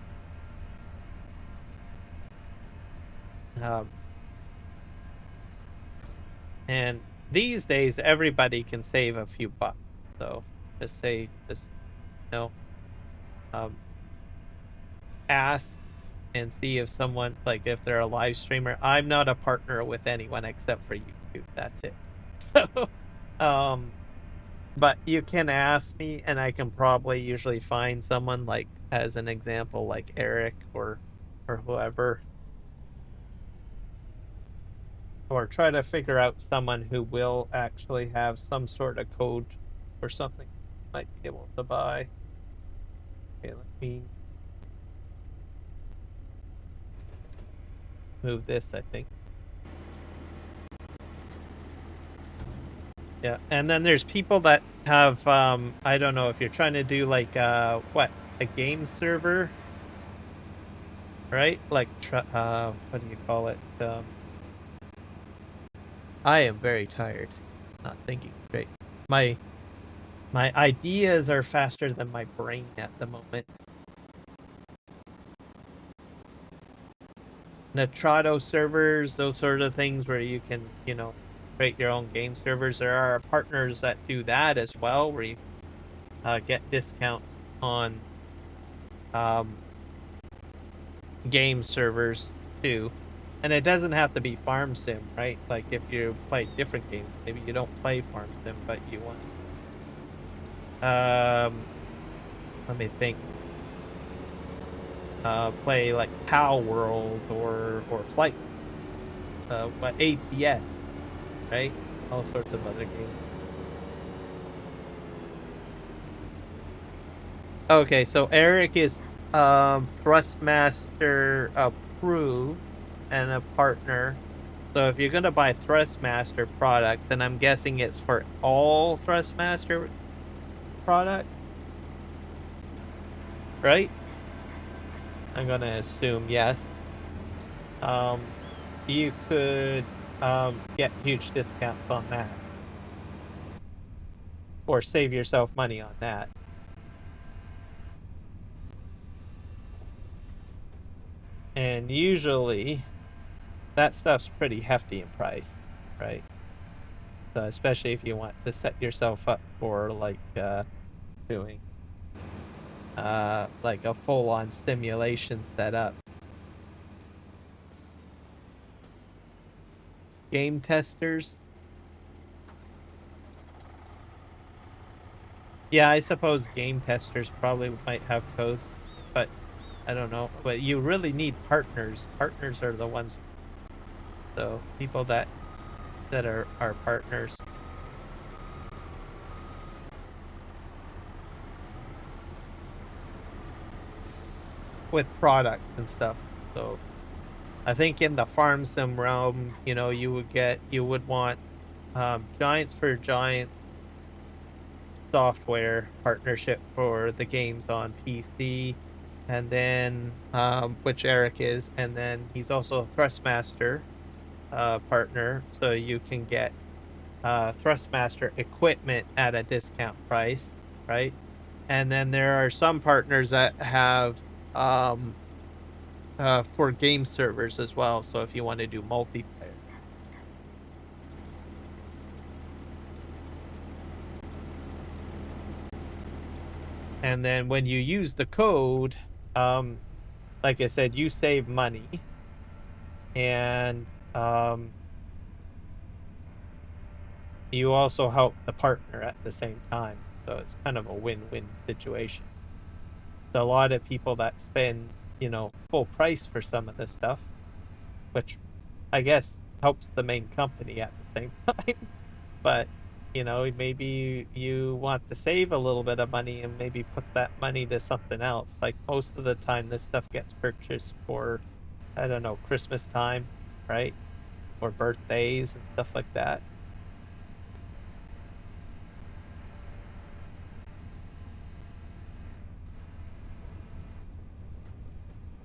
S1: um and these days everybody can save a few bucks. So just you know um ask and see if someone, like, if they're a live streamer. I'm not a partner with anyone except for YouTube. That's it. So but you can ask me and I can probably usually find someone, like as an example, like Eric or whoever, or try to figure out someone who will actually have some sort of code or something might be able to buy. Okay, let me move this, I think. Yeah, and then there's people that have I don't know if you're trying to do like what, a game server, right? Like what do you call it? I am very tired. Not thinking straight. My my ideas are faster than my brain at the moment. Nitrado servers, those sort of things where you can, create your own game servers. There are partners that do that as well, where you get discounts on um, game servers too. And it doesn't have to be farm sim, right? Like if you play different games, maybe you don't play farm sim, but you want. Let me think. Play like Pow World or Flight. What ATS, right? All sorts of other games. Okay, so Eric is Thrustmaster approved and a partner. So if you're gonna buy Thrustmaster products, and I'm guessing it's for all Thrustmaster products, right? I'm gonna assume yes. You could get huge discounts on that, or save yourself money on that. And usually that stuff's pretty hefty in price, right? So especially if you want to set yourself up for like doing like a full-on simulation setup. Game testers. Yeah, I suppose game testers probably might have codes, but I don't know. But you really need partners. Partners are the ones. So people that are partners. With products and stuff. So I think in the farm sim realm, you would want Giants for Giants software partnership for the games on PC, and then which Eric is, and then he's also a Thrustmaster partner, so you can get Thrustmaster equipment at a discount price, right? And then there are some partners that have for game servers as well. So if you want to do multiplayer. And then when you use the code, like I said, you save money, and you also help the partner at the same time. So it's kind of a win-win situation. So a lot of people that spend, full price for some of this stuff, which I guess helps the main company at the same time. But maybe you want to save a little bit of money and maybe put that money to something else. Like most of the time, this stuff gets purchased for, I don't know, Christmas time, right? Or birthdays and stuff like that.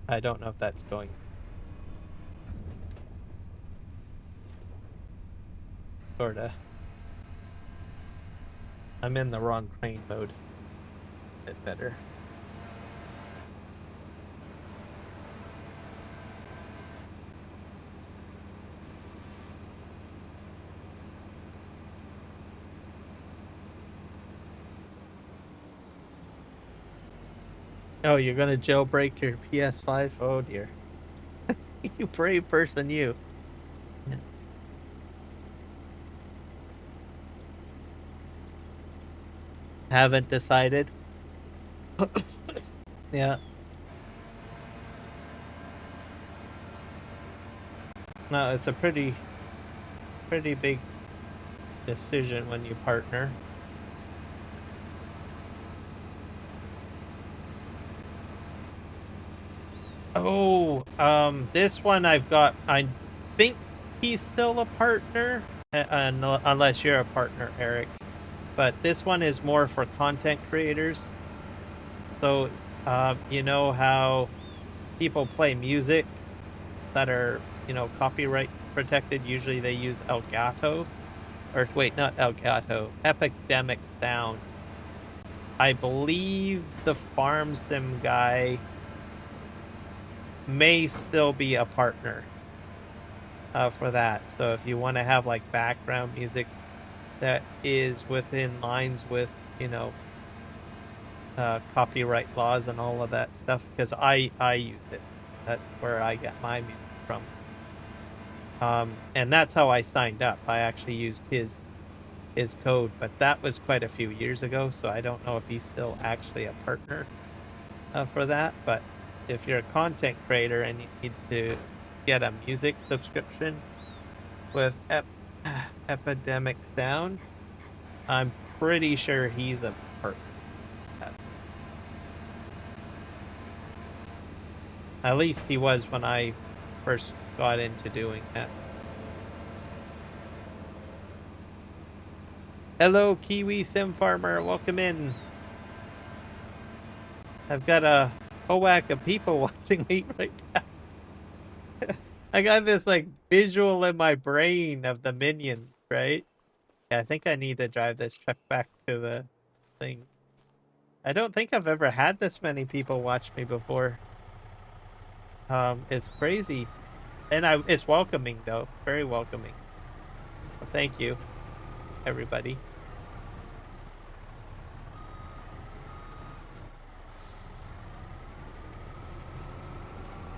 S1: I don't know if that's going. Sorta. I'm in the wrong crane mode. A bit better. Oh, you're gonna jailbreak your PS5? Oh dear. You brave person, you. Haven't decided. Yeah. No, it's a pretty big decision when you partner. Oh, this one I think he's still a partner. unless you're a partner, Eric. But this one is more for content creators. So, you know how people play music that are, copyright protected? Usually they use Elgato. Or wait, not Elgato. Epidemic Sound. I believe the Farm Sim guy may still be a partner for that. So if you want to have like background music that is within lines with, copyright laws and all of that stuff, because I use it. That's where I get my music from. And that's how I signed up. I actually used his code, but that was quite a few years ago, so I don't know if he's still actually a partner for that. But if you're a content creator and you need to get a music subscription with Epidemic Sound, I'm pretty sure he's a partner. At least he was when I first got into doing that. Hello, Kiwi Sim Farmer. Welcome in. I've got a whole whack of people watching me right now. I got this like visual in my brain of the minions, right? Yeah, I think I need to drive this truck back to the thing. I don't think I've ever had this many people watch me before. It's crazy. And it's welcoming though. Very welcoming. Well, thank you, everybody.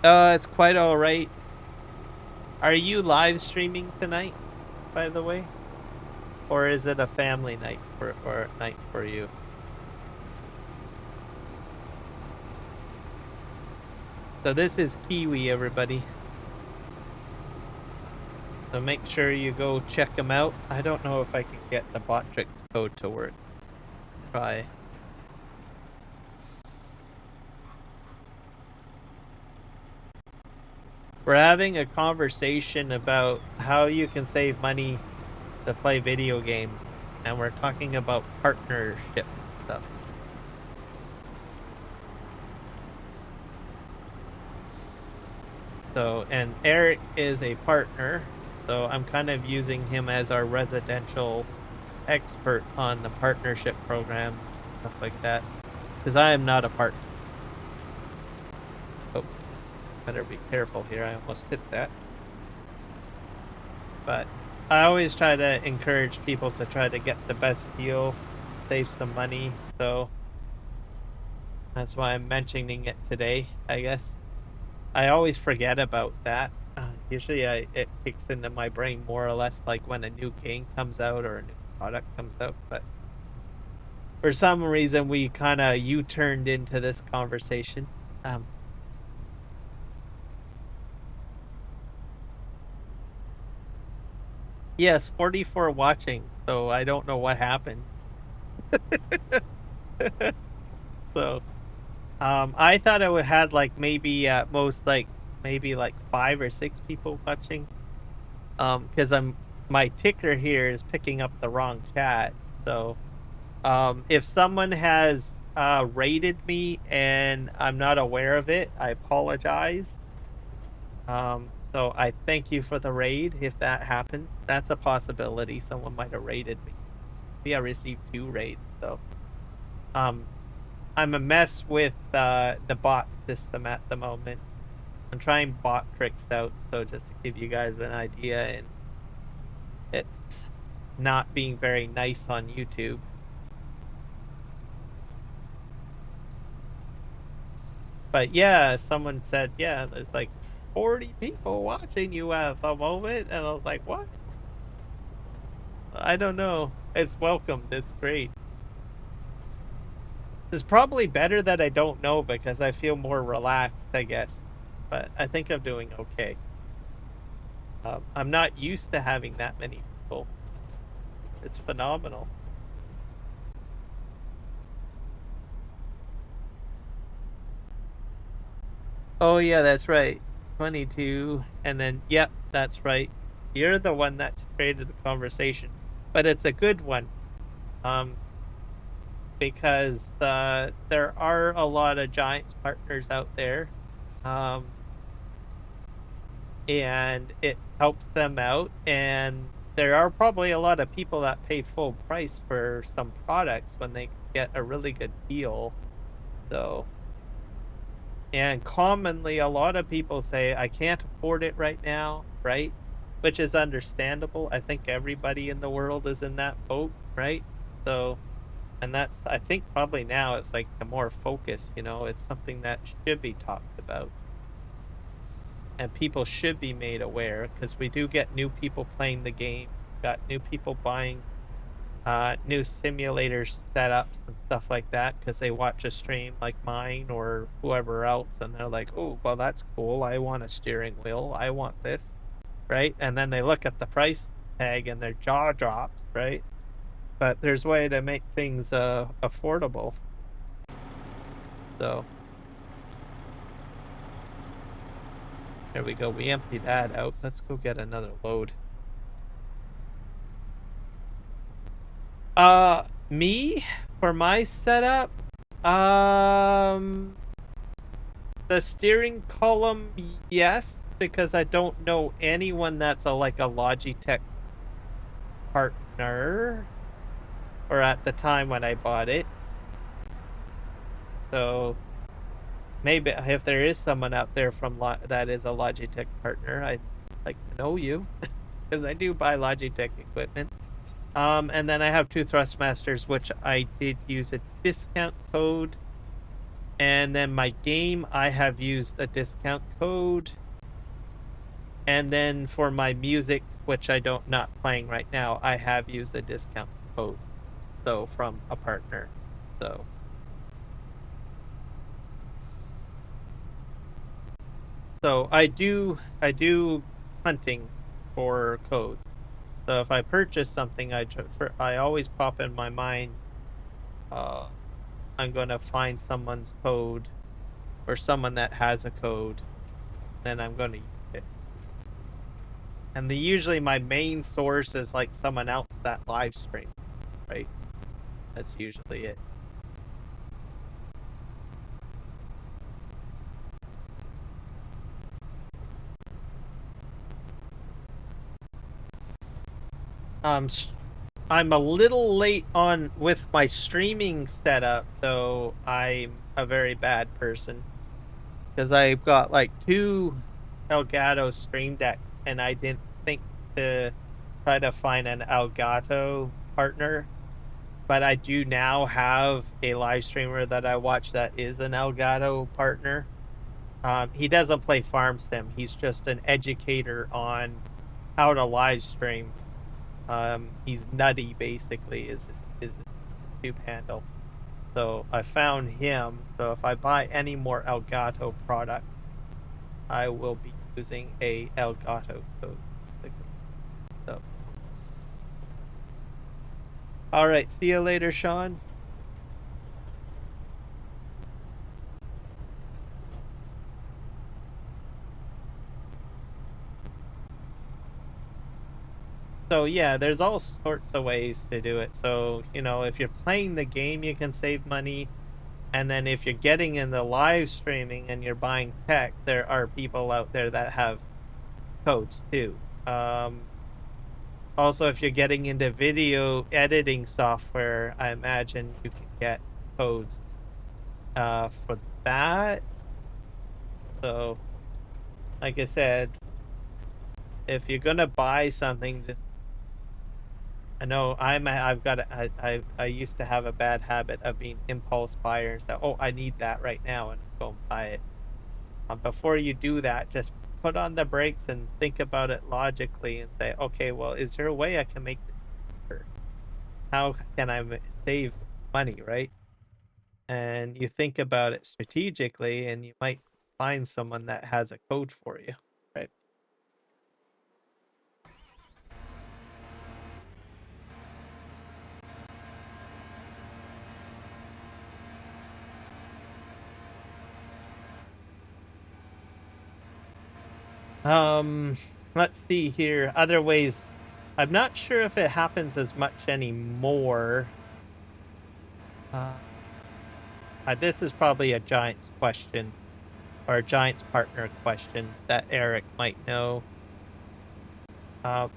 S1: It's quite all right. Are you live streaming tonight, by the way? Or is it a family night or night for you? So this is Kiwi, everybody. So make sure you go check them out. I don't know if I can get the Botrix code to work. Try. We're having a conversation about how you can save money to play video games, and we're talking about partnership stuff. So, and Eric is a partner, so I'm kind of using him as our residential expert on the partnership programs, stuff like that, because I am not a partner. Oh, better be careful here. I almost hit that. But I always try to encourage people to try to get the best deal, save some money, so that's why I'm mentioning it today, I guess. I always forget about that. Usually it kicks into my brain more or less like when a new game comes out or a new product comes out, but for some reason we kind of U-turned into this conversation. Yes, 44 watching, so I don't know what happened. So I thought I would had like maybe at most like maybe like 5 or 6 people watching. Because my ticker here is picking up the wrong chat. So if someone has rated me and I'm not aware of it, I apologize. So I thank you for the raid if that happened. That's a possibility. Someone might have raided me. Maybe I received 2 raids, so I'm a mess with the bot system at the moment. I'm trying bot tricks out, so just to give you guys an idea, and it's not being very nice on YouTube. But yeah, someone said, yeah, there's like 40 people watching you at the moment, and I was like, what? I don't know. It's welcomed. It's great. It's probably better that I don't know because I feel more relaxed, I guess. But I think I'm doing okay. I'm not used to having that many people. It's phenomenal. Oh yeah, that's right. 22, and then yep, that's right. You're the one that's created the conversation, but it's a good one. Because there are a lot of Giants partners out there, and it helps them out. And there are probably a lot of people that pay full price for some products when they get a really good deal. So, and commonly, a lot of people say, I can't afford it right now, right? Which is understandable. I think everybody in the world is in that boat, right? So, and that's, I think probably now it's like the more focus, it's something that should be talked about. And people should be made aware because we do get new people playing the game, got new people buying new simulator setups and stuff like that because they watch a stream like mine or whoever else and they're like, oh, well, that's cool. I want a steering wheel. I want this, right? And then they look at the price tag and their jaw drops, right? But there's a way to make things affordable. So there we go. We empty that out. Let's go get another load. Me for my setup, um, the steering column, yes, because I don't know anyone that's like a Logitech partner, or at the time when I bought it. So maybe if there is someone out there from that is a Logitech partner, I'd like to know you because I do buy Logitech equipment. And then I have two Thrustmasters, which I did use a discount code. And then my game, I have used a discount code. And then for my music, which I don't not playing right now, I have used a discount code. So from a partner. So I do hunting for codes. So if I purchase something, I always pop in my mind, I'm going to find someone's code or someone that has a code, then I'm going to use it. And usually my main source is like someone else that live stream, right? That's usually it. I'm a little late on with my streaming setup, though I'm a very bad person because I've got like two Elgato Stream Decks, and I didn't think to try to find an Elgato partner. But I do now have a live streamer that I watch that is an Elgato partner. He doesn't play farm sim. He's just an educator on how to live stream. He's nutty, basically, is his YouTube handle. So I found him. So if I buy any more Elgato products, I will be using a Elgato code. So, all right. See you later, Sean. So yeah, there's all sorts of ways to do it. So, if you're playing the game, you can save money. And then if you're getting in the live streaming and you're buying tech, there are people out there that have codes too. Also, if you're getting into video editing software, I imagine you can get codes for that. So, like I said, if you're gonna buy something, I know I used to have a bad habit of being impulse buyers. That, oh, I need that right now, and go and buy it. Before you do that, just put on the brakes and think about it logically and say, okay, well, is there a way I can make this cheaper? How can I save money, right? And you think about it strategically, and you might find someone that has a code for you, right? Um, let's see here. Other ways. I'm not sure if it happens as much anymore. This is probably a Giants question, or a Giants partner question that Eric might know. I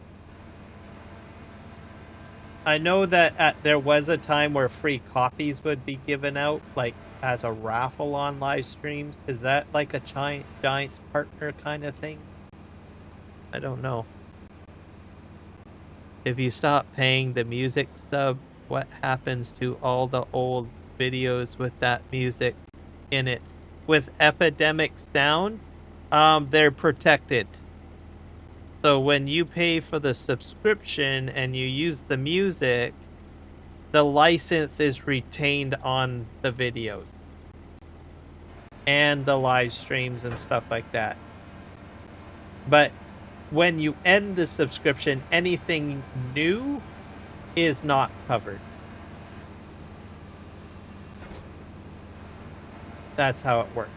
S1: know that there was a time where free copies would be given out, like as a raffle on live streams. Is that like a Giants partner kind of thing? I don't know. If you stop paying the music stub, what happens to all the old videos with that music in it? With Epidemic Sound, they're protected. So when you pay for the subscription and you use the music, the license is retained on the videos and the live streams and stuff like that. But when you end the subscription, anything new is not covered. That's how it works.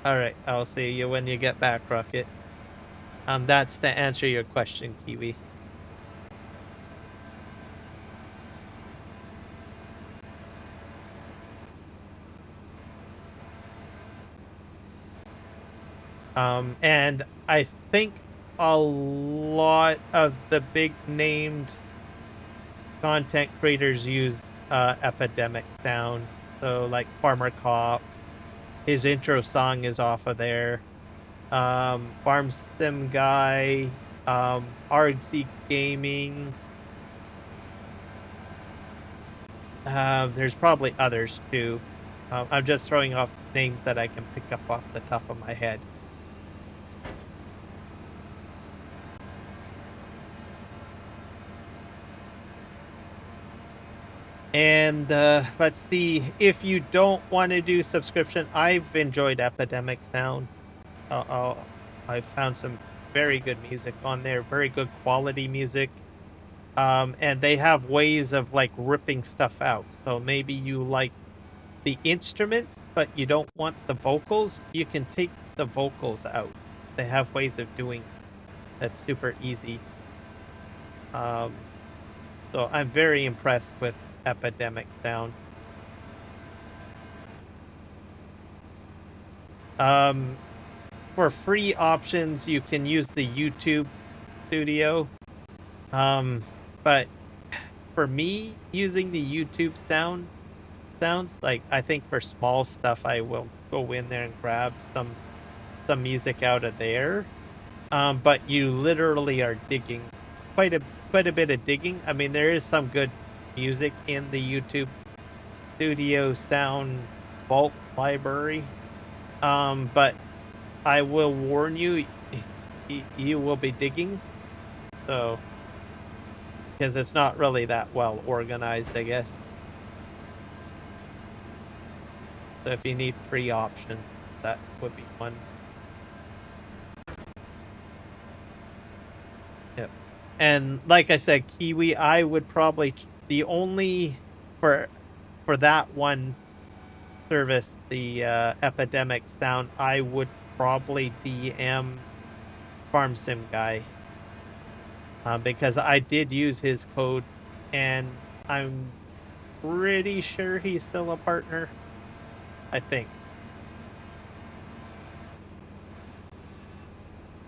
S1: All right, I'll see you when you get back, Rocket. That's to answer your question, Kiwi. And I think a lot of the big named content creators use Epidemic Sound. So like Farmer Cop, his intro song is off of there. Farm Sim Guy, RC Gaming. There's probably others too. I'm just throwing off names that I can pick up off the top of my head. And let's see, if you don't want to do subscription, I've enjoyed Epidemic Sound. I've found some very good music on there, very good quality music. And they have ways of like ripping stuff out. So maybe you like the instruments, but you don't want the vocals. You can take the vocals out. They have ways of doing that's super easy. So I'm very impressed with Epidemic Sound. For free options, you can use the YouTube Studio. But for me, using the YouTube sounds, like I think for small stuff, I will go in there and grab some music out of there. But you literally are digging quite a bit of digging. I mean, there is some good music in the YouTube Studio Sound Vault library. But I will warn you, you will be digging. So, because it's not really that well organized, I guess. So if you need free options, that would be one. Yep. And like I said, Kiwi, I would probably the only for that one service, the Epidemic Sound, I would probably DM Farm Sim Guy. Because I did use his code, and I'm pretty sure he's still a partner. I think.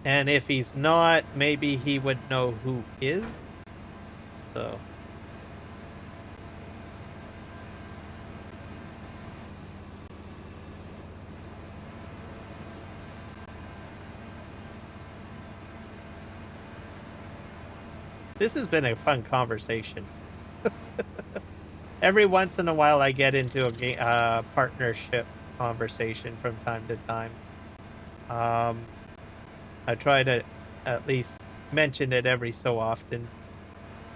S1: And if he's not, maybe he would know who is. So. This has been a fun conversation. Every once in a while, I get into a partnership conversation from time to time. I try to at least mention it every so often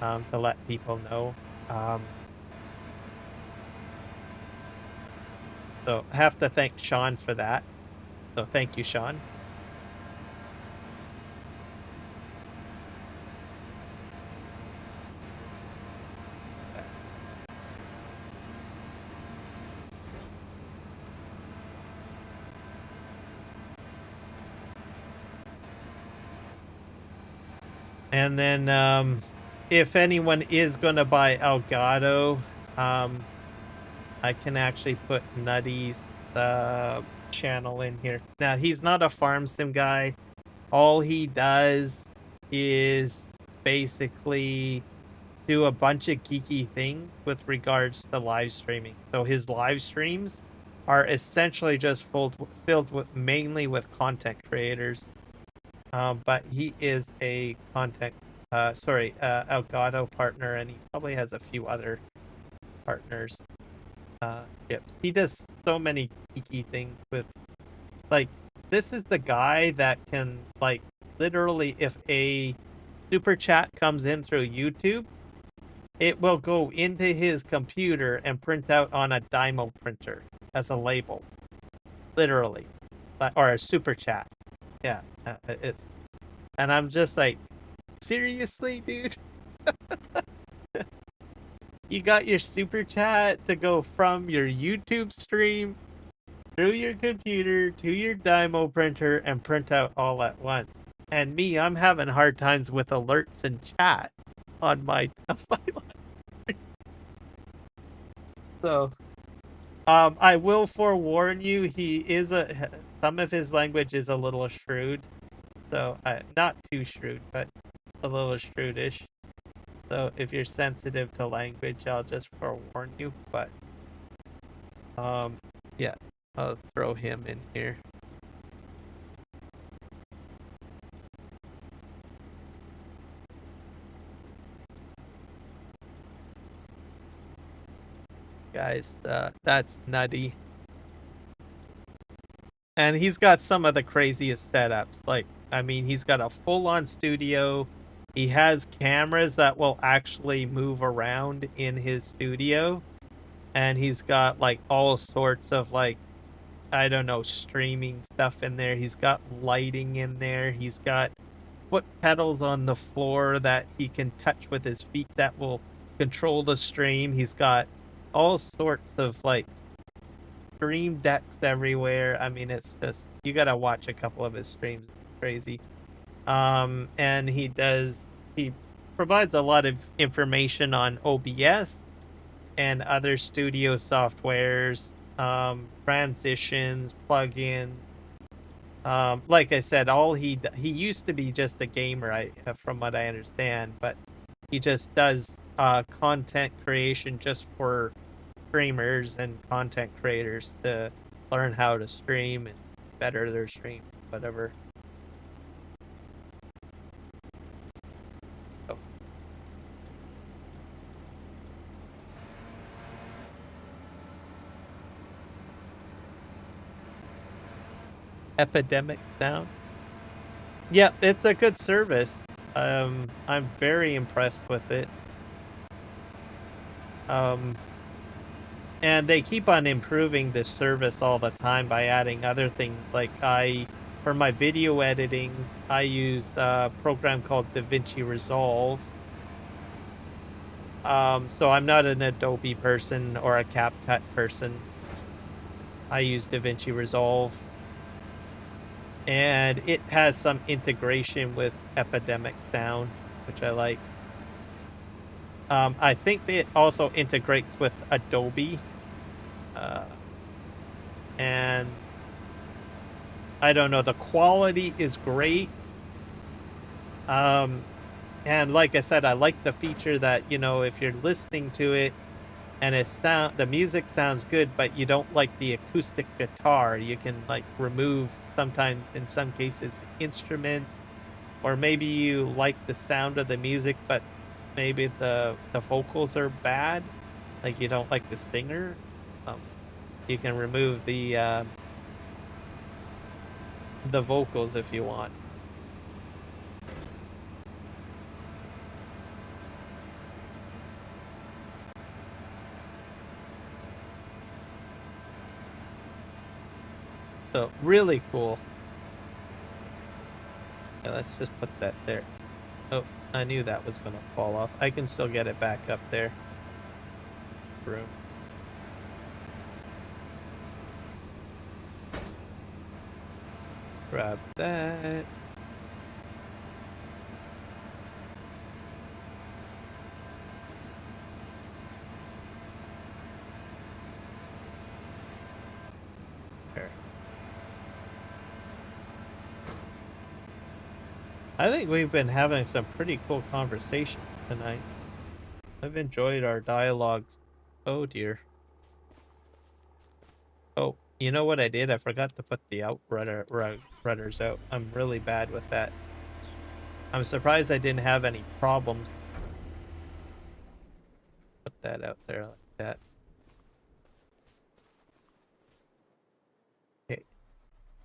S1: to let people know. So I have to thank Sean for that. So thank you, Sean. And then if anyone is gonna buy Elgato, I can actually put Nutty's channel in here. Now he's not a farm sim guy. All he does is basically do a bunch of geeky things with regards to live streaming. So his live streams are essentially just filled with mainly with content creators. But he is a Elgato partner, and he probably has a few other partners. Chips. He does so many geeky things with, like, this is the guy that can, like, literally, if a super chat comes in through YouTube, it will go into his computer and print out on a Dymo printer as a label, literally, or a super chat. Yeah, and I'm just like, seriously, dude? You got your super chat to go from your YouTube stream through your computer to your Dymo printer and print out all at once. And me, I'm having hard times with alerts and chat on my line. So, I will forewarn you, some of his language is a little shrewd. So, not too shrewd, but a little shrewdish. So if you're sensitive to language, I'll just forewarn you. But yeah, I'll throw him in here. Guys, that's Nutty. And he's got some of the craziest setups. Like, I mean, he's got a full-on studio. He has cameras that will actually move around in his studio. And he's got, like, all sorts of, like, I don't know, streaming stuff in there. He's got lighting in there. He's got foot pedals on the floor that he can touch with his feet that will control the stream. He's got all sorts of, like, stream decks everywhere. I mean, it's just, you gotta watch a couple of his streams. It's crazy. And he provides a lot of information on OBS and other studio softwares, transitions, plugins. Like I said, he used to be just a gamer, from what I understand, but he just does content creation just for streamers and content creators to learn how to stream and better their stream, whatever. Oh. Epidemic Sound. Yeah, it's a good service. I'm very impressed with it. And they keep on improving this service all the time by adding other things. Like, for my video editing, I use a program called DaVinci Resolve. So I'm not an Adobe person or a CapCut person. I use DaVinci Resolve. And it has some integration with Epidemic Sound, which I like. I think it also integrates with Adobe. And I don't know, the quality is great. And like I said, I like the feature that, if you're listening to it and the music sounds good, but you don't like the acoustic guitar, you can, like, remove, sometimes in some cases, the instrument, or maybe you like the sound of the music, but maybe the vocals are bad, like you don't like the singer. You can remove the vocals if you want. So really cool. Yeah, let's just put that there. Oh, I knew that was gonna fall off. I can still get it back up there. Room. Grab that. I think we've been having some pretty cool conversations tonight. I've enjoyed our dialogues. Oh dear. Oh, you know what I did? I forgot to put the runners out. I'm really bad with that. I'm surprised I didn't have any problems. Put that out there like that. Okay.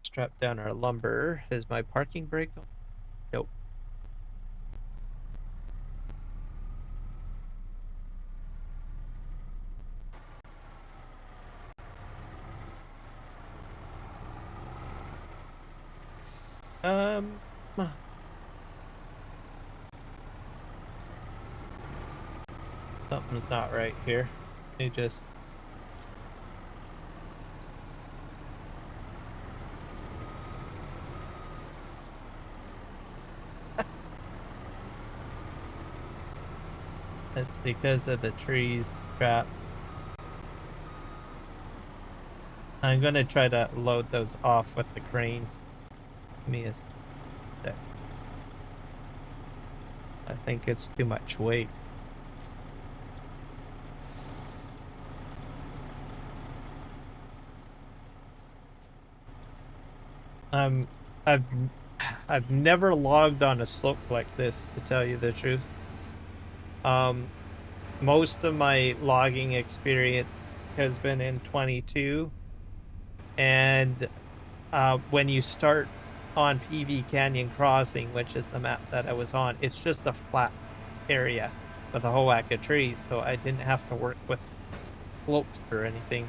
S1: Strap down our lumber. Is my parking brake on? Nope. Um, something's not right here. Let me just. That's because of the trees trap. I'm gonna try to load those off with the crane. Give me a sec. I think it's too much weight. I've I've never logged on a slope like this, to tell you the truth. Most of my logging experience has been in 22, and when you start on PV Canyon Crossing, which is the map that I was on, it's just a flat area with a whole whack of trees, so I didn't have to work with slopes or anything.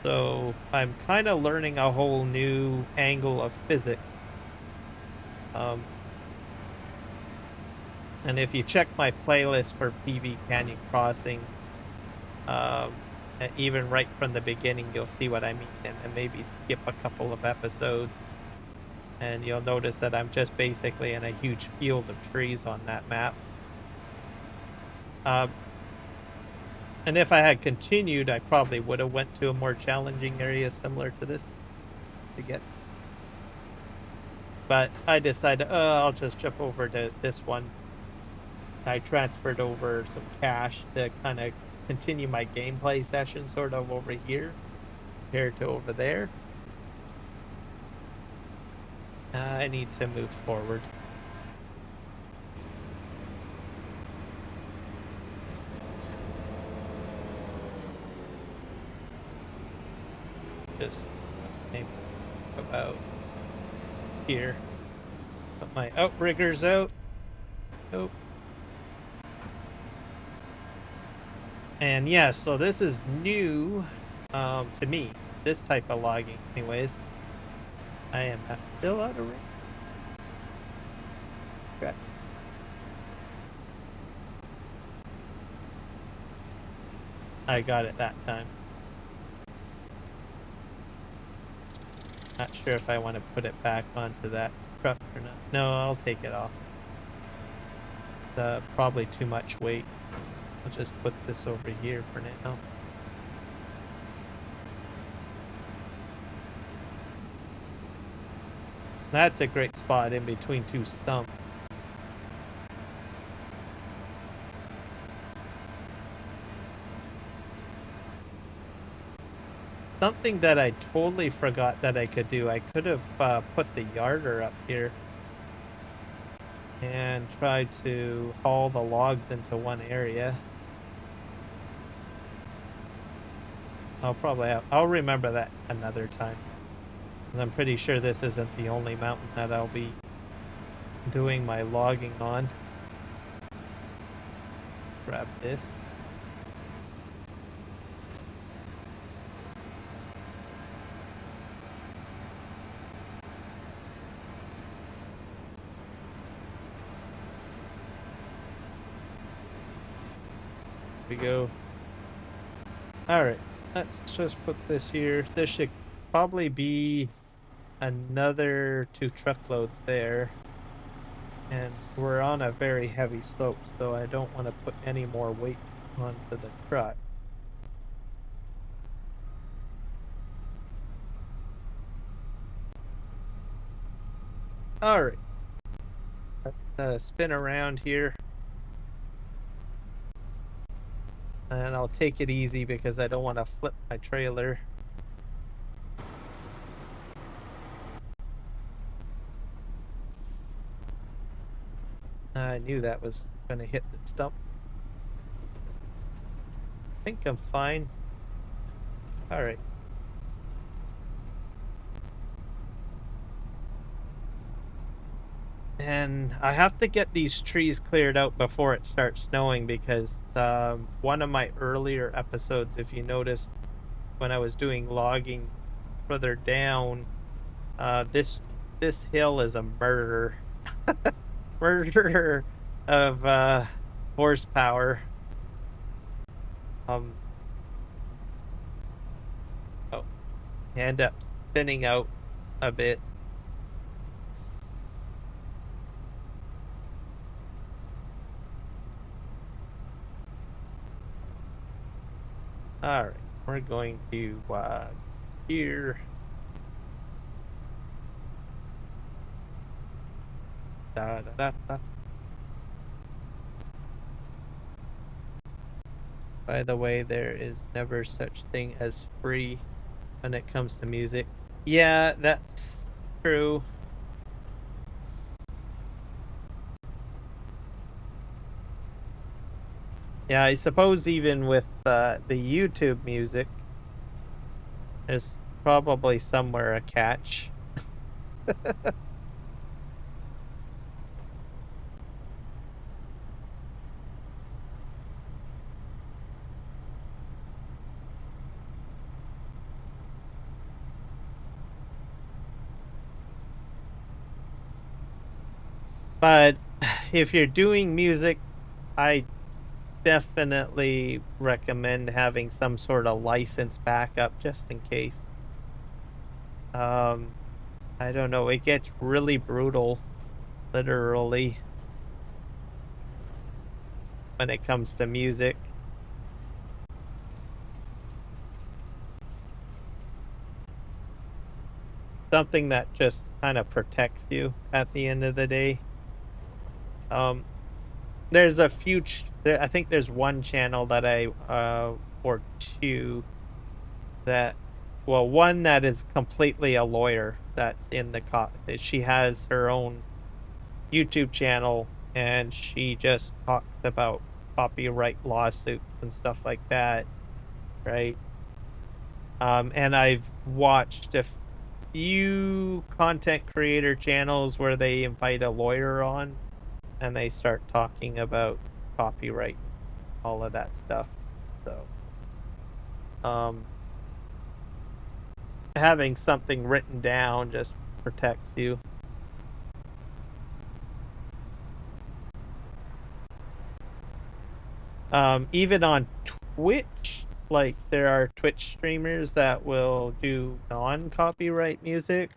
S1: So I'm kind of learning a whole new angle of physics. And if you check my playlist for PV Canyon Crossing, even right from the beginning, you'll see what I mean, and maybe skip a couple of episodes, and you'll notice that I'm just basically in a huge field of trees on that map. And if I had continued, I probably would have went to a more challenging area similar to this to get. But I decided, I'll just jump over to this one. I transferred over some cash to kind of continue my gameplay session sort of over here compared to over there. I need to move forward. Just maybe about here. Put my outriggers out. Nope. And yeah, so this is new to me, this type of logging anyways. I am still out of range. Okay. I got it that time. Not sure if I want to put it back onto that truck or not. No, I'll take it off. Probably too much weight. I'll just put this over here for now. That's a great spot in between two stumps. Something that I totally forgot that I could do. I could have put the yarder up here and tried to haul the logs into one area. I'll remember that another time. I'm pretty sure this isn't the only mountain that I'll be doing my logging on. Grab this. Here we go. Alright, let's just put this here. This should probably be another 2 truckloads there. And we're on a very heavy slope, so I don't want to put any more weight onto the truck. Alright. Let's spin around here. And I'll take it easy because I don't want to flip my trailer. I knew that was going to hit the stump. I think I'm fine. All right. And I have to get these trees cleared out before it starts snowing because one of my earlier episodes, if you noticed, when I was doing logging further down, this hill is a murder. Murder of horsepower. Oh, end up spinning out a bit. All right, we're going to here. Da, da, da, da. By the way, there is never such thing as free when it comes to music. Yeah, that's true. Yeah, I suppose even with the YouTube music, there's probably somewhere a catch. But if you're doing music, I definitely recommend having some sort of license backup just in case. I don't know, it gets really brutal, literally, when it comes to music. Something that just kind of protects you at the end of the day. There's a few, I think there's one channel that or two that, well, one that is completely a lawyer that's in the she has her own YouTube channel and she just talks about copyright lawsuits and stuff like that, right? And I've watched a few content creator channels where they invite a lawyer on and they start talking about copyright, all of that stuff. So having something written down just protects you. Even on Twitch, like there are Twitch streamers that will do non-copyright music.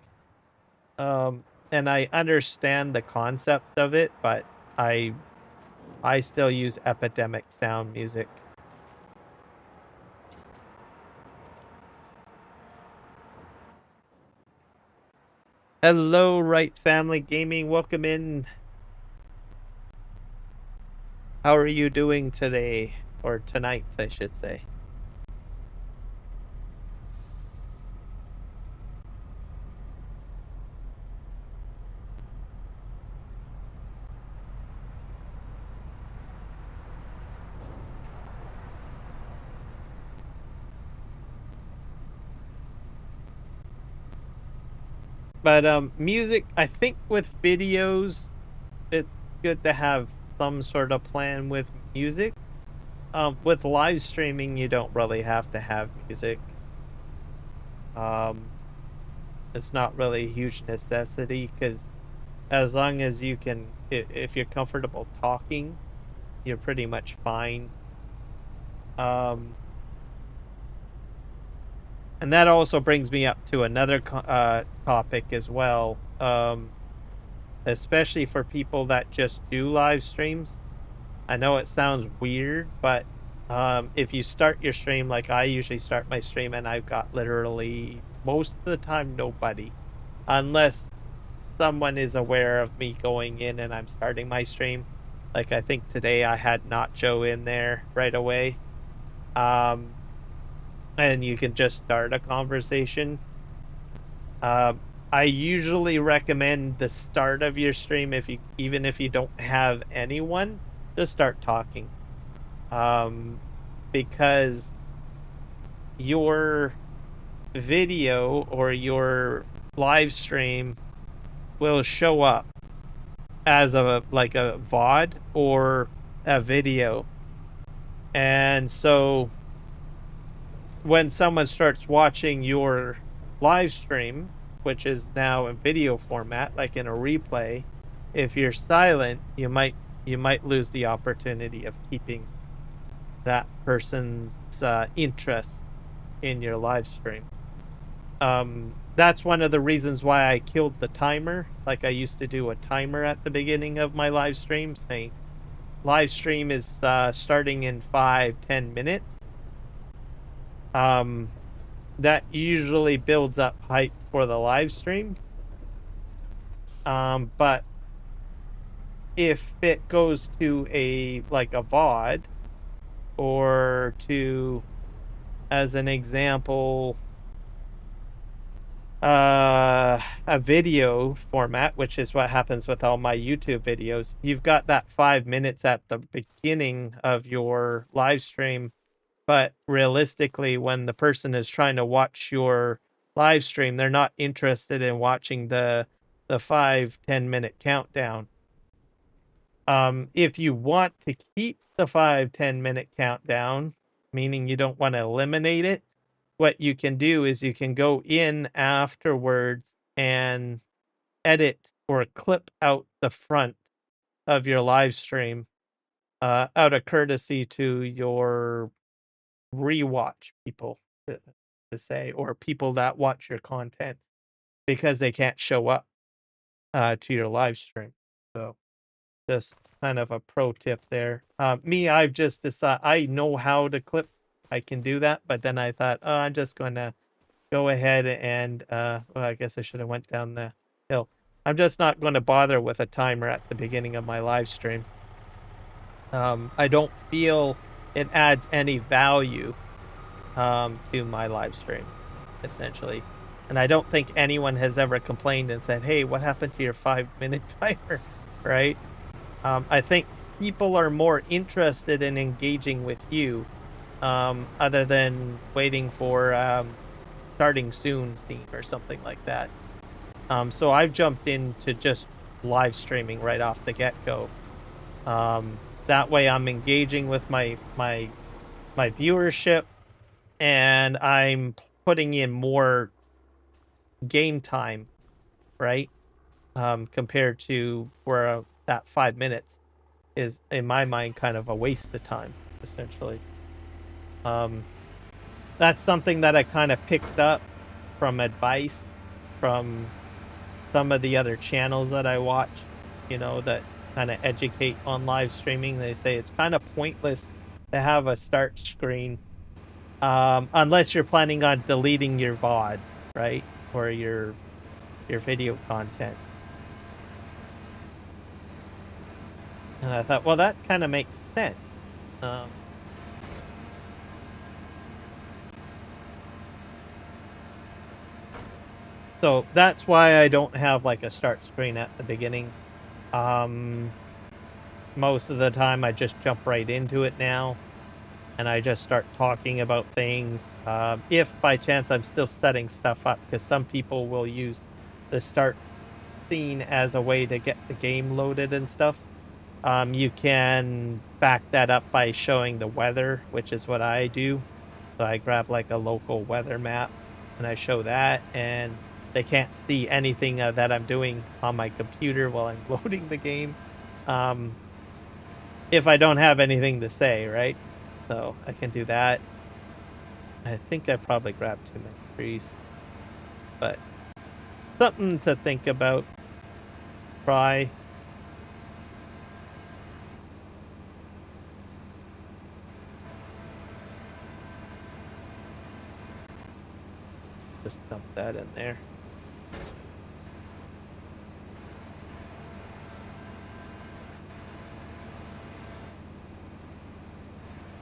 S1: And I understand the concept of it, but I still use Epidemic sound music. Hello, Right Family Gaming. Welcome in. How are you doing today? Or tonight, I should say. But music, I think with videos, it's good to have some sort of plan with music. With live streaming, you don't really have to have music. It's not really a huge necessity because as long as you can, if you're comfortable talking, you're pretty much fine. And that also brings me up to another topic as well, especially for people that just do live streams. I know it sounds weird, but if you start your stream like I usually start my stream and I've got literally most of the time nobody, unless someone is aware of me going in and I'm starting my stream. Like, I think today I had Nacho in there right away. And you can just start a conversation. I usually recommend the start of your stream, even if you don't have anyone, just start talking. Because your video or your live stream will show up as like a VOD or a video. And so when someone starts watching your live stream, which is now in video format, like in a replay, if you're silent, you might lose the opportunity of keeping that person's interest in your live stream. That's one of the reasons why I killed the timer. Like, I used to do a timer at the beginning of my live stream saying live stream is starting in 5-10 minutes. That usually builds up hype for the live stream. But if it goes to a VOD, or to, as an example, a video format, which is what happens with all my YouTube videos, you've got that 5 minutes at the beginning of your live stream. But realistically, when the person is trying to watch your live stream, they're not interested in watching the 5-10 minute countdown. If you want to keep the 5-10 minute countdown, meaning you don't want to eliminate it, what you can do is you can go in afterwards and edit or clip out the front of your live stream, out of courtesy to your rewatch people, to say, or people that watch your content, because they can't show up to your live stream. So just kind of a pro tip there. Me, I've just decided I know how to clip. I can do that, but then I thought, oh, I'm just going to go ahead and well, I guess I should have went down the hill. I'm just not going to bother with a timer at the beginning of my live stream. I don't feel it adds any value to my live stream, essentially. And I don't think anyone has ever complained and said, hey, what happened to your 5-minute timer, right? I think people are more interested in engaging with you, other than waiting for starting soon scene or something like that. So I've jumped into just live streaming right off the get-go. That way I'm engaging with my viewership, and I'm putting in more game time, right? Compared to where that 5 minutes is, in my mind, kind of a waste of time, essentially. That's something that I kind of picked up from advice from some of the other channels that I watch, that kind of educate on live streaming. They say it's kind of pointless to have a start screen, unless you're planning on deleting your VOD, right? Or your video content. And I thought, well, that kind of makes sense. So that's why I don't have like a start screen at the beginning. Most of the time I just jump right into it now, and I just start talking about things. If by chance I'm still setting stuff up, because some people will use the start scene as a way to get the game loaded and stuff. You can back that up by showing the weather, which is what I do. So I grab like a local weather map and I show that, and they can't see anything that I'm doing on my computer while I'm loading the game. If I don't have anything to say, right? So I can do that. I think I probably grabbed too many trees, but something to think about. Try. Just dump that in there.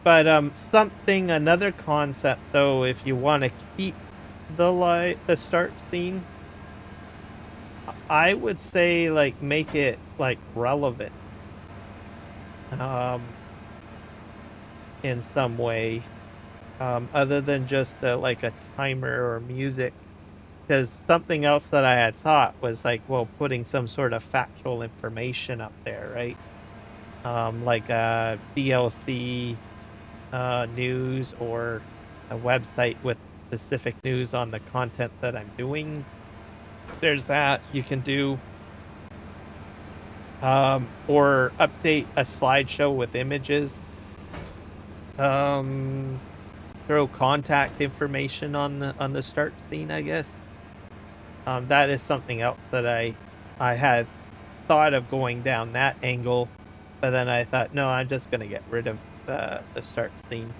S1: But another concept though, if you want to keep the start scene, I would say like make it like relevant, in some way, other than just like a timer or music. Because something else that I had thought was like, well, putting some sort of factual information up there, right? Like a DLC news or a website with specific news on the content that I'm doing. There's that you can do. Or update a slideshow with images. Throw contact information on the start scene, I guess. That is something else that I had thought of going down that angle, but then I thought, no, I'm just gonna get rid of the start scene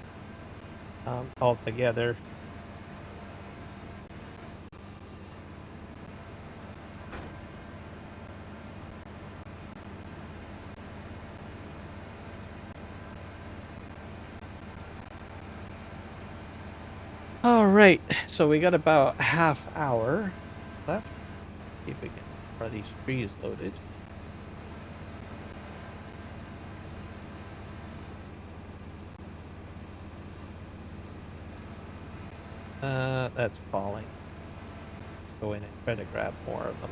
S1: altogether. All right, so we got about half hour left. See if we can are these trees loaded. That's falling. Go in and try to grab more of them.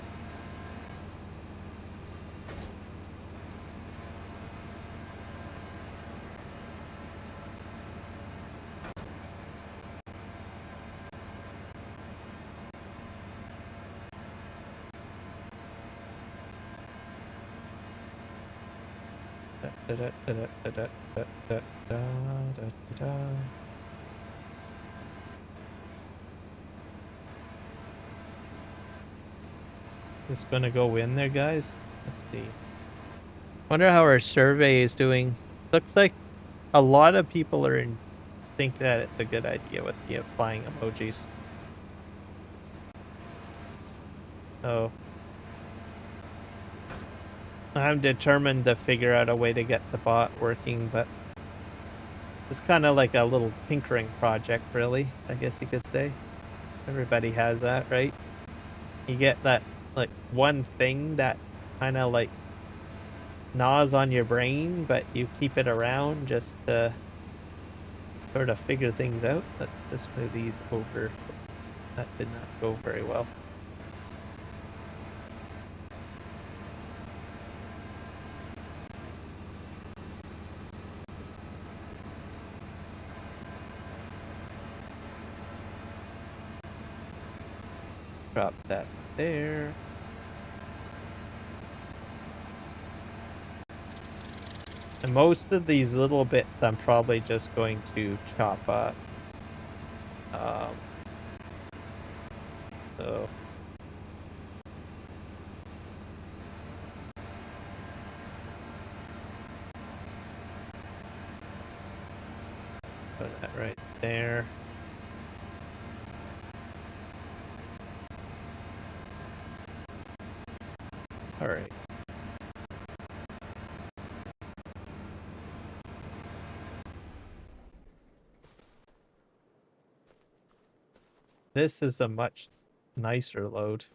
S1: Just gonna go in there, guys. Let's see. Wonder how our survey is doing. Looks like a lot of people think that it's a good idea with the flying emojis. So I'm determined to figure out a way to get the bot working, but it's kind of like a little tinkering project, really, I guess you could say. Everybody has that, right? You get that like one thing that kind of like gnaws on your brain, but you keep it around just to sort of figure things out. Let's just move these over. That did not go very well. Drop that there. And most of these little bits I'm probably just going to chop up. So put that right there. All right. This is a much nicer load.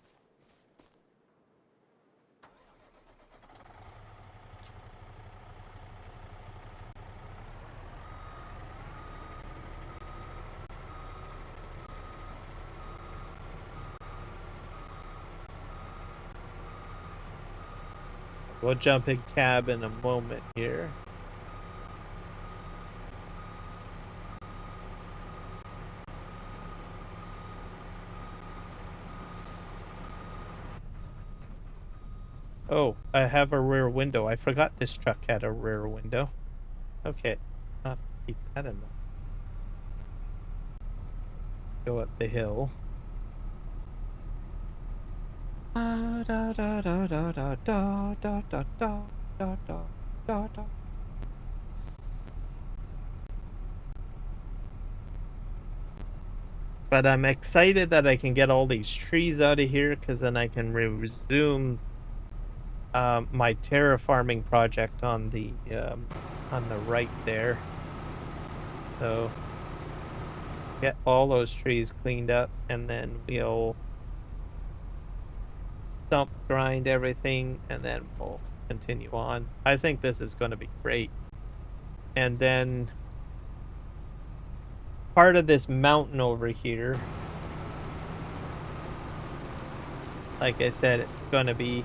S1: We'll jump in cab in a moment here. Oh, I have a rear window. I forgot this truck had a rear window. Okay, I'll have to keep that in mind. Go up the hill. But I'm excited that I can get all these trees out of here, because then I can resume my terraforming project on the right there. So get all those trees cleaned up, and then we'll stump grind everything, and then we'll continue on. I think this is going to be great. And then part of this mountain over here, like I said, it's going to be,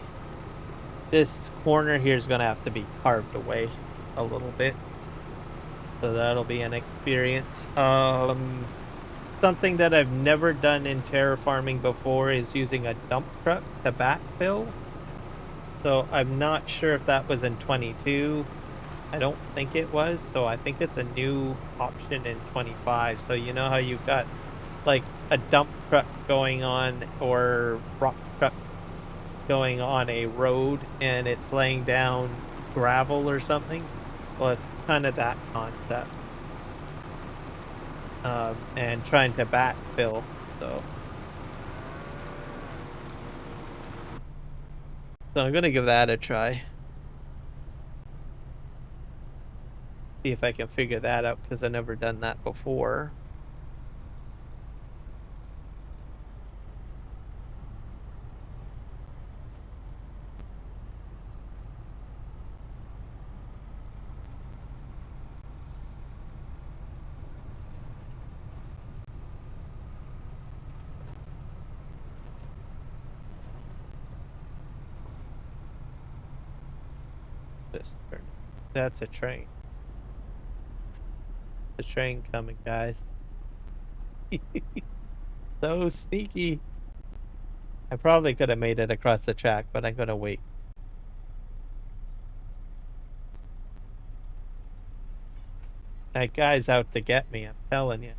S1: this corner here is going to have to be carved away a little bit. So that'll be an experience. Something that I've never done in terraforming before is using a dump truck to backfill. So I'm not sure if that was in 22. I don't think it was. So I think it's a new option in 25. So you know how you've got like a dump truck going on, or rock truck going on a road, and it's laying down gravel or something? Well, it's kind of that concept. And trying to backfill, so I'm gonna give that a try. See if I can figure that out, because I've never done that before. This turn. That's a train. The train coming, guys. So sneaky. I probably could have made it across the track, but I'm gonna wait. That guy's out to get me, I'm telling you.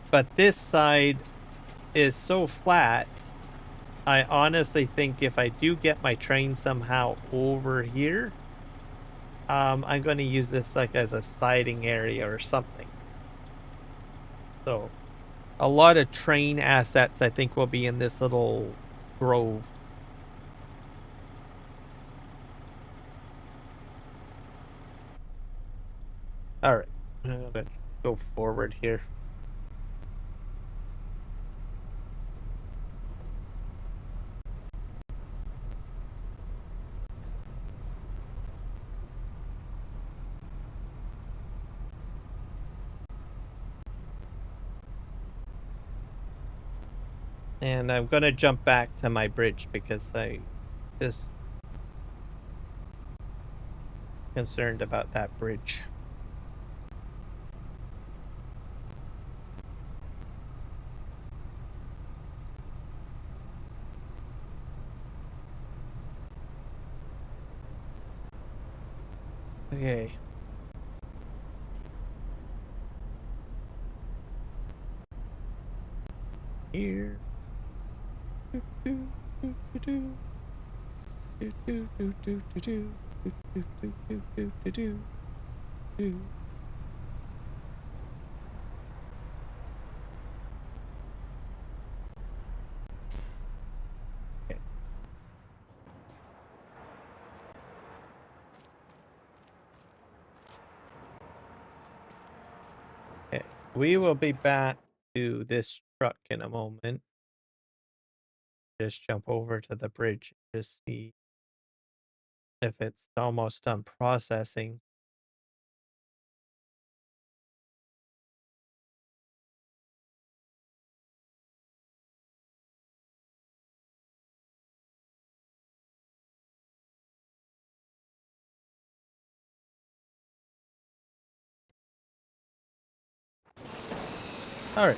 S1: But this side is so flat. I honestly think if I do get my train somehow over here, I'm going to use this like as a siding area or something. So a lot of train assets, I think, will be in this little grove. All right, I'm going to go forward here. And I'm going to jump back to my bridge because I just concerned about that bridge. Okay. Here. Okay, we will be back to this truck in a moment. Just jump over to the bridge to see if it's almost done processing. All right.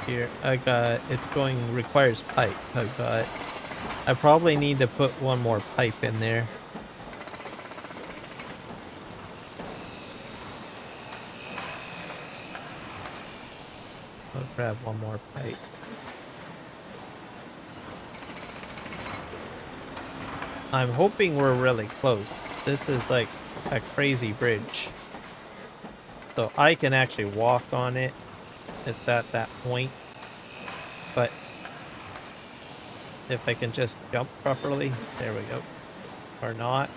S1: Here I got, it's going, requires pipe. I probably need to put one more pipe in there. I'll grab one more pipe. I'm hoping we're really close. This is like a crazy bridge. So I can actually walk on it. It's at that point. But If I can just jump properly. There we go. Or not.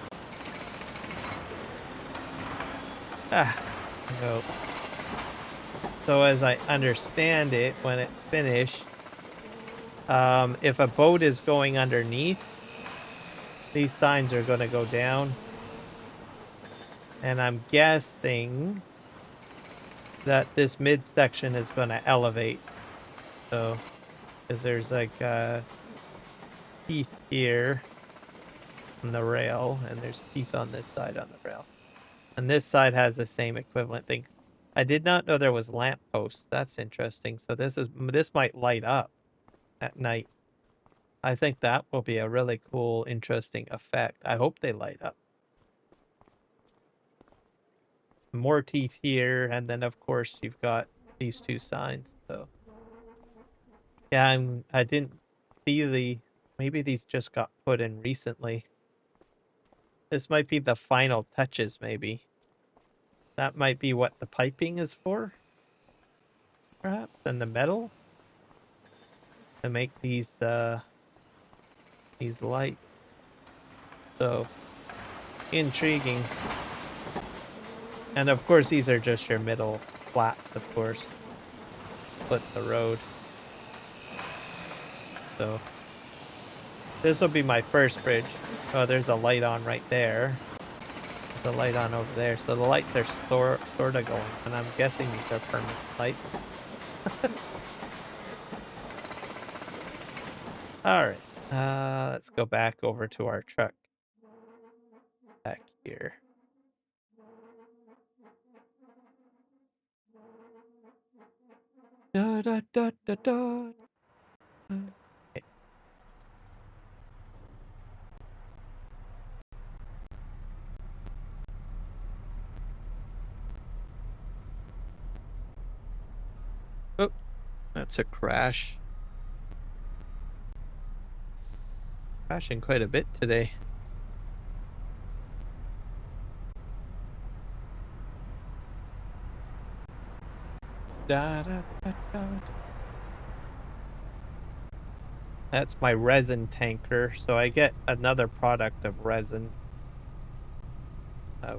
S1: Ah, no. So as I understand it, when it's finished, if a boat is going underneath, these signs are going to go down. And I'm guessing that this midsection is going to elevate. So, because there's like teeth here on the rail, and there's teeth on this side on the rail. And this side has the same equivalent thing. I did not know there was lamp posts. That's interesting. So this might light up at night. I think that will be a really cool, interesting effect. I hope they light up. More teeth here, and then of course you've got these two signs. So yeah, I didn't see maybe these just got put in recently. This might be the final touches, maybe. That might be what the piping is for, perhaps, and the metal to make these lights. So intriguing. And of course these are just your middle flaps, of course. Split the road. So this will be my first bridge. Oh, there's a light on right there. There's a light on over there. So the lights are sort of going, and I'm guessing these are permanent lights. All right. Let's go back over to our truck. Back here. Da da da da da. Okay. Oh, that's a crash. Crashing quite a bit today. Da, da, da, da. That's my resin tanker. So I get another product of resin,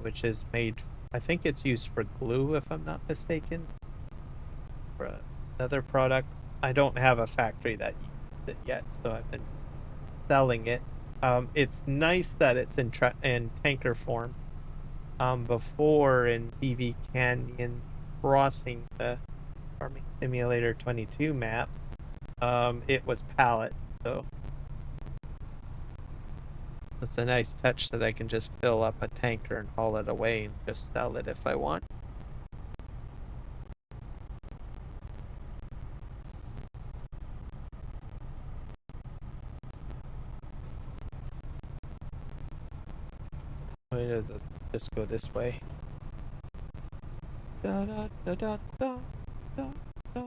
S1: which is made, I think it's used for glue, if I'm not mistaken. For another product. I don't have a factory that uses it yet, so I've been selling it. It's nice that it's in tanker form. Before in PV Canyon Crossing, the Farming Simulator 22 map, it was pallets, so it's a nice touch that I can just fill up a tanker and haul it away and just sell it if I want. Let's just go this way. Da, da, da, da, da, da, da.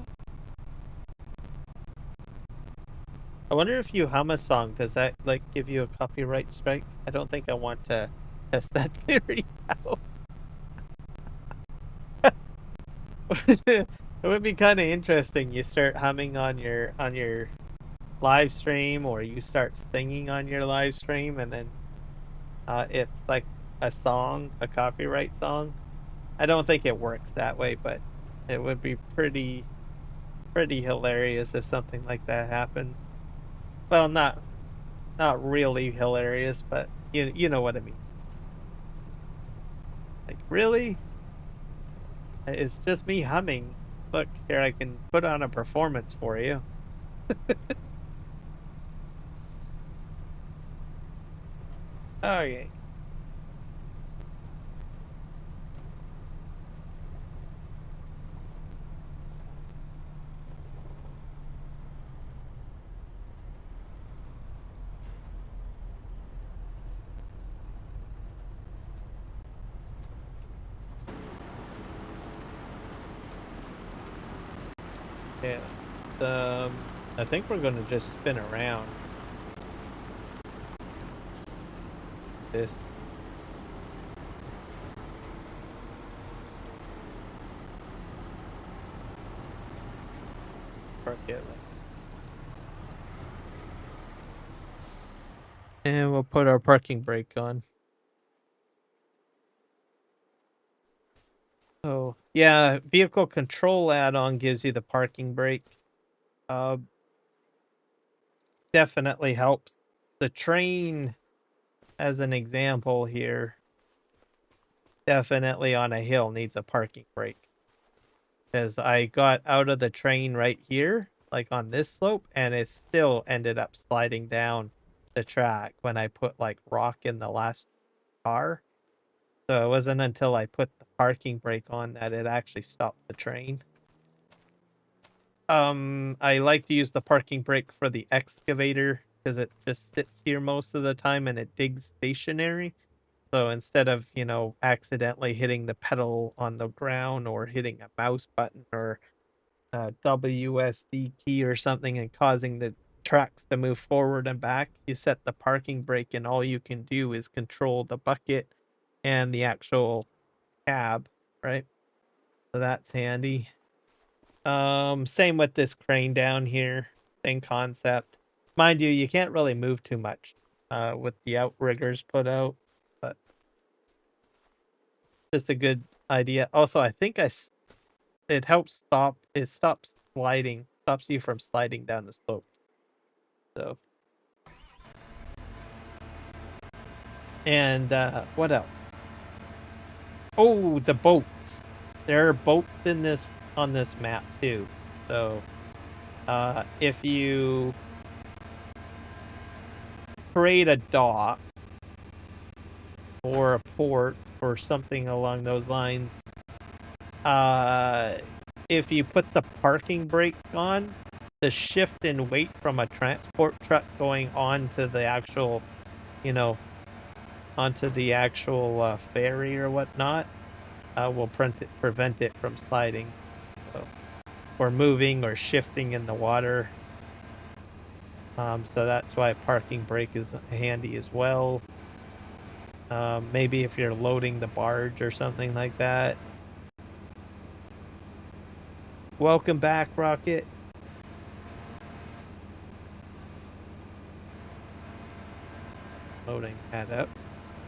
S1: I wonder if you hum a song, does that like give you a copyright strike? I don't think I want to test that theory out. It would be kind of interesting. You start humming on your live stream, or you start singing on your live stream, and then it's like a song, a copyright song. I don't think it works that way, but it would be pretty hilarious if something like that happened. Well, not really hilarious, but you know what I mean. Like, really? It's just me humming. Look, here I can put on a performance for you. Okay. Yeah. I think we're gonna just spin around this. Park it. And we'll put our parking brake on. Oh, yeah, vehicle control add-on gives you the parking brake. Definitely helps. The train, as an example here, definitely on a hill needs a parking brake. Because I got out of the train right here, like on this slope, and it still ended up sliding down the track when I put like rock in the last car. So it wasn't until I put the parking brake on that it actually stopped the train. I like to use the parking brake for the excavator because it just sits here most of the time and it digs stationary. So instead of, accidentally hitting the pedal on the ground or hitting a mouse button or a WSD key or something and causing the tracks to move forward and back, you set the parking brake and all you can do is control the bucket and the actual cab, right? So that's handy. Same with this crane down here, same concept. Mind you, you can't really move too much with the outriggers put out, but just a good idea. Also, I think it helps it stops sliding, stops you from sliding down the slope. So, and what else? Oh, the boats. There are boats in this on this map too. So, if you create a dock or a port or something along those lines, if you put the parking brake on, the shift in weight from a transport truck going onto the actual, onto the actual ferry or whatnot, will prevent it from sliding, so, or moving or shifting in the water. So that's why a parking brake is handy as well. Maybe if you're loading the barge or something like that. Welcome back, Rocket. Loading that up.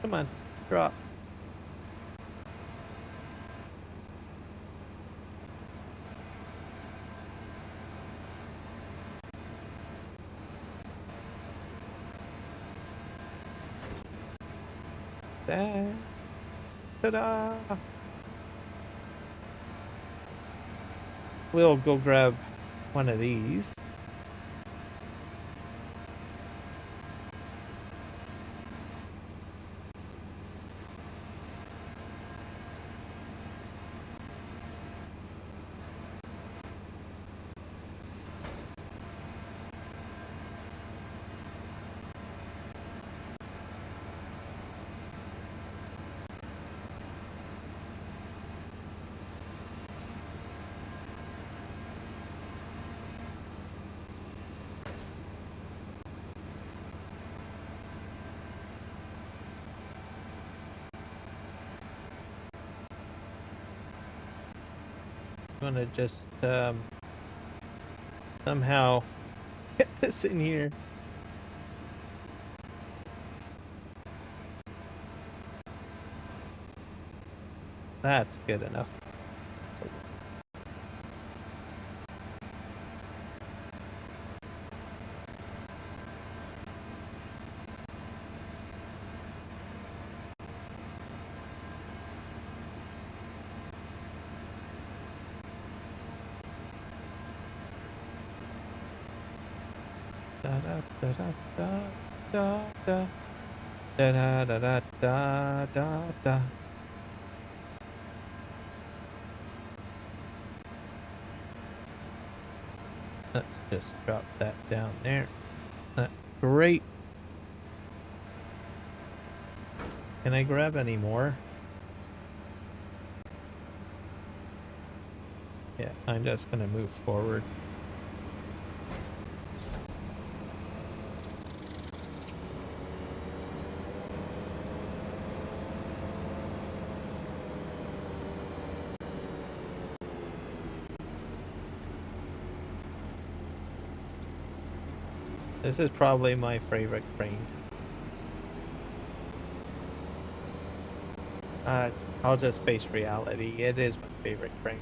S1: Come on, drop. That. Ta-da! We'll go grab one of these. I'm gonna just somehow get this in here. That's good enough. Da da da da da da da da da da da da. Let's just drop that down there. That's great. Can I grab any more? Yeah, I'm just gonna move forward. This is probably my favorite crane. I'll just face reality. It is my favorite crane.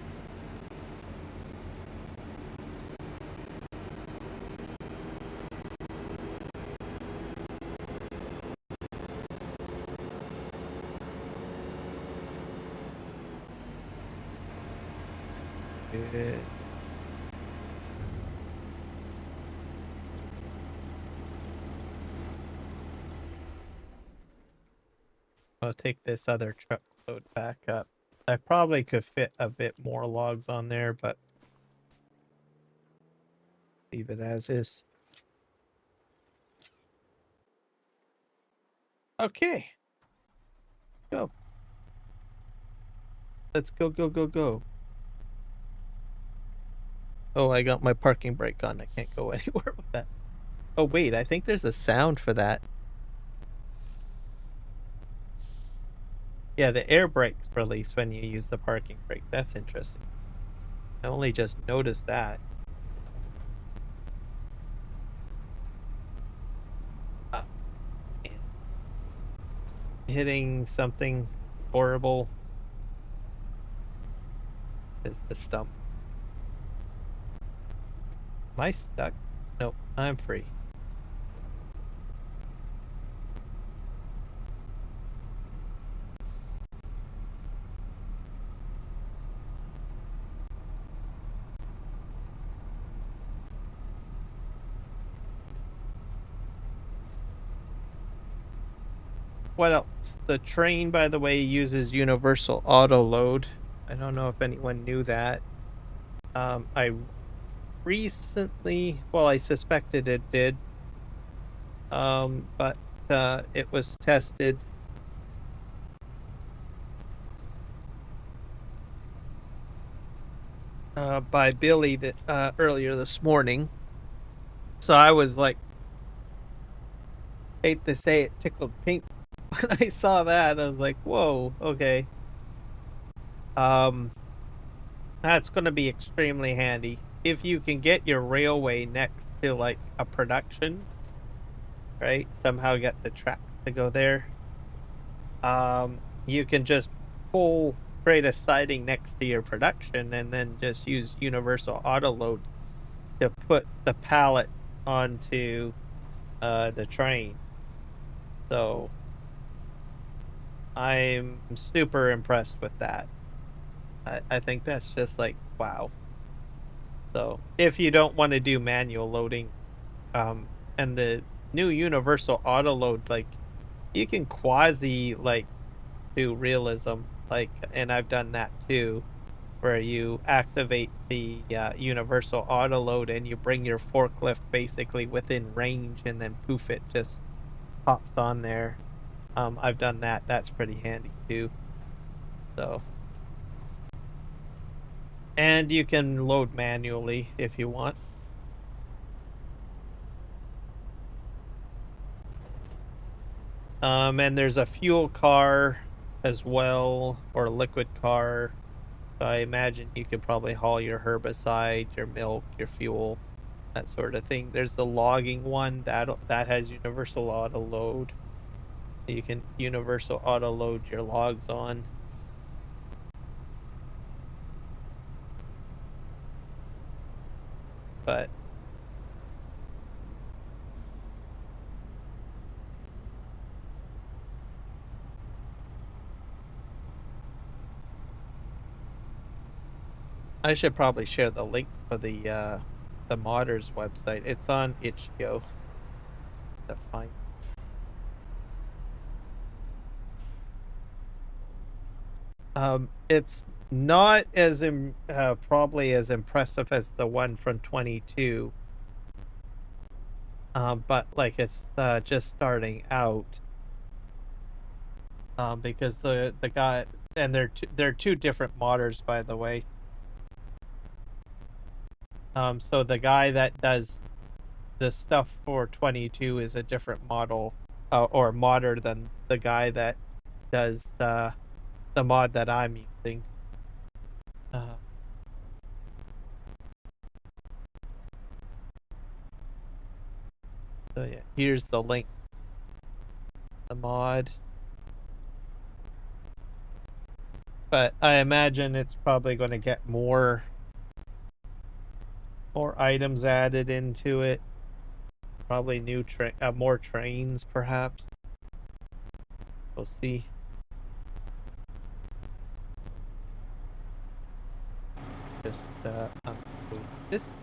S1: Good. I'll take this other truckload back up. I probably could fit a bit more logs on there, but leave it as is. Okay. Go. Let's go, go, go, go. Oh, I got my parking brake on. I can't go anywhere with that. Oh, wait. I think there's a sound for that. Yeah, the air brakes release when you use the parking brake. That's interesting. I only just noticed that. Uh, Hitting something horrible is the stump. Am I stuck? Nope, I'm free. What else? The train, by the way, uses universal auto load. I don't know if anyone knew that. I recently, well, I suspected it did. But it was tested by Billy that earlier this morning. So I was like, hate to say it, tickled pink when I saw that. I was like, whoa, okay. Um, that's going to be extremely handy if you can get your railway next to like a production, right? Somehow get the tracks to go there. You can just create a siding next to your production and then just use universal auto load to put the pallets onto the train. So I'm super impressed with that. I think that's just like, wow. So if you don't want to do manual loading, and the new universal auto load, like you can quasi like do realism, like, and I've done that too, where you activate the universal auto load and you bring your forklift basically within range and then poof, it just pops on there. I've done that. That's pretty handy too. So, and you can load manually if you want. And there's a fuel car as well, or a liquid car. I imagine you could probably haul your herbicide, your milk, your fuel, that sort of thing. There's the logging one that has universal auto load. You can universal auto load your logs on. But I should probably share the link for the modders website. It's on itch.io. To find. It's not as probably as impressive as the one from 22. But like it's just starting out. Because the guy, and they're two different modders, by the way. So the guy that does the stuff for 22 is a different model or modder than the guy that does the mod that I'm using. So yeah, here's the link. The mod. But I imagine it's probably going to get more items added into it. Probably new more trains, perhaps. We'll see. Just unclude this.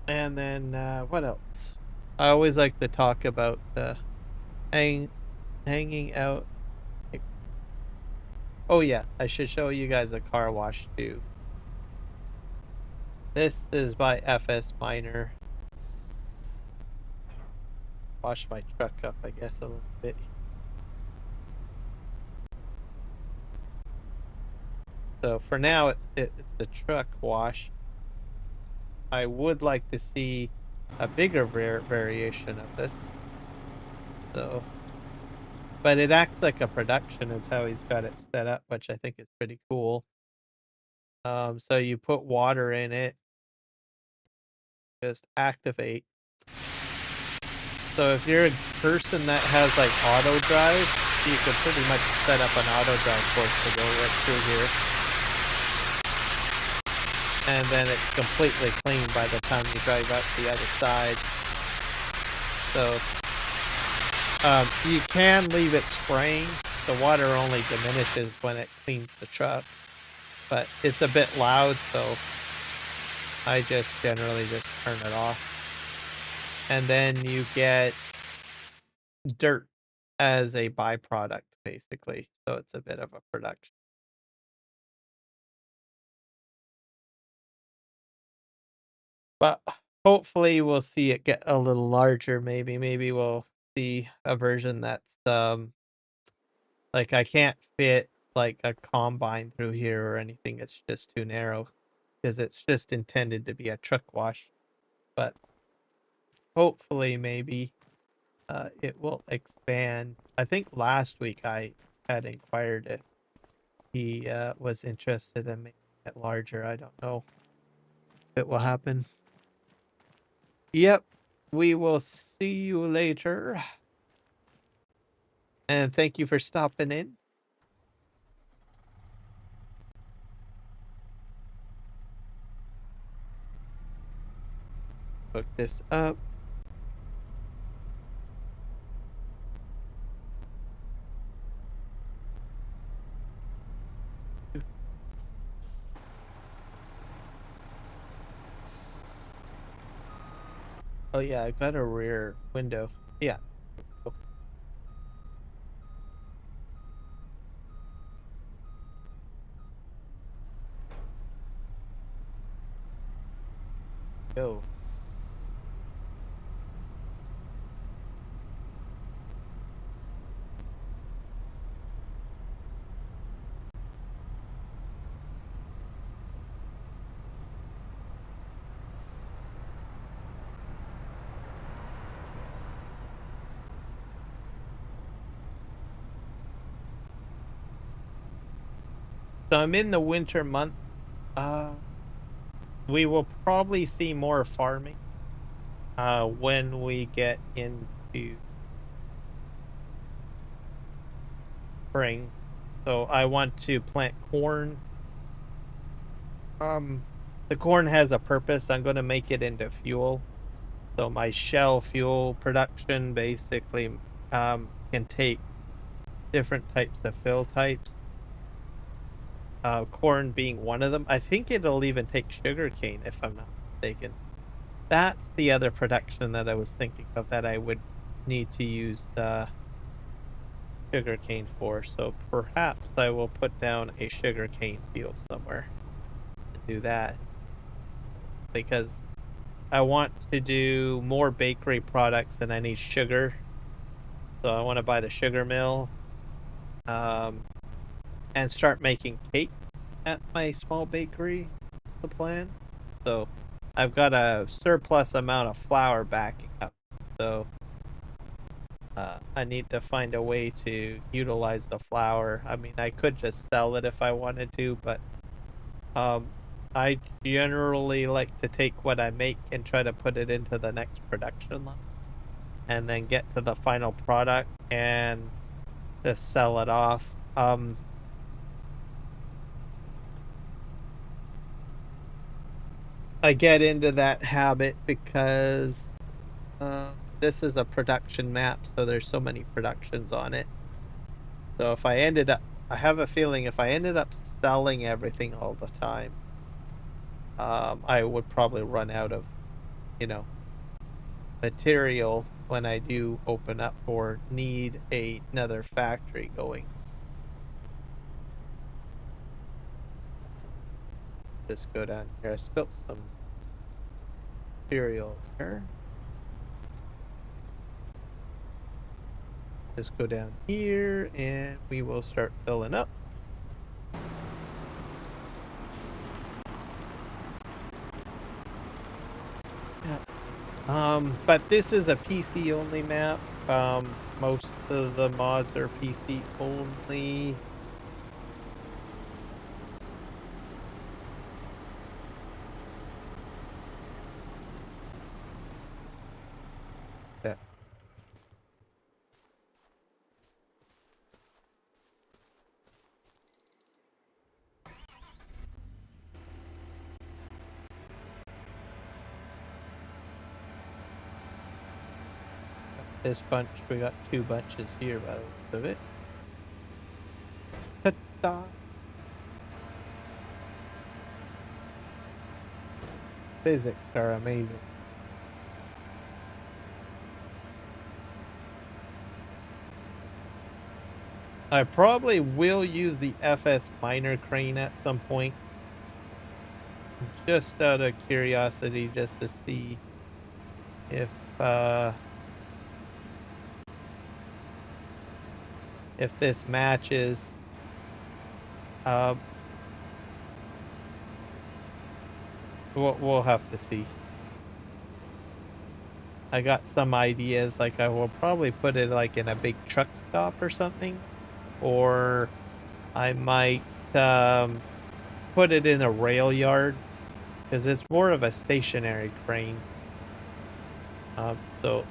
S1: And then what else? I always like to talk about hanging out. Oh yeah, I should show you guys a car wash too. This is by FS Minor. Wash my truck up, I guess, a little bit. So for now, it's the truck wash. I would like to see a bigger variation of this. So, but it acts like a production is how he's got it set up, which I think is pretty cool. So you put water in it, just activate. So if you're a person that has like auto drive, you could pretty much set up an auto drive course to go right through here. And then it's completely clean by the time you drive out the other side. So you can leave it spraying. The water only diminishes when it cleans the truck, but it's a bit loud, so I just generally just turn it off. And then you get dirt as a byproduct, basically. So it's a bit of a production. But hopefully we'll see it get a little larger. Maybe we'll see a version that's like I can't fit like a combine through here or anything. It's just too narrow because it's just intended to be a truck wash. But hopefully maybe it will expand. I think last week I had inquired if he was interested in making it larger. I don't know if it will happen. Yep, we will see you later. And thank you for stopping in. Hook this up. Oh yeah, I got a rear window. Yeah. Go. So I'm in the winter months. We will probably see more farming when we get into spring. So I want to plant corn. The corn has a purpose. I'm going to make it into fuel. So my shell fuel production basically can take different types of fill types. Corn being one of them. I think it'll even take sugarcane if I'm not mistaken. That's the other production that I was thinking of that I would need to use sugarcane for. So perhaps I will put down a sugarcane field somewhere to do that. Because I want to do more bakery products and I need sugar. So I want to buy the sugar mill. And start making cake at my small bakery, the plan. So I've got a surplus amount of flour backing up. So I need to find a way to utilize the flour. I mean, I could just sell it if I wanted to, but I generally like to take what I make and try to put it into the next production line. and then get to the final product and just sell it off. I get into that habit because this is a production map, so there's so many productions on it. So if I have a feeling if I ended up selling everything all the time, I would probably run out of, material when I do open up or need another factory going. Just go down here. I spilt some material here. Just go down here and we will start filling up. Yeah. But this is a PC only map. Most of the mods are PC only. Yeah. This bunch, we got 2 bunches here by the looks of it. Ta-da! Physics are amazing. I probably will use the FS minor crane at some point. Just out of curiosity, just to see if this matches. We'll have to see. I got some ideas, like I will probably put it like in a big truck stop or something, or I might put it in a rail yard because it's more of a stationary crane. So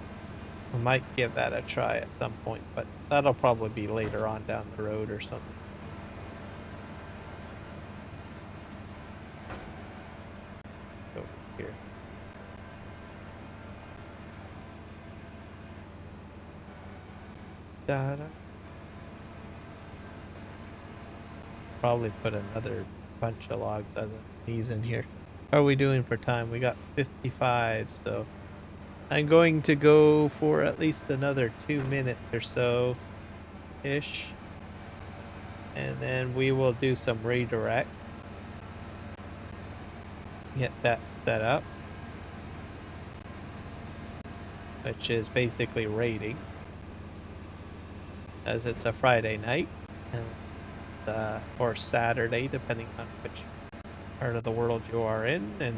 S1: I might give that a try at some point, but that'll probably be later on down the road or something. Over here. Da-da. Probably put another bunch of logs other than these in here. How are we doing for time? We got 55, so I'm going to go for at least another 2 minutes or so ish, and then we will do some redirect, get that set up, which is basically raiding, as it's a Friday night and or Saturday, depending on which part of the world you are in, and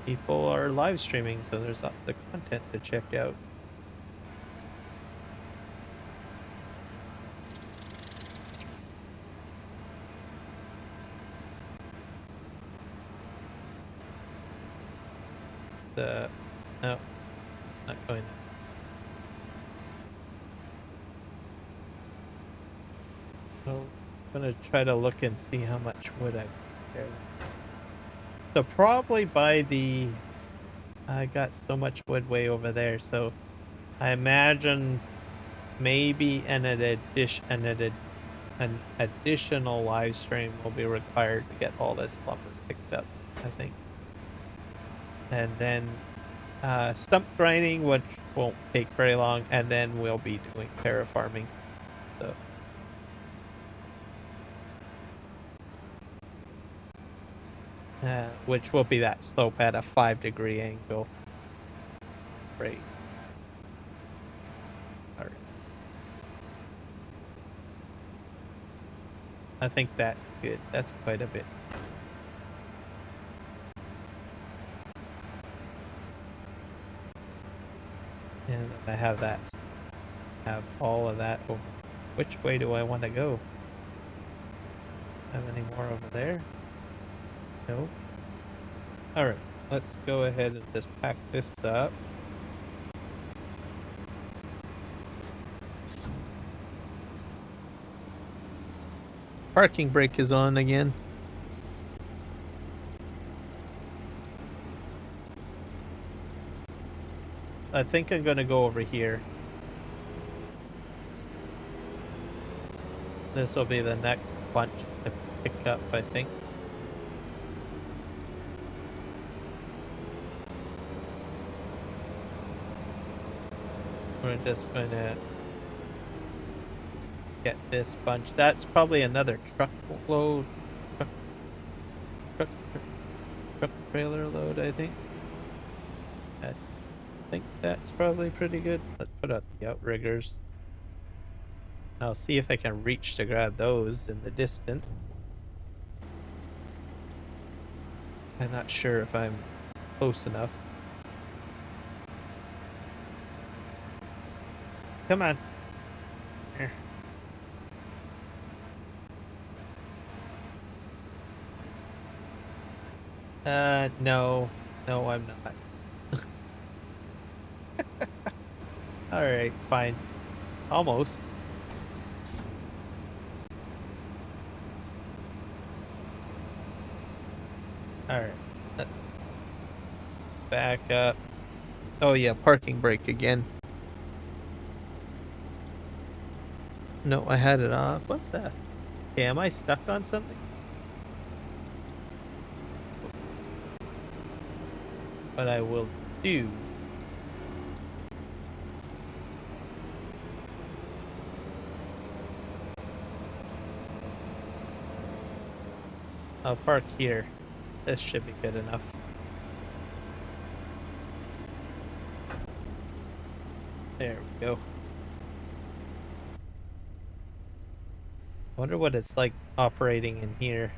S1: people are live streaming, so there's lots of content to check out. No, not going. So I'm gonna try to look and see how much wood I prepared. So probably by the, I got so much wood way over there, so I imagine maybe an additional live stream will be required to get all this lumber picked up, I think. And then stump grinding, which won't take very long, and then we'll be doing terraforming. So which will be that slope at a 5-degree angle. Great. All right. I think that's good. That's quite a bit. And I have that. Have all of that over. Which way do I want to go? Have any more over there? No. Alright, let's go ahead and just pack this up. Parking brake is on again. I think I'm gonna go over here. This will be the next bunch to pick up, I think. We're just going to get this bunch. That's probably another truck load. Truck trailer load, I think. I think that's probably pretty good. Let's put out the outriggers. I'll see if I can reach to grab those in the distance. I'm not sure if I'm close enough. Come on. Here. No. No, I'm not. Alright, fine. Almost. Alright. Let's back up. Oh yeah, parking brake again. No, I had it off. What the? Okay, am I stuck on something? What I will do. I'll park here. This should be good enough. There we go. I wonder what it's like operating in here.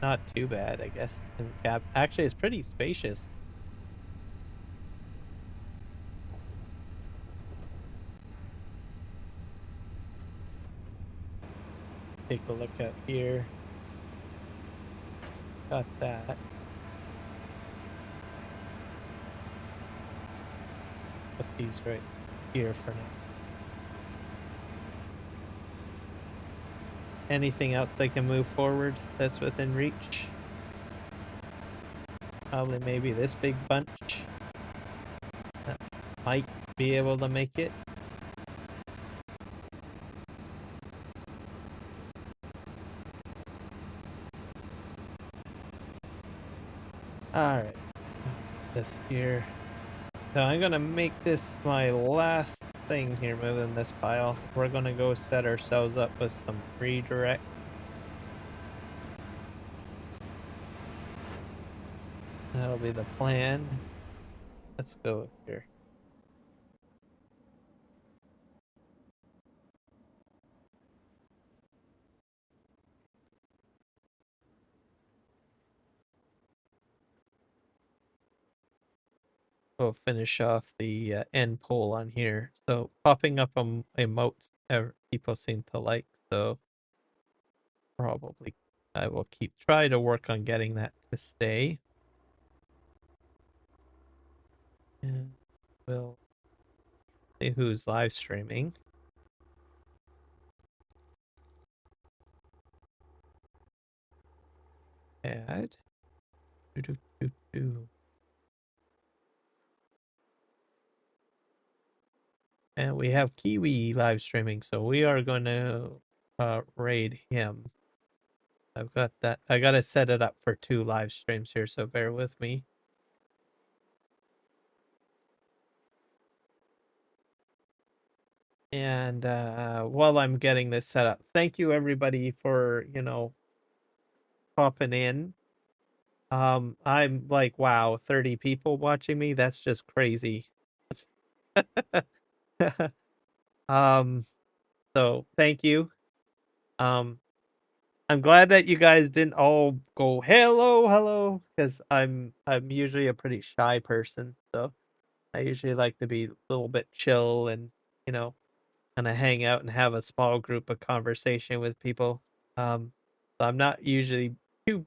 S1: Not too bad, I guess. In cab, actually, it's pretty spacious. Take a look up here. Got that. Put these right here for now. Anything else I can move forward that's within reach? Probably maybe this big bunch. That might be able to make it. Alright. This here. So I'm gonna make this my last thing here, moving this pile. We're gonna go set ourselves up with some redirect. That'll be the plan. Let's go here. We'll finish off the end pole on here. So popping up emotes people seem to like, so probably I will try to work on getting that to stay. And we'll see who's live streaming. Add. And we have Kiwi live streaming, so we are going to raid him. I've got that. I got to set it up for 2 live streams here, so bear with me. And while I'm getting this set up, thank you everybody for, popping in. I'm like, wow, 30 people watching me. That's just crazy. So thank you. I'm glad that you guys didn't all go hello, because I'm usually a pretty shy person, so I usually like to be a little bit chill and kind of hang out and have a small group of conversation with people. So I'm not usually too.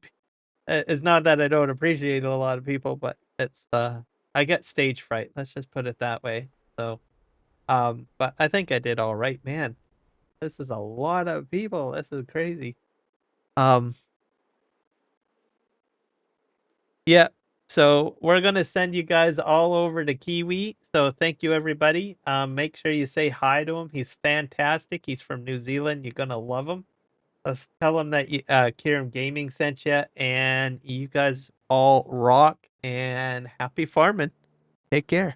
S1: It's not that I don't appreciate a lot of people, but it's I get stage fright. Let's just put it that way. So, but I think I did all right, man. This is a lot of people. This is crazy. Um, yeah. So we're gonna send you guys all over to Kiwi. So thank you, everybody. Make sure you say hi to him. He's fantastic. He's from New Zealand. You're gonna love him. Let's tell him that Kiram Gaming sent you, and you guys all rock and happy farming. Take care.